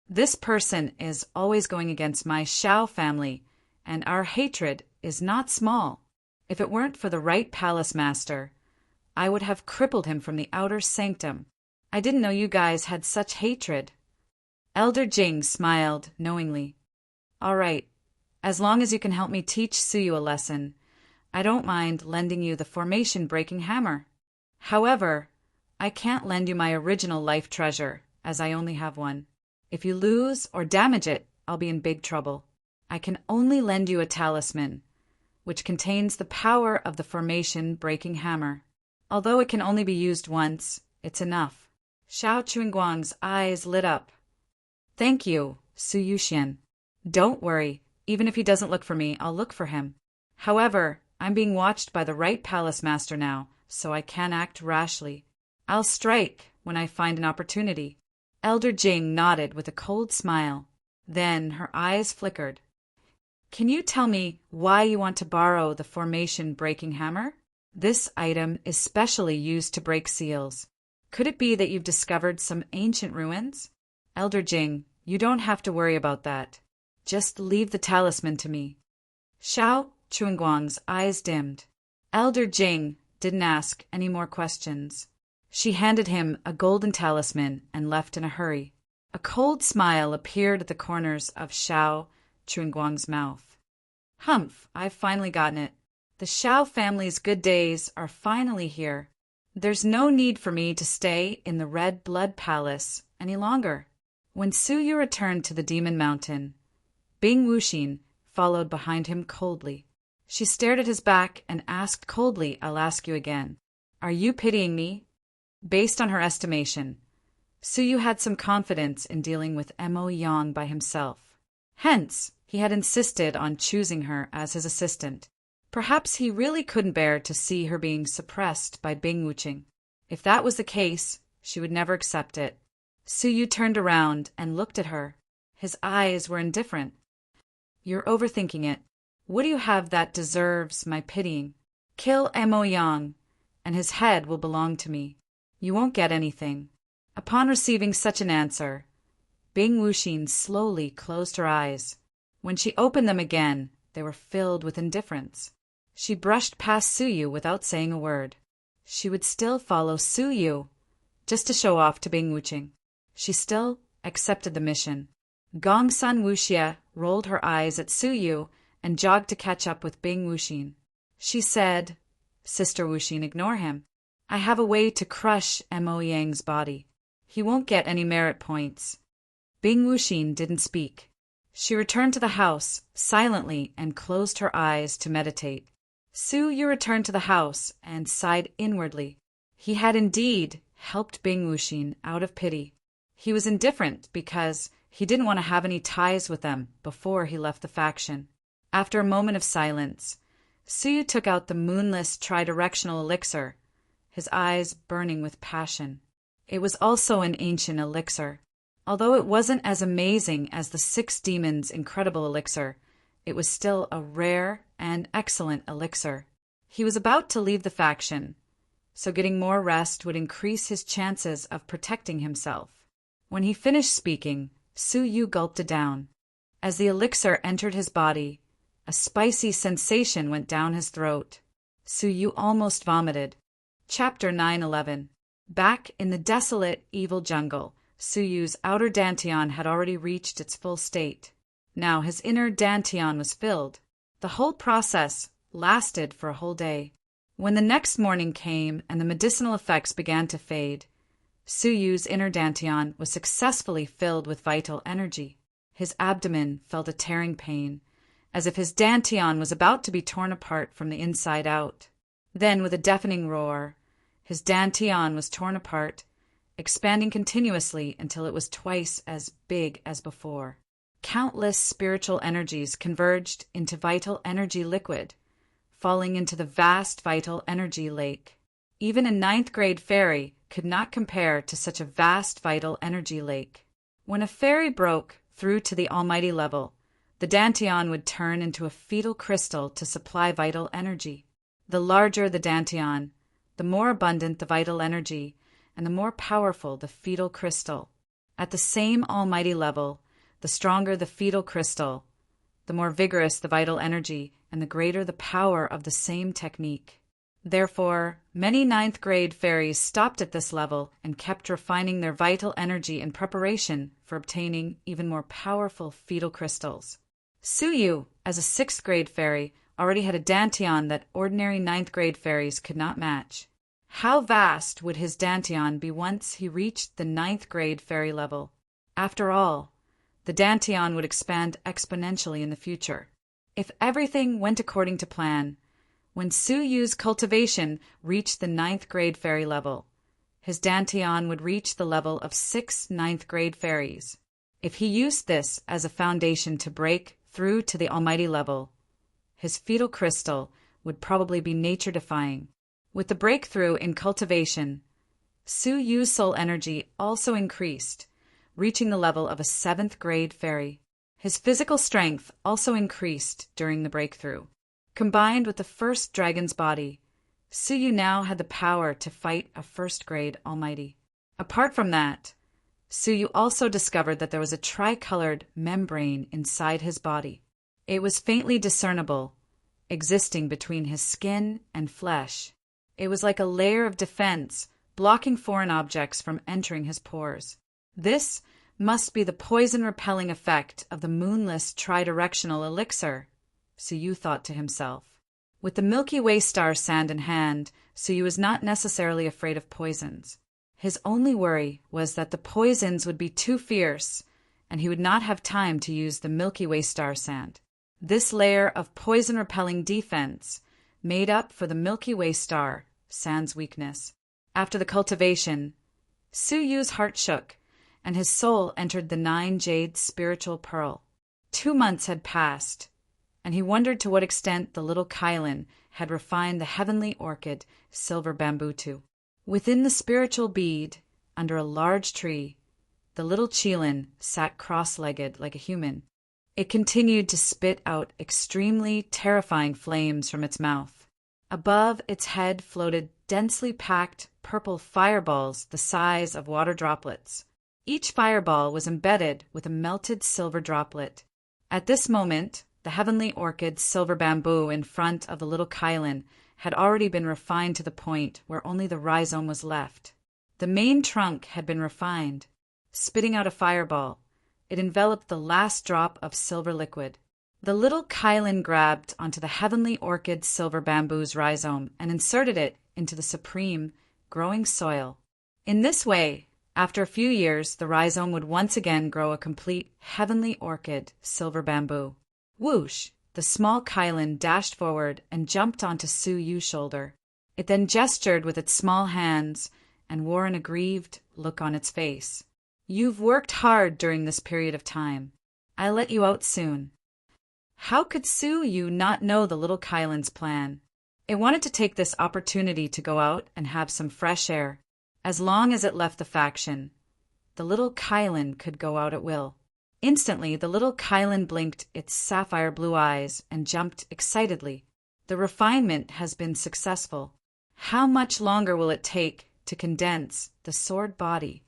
This person is always going against my Xiao family, and our hatred is not small. If it weren't for the right palace master, I would have crippled him from the outer sanctum. I didn't know you guys had such hatred. Elder Jing smiled knowingly. All right, as long as you can help me teach Suyu a lesson, I don't mind lending you the formation-breaking hammer. However, I can't lend you my original life treasure, as I only have one. If you lose or damage it, I'll be in big trouble. I can only lend you a talisman, which contains the power of the formation-breaking hammer. Although it can only be used once, it's enough. Xiao Chuanguang's eyes lit up. Thank you, Su Yuxian. Don't worry, even if he doesn't look for me, I'll look for him. However, I'm being watched by the right palace master now, so I can't act rashly. I'll strike when I find an opportunity. Elder Jing nodded with a cold smile. Then her eyes flickered. Can you tell me why you want to borrow the formation-breaking hammer? This item is specially used to break seals. Could it be that you've discovered some ancient ruins? Elder Jing, you don't have to worry about that. Just leave the talisman to me. Xiao Chuanguang's eyes dimmed. Elder Jing didn't ask any more questions. She handed him a golden talisman and left in a hurry. A cold smile appeared at the corners of Xiao Chuanguang's mouth. Humph, I've finally gotten it. The Xiao family's good days are finally here. There's no need for me to stay in the Red Blood Palace any longer. When Su Yu returned to the Demon Mountain, Bing Wuxin followed behind him coldly. She stared at his back and asked coldly, I'll ask you again. Are you pitying me? Based on her estimation, Su Yu had some confidence in dealing with Mo Yang by himself. Hence, he had insisted on choosing her as his assistant. Perhaps he really couldn't bear to see her being suppressed by Bing Wuxing. If that was the case, she would never accept it. Su Yu turned around and looked at her. His eyes were indifferent. You're overthinking it. What do you have that deserves my pitying? Kill Mo Yang, and his head will belong to me. You won't get anything. Upon receiving such an answer, Bing Wuxin slowly closed her eyes. When she opened them again, they were filled with indifference. She brushed past Su Yu without saying a word. She would still follow Su Yu, just to show off to Bing Wuxing. She still accepted the mission. Gong San Wuxia rolled her eyes at Su Yu and jogged to catch up with Bing Wuxin. She said, Sister Wuxin, ignore him. I have a way to crush Mo Yang's body. He won't get any merit points. Bing Wuxin didn't speak. She returned to the house silently and closed her eyes to meditate. Su Yu returned to the house and sighed inwardly. He had indeed helped Bing Wuxin out of pity. He was indifferent because He didn't want to have any ties with them before he left the faction. After a moment of silence, Suyu took out the moonless tridirectional elixir, his eyes burning with passion. It was also an ancient elixir. Although it wasn't as amazing as the Six Demons' incredible elixir, it was still a rare and excellent elixir. He was about to leave the faction, so getting more rest would increase his chances of protecting himself. When he finished speaking, Suyu gulped it down. As the elixir entered his body, a spicy sensation went down his throat. Suyu almost vomited. Chapter 911. Back in the desolate, evil jungle, Suyu's outer dantian had already reached its full state. Now his inner dantian was filled. The whole process lasted for a whole day. When the next morning came and the medicinal effects began to fade, Suyu's inner dantian was successfully filled with vital energy. His abdomen felt a tearing pain, as if his dantian was about to be torn apart from the inside out. Then, with a deafening roar, his dantian was torn apart, expanding continuously until it was twice as big as before. Countless spiritual energies converged into vital energy liquid, falling into the vast vital energy lake. Even a ninth-grade fairy could not compare to such a vast vital energy lake. When a fairy broke through to the almighty level, the dantian would turn into a fetal crystal to supply vital energy. The larger the dantian, the more abundant the vital energy, and the more powerful the fetal crystal. At the same almighty level, the stronger the fetal crystal, the more vigorous the vital energy, and the greater the power of the same technique. Therefore, many ninth-grade fairies stopped at this level and kept refining their vital energy in preparation for obtaining even more powerful fetal crystals. Suyu, as a sixth-grade fairy, already had a dantian that ordinary ninth-grade fairies could not match. How vast would his dantian be once he reached the ninth-grade fairy level? After all, the dantian would expand exponentially in the future. If everything went according to plan, when Suyu's cultivation reached the ninth-grade fairy level, his dantian would reach the level of 6 ninth-grade fairies. If he used this as a foundation to break through to the almighty level, his fetal crystal would probably be nature-defying. With the breakthrough in cultivation, Suyu's soul energy also increased, reaching the level of a 7th-grade fairy. His physical strength also increased during the breakthrough. Combined with the first dragon's body, Suyu now had the power to fight a first-grade almighty. Apart from that, Suyu also discovered that there was a tricolored membrane inside his body. It was faintly discernible, existing between his skin and flesh. It was like a layer of defense, blocking foreign objects from entering his pores. This must be the poison-repelling effect of the moonless tridirectional elixir, Suyu thought to himself. With the Milky Way star sand in hand, Suyu was not necessarily afraid of poisons. His only worry was that the poisons would be too fierce, and he would not have time to use the Milky Way star sand. This layer of poison-repelling defense made up for the Milky Way star sand's weakness. After the cultivation, Suyu's heart shook, and his soul entered the 9-jade spiritual pearl. 2 months had passed, and he wondered to what extent the little Kylan had refined the heavenly orchid silver bambutu. Within the spiritual bead, under a large tree, the little Qilin sat cross-legged like a human. It continued to spit out extremely terrifying flames from its mouth. Above its head floated densely packed purple fireballs the size of water droplets. Each fireball was embedded with a melted silver droplet. At this moment, the heavenly orchid silver bamboo in front of the little Kylan had already been refined to the point where only the rhizome was left. The main trunk had been refined. Spitting out a fireball, it enveloped the last drop of silver liquid. The little Kylan grabbed onto the heavenly orchid silver bamboo's rhizome and inserted it into the supreme, growing soil. In this way, after a few years, the rhizome would once again grow a complete heavenly orchid silver bamboo. Whoosh! The small Kylan dashed forward and jumped onto Suyu's shoulder. It then gestured with its small hands and wore an aggrieved look on its face. You've worked hard during this period of time. I'll let you out soon. How could Su Yu not know the little Kylan's plan? It wanted to take this opportunity to go out and have some fresh air. As long as it left the faction, the little Kylan could go out at will. Instantly, the little Kylan blinked its sapphire blue eyes and jumped excitedly. The refinement has been successful. How much longer will it take to condense the sword body?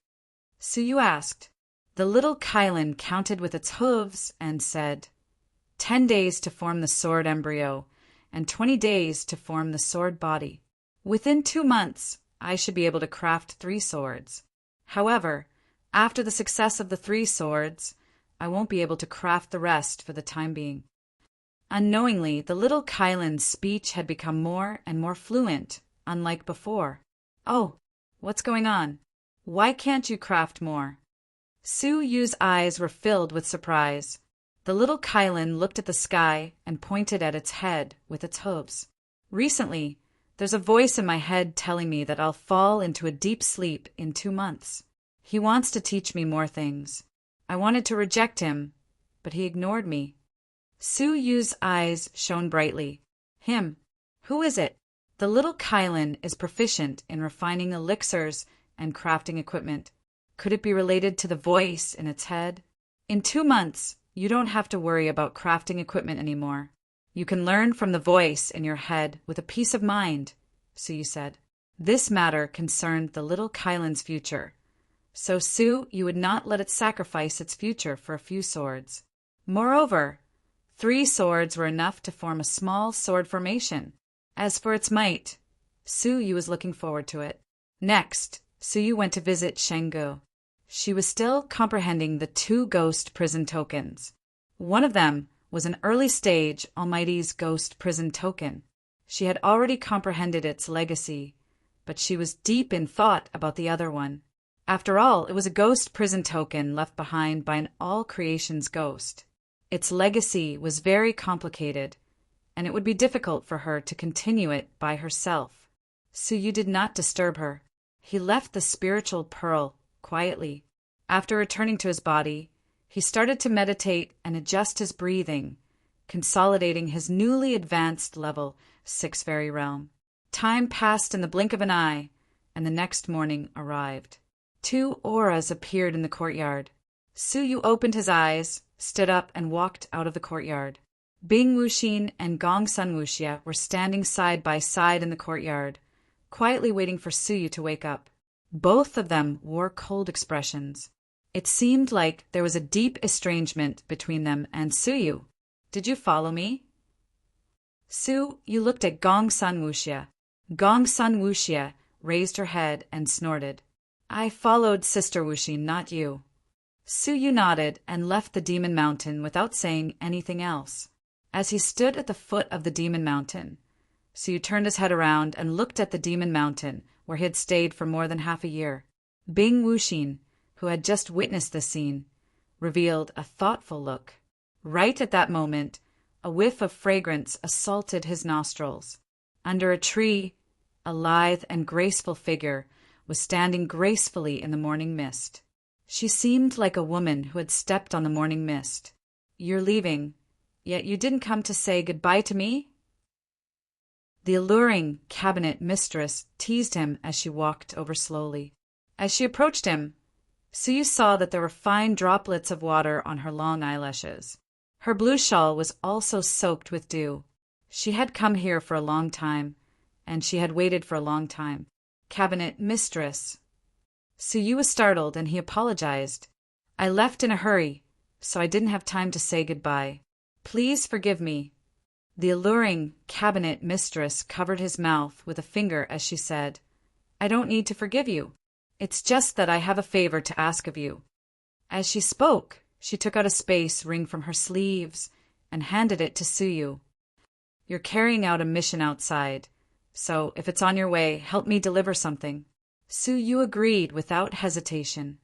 Su Yu asked. The little Kylan counted with its hooves and said, 10 days to form the sword embryo, and 20 days to form the sword body. Within 2 months, I should be able to craft 3 swords. However, after the success of the 3 swords, I won't be able to craft the rest for the time being. Unknowingly, the little Kylan's speech had become more and more fluent, unlike before. Oh, what's going on? Why can't you craft more? Su Yu's eyes were filled with surprise. The little Kylan looked at the sky and pointed at its head with its hooves. Recently, there's a voice in my head telling me that I'll fall into a deep sleep in 2 months. He wants to teach me more things. I wanted to reject him, but he ignored me. Su Yu's eyes shone brightly. Him. Who is it? The little Kylan is proficient in refining elixirs and crafting equipment. Could it be related to the voice in its head? In 2 months, you don't have to worry about crafting equipment anymore. You can learn from the voice in your head with a peace of mind, Su Yu said. This matter concerned the little Kylan's future. So Su Yu would not let it sacrifice its future for a few swords. Moreover, 3 swords were enough to form a small sword formation. As for its might, Su Yu was looking forward to it. Next, Su Yu went to visit Shenggu. She was still comprehending the 2 ghost prison tokens. One of them was an early-stage Almighty's ghost prison token. She had already comprehended its legacy, but she was deep in thought about the other one. After all, it was a ghost prison token left behind by an all-creation's ghost. Its legacy was very complicated, and it would be difficult for her to continue it by herself. Su Yu did not disturb her. He left the spiritual pearl quietly. After returning to his body, he started to meditate and adjust his breathing, consolidating his newly advanced level 6 fairy realm. Time passed in the blink of an eye, and the next morning arrived. 2 auras appeared in the courtyard. Su Yu opened his eyes, stood up, and walked out of the courtyard. Bing Wuxin and Gong Sun Wuxia were standing side by side in the courtyard, quietly waiting for Su Yu to wake up. Both of them wore cold expressions. It seemed like there was a deep estrangement between them and Su Yu. Did you follow me? Su Yu looked at Gong Sun Wuxia. Gong Sun Wuxia raised her head and snorted. I followed Sister Wuxin, not you. Su Yu nodded and left the Demon Mountain without saying anything else. As he stood at the foot of the Demon Mountain, Su Yu turned his head around and looked at the Demon Mountain, where he had stayed for more than half a year. Bing Wuxin, who had just witnessed the scene, revealed a thoughtful look. Right at that moment, a whiff of fragrance assaulted his nostrils. Under a tree, a lithe and graceful figure was standing gracefully in the morning mist. She seemed like a woman who had stepped on the morning mist. You're leaving, yet you didn't come to say goodbye to me? The alluring cabinet mistress teased him as she walked over slowly. As she approached him, Su Yu saw that there were fine droplets of water on her long eyelashes. Her blue shawl was also soaked with dew. She had come here for a long time, and she had waited for a long time. Cabinet mistress. Su Yu was startled, and he apologized. I left in a hurry, so I didn't have time to say goodbye. Please forgive me. The alluring cabinet mistress covered his mouth with a finger as she said, I don't need to forgive you. It's just that I have a favor to ask of you. As she spoke, she took out a space ring from her sleeves and handed it to Su Yu. You're carrying out a mission outside, so if it's on your way, help me deliver something. Su Yu agreed without hesitation.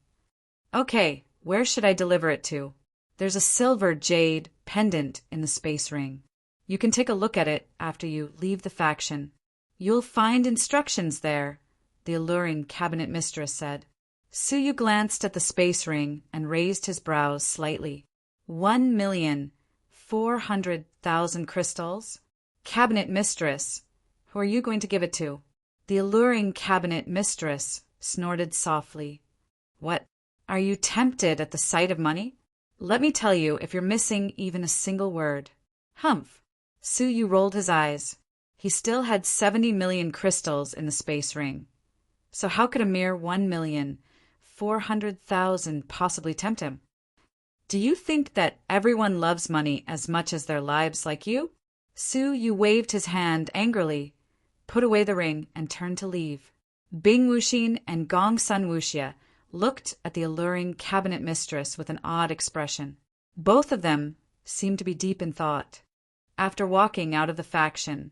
Okay, where should I deliver it to? There's a silver jade pendant in the space ring. You can take a look at it after you leave the faction. You'll find instructions there, the alluring cabinet mistress said. Suyu glanced at the space ring and raised his brows slightly. 1,400,000 crystals? Cabinet mistress, who are you going to give it to? The alluring cabinet mistress snorted softly. What? Are you tempted at the sight of money? Let me tell you if you're missing even a single word. Humph. Suyu rolled his eyes. He still had 70 million crystals in the space ring. So how could a mere 1,400,000 possibly tempt him? Do you think that everyone loves money as much as their lives like you? Suyu waved his hand angrily, put away the ring, and turned to leave. Bing Wuxin and Gong Sun Wuxia looked at the alluring cabinet mistress with an odd expression. Both of them seemed to be deep in thought. After walking out of the faction,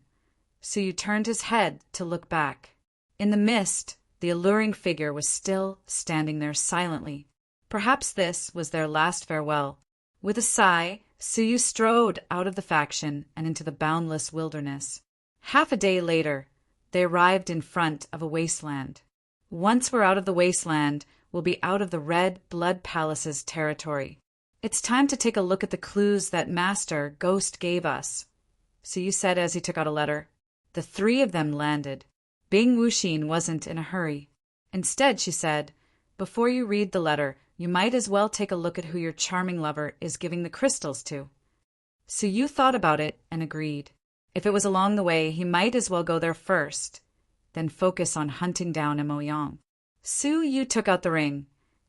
Suyu turned his head to look back. In the mist, the alluring figure was still standing there silently. Perhaps this was their last farewell. With a sigh, Suyu strode out of the faction and into the boundless wilderness. Half a day later, they arrived in front of a wasteland. Once we're out of the wasteland, we'll be out of the Red Blood Palace's territory. It's time to take a look at the clues that Master Ghost gave us, Suyu said as he took out a letter. The three of them landed. Bing Wuxin wasn't in a hurry. Instead, she said, before you read the letter, you might as well take a look at who your charming lover is giving the crystals to. Suyu thought about it and agreed. If it was along the way, he might as well go there first, then focus on hunting down Emoyang. Suyu took out the ring,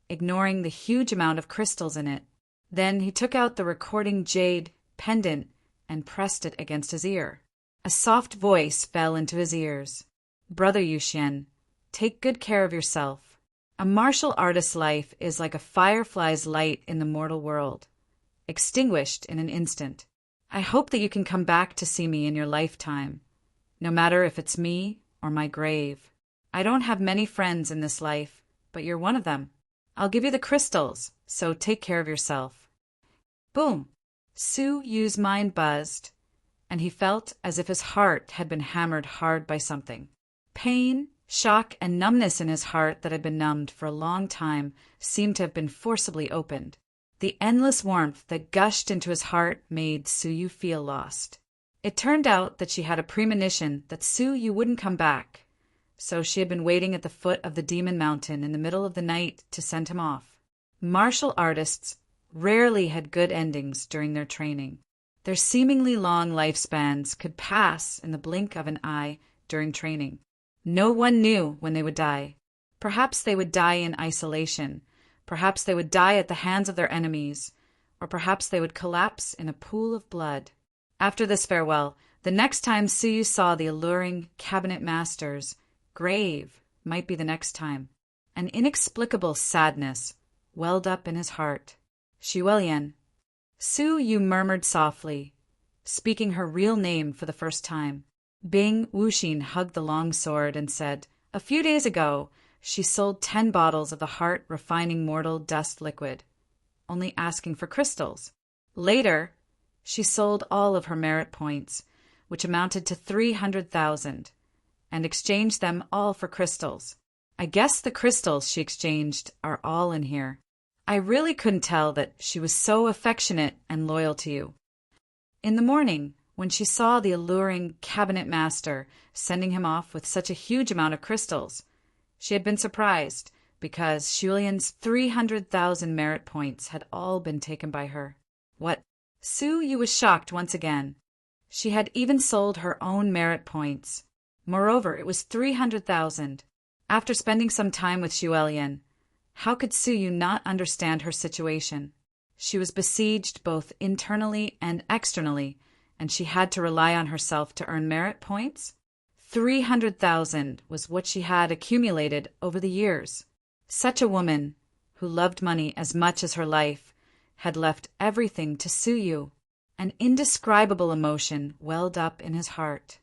ignoring the huge amount of crystals in it. Then he took out the recording jade pendant and pressed it against his ear. A soft voice fell into his ears. Brother Yuxian, take good care of yourself. A martial artist's life is like a firefly's light in the mortal world, extinguished in an instant. I hope that you can come back to see me in your lifetime, no matter if it's me or my grave. I don't have many friends in this life, but you're one of them. I'll give you the crystals, so take care of yourself. Boom! Suyu's mind buzzed, and he felt as if his heart had been hammered hard by something. Pain, shock, and numbness in his heart that had been numbed for a long time seemed to have been forcibly opened. The endless warmth that gushed into his heart made Suyu feel lost. It turned out that she had a premonition that Suyu wouldn't come back, so she had been waiting at the foot of the Demon Mountain in the middle of the night to send him off. Martial artists rarely had good endings during their training. Their seemingly long lifespans could pass in the blink of an eye during training. No one knew when they would die. Perhaps they would die in isolation. Perhaps they would die at the hands of their enemies. Or perhaps they would collapse in a pool of blood. After this farewell, the next time Suyu saw the alluring cabinet master's grave might be the next time. An inexplicable sadness welled up in his heart. Xuelian. Suyu murmured softly, speaking her real name for the first time. Bing Wuxin hugged the long sword and said, a few days ago, she sold 10 bottles of the heart-refining mortal dust liquid, only asking for crystals. Later, she sold all of her merit points, which amounted to 300,000, and exchanged them all for crystals. I guess the crystals she exchanged are all in here. I really couldn't tell that she was so affectionate and loyal to you. In the morning, when she saw the alluring cabinet master sending him off with such a huge amount of crystals, she had been surprised because Xuelian's 300,000 merit points had all been taken by her. What? Suyu was shocked once again. She had even sold her own merit points. Moreover, it was 300,000. After spending some time with Xuelian, how could Suyu not understand her situation? She was besieged both internally and externally, and she had to rely on herself to earn merit points? 300,000 was what she had accumulated over the years. Such a woman, who loved money as much as her life, had left everything to Suyu. An indescribable emotion welled up in his heart.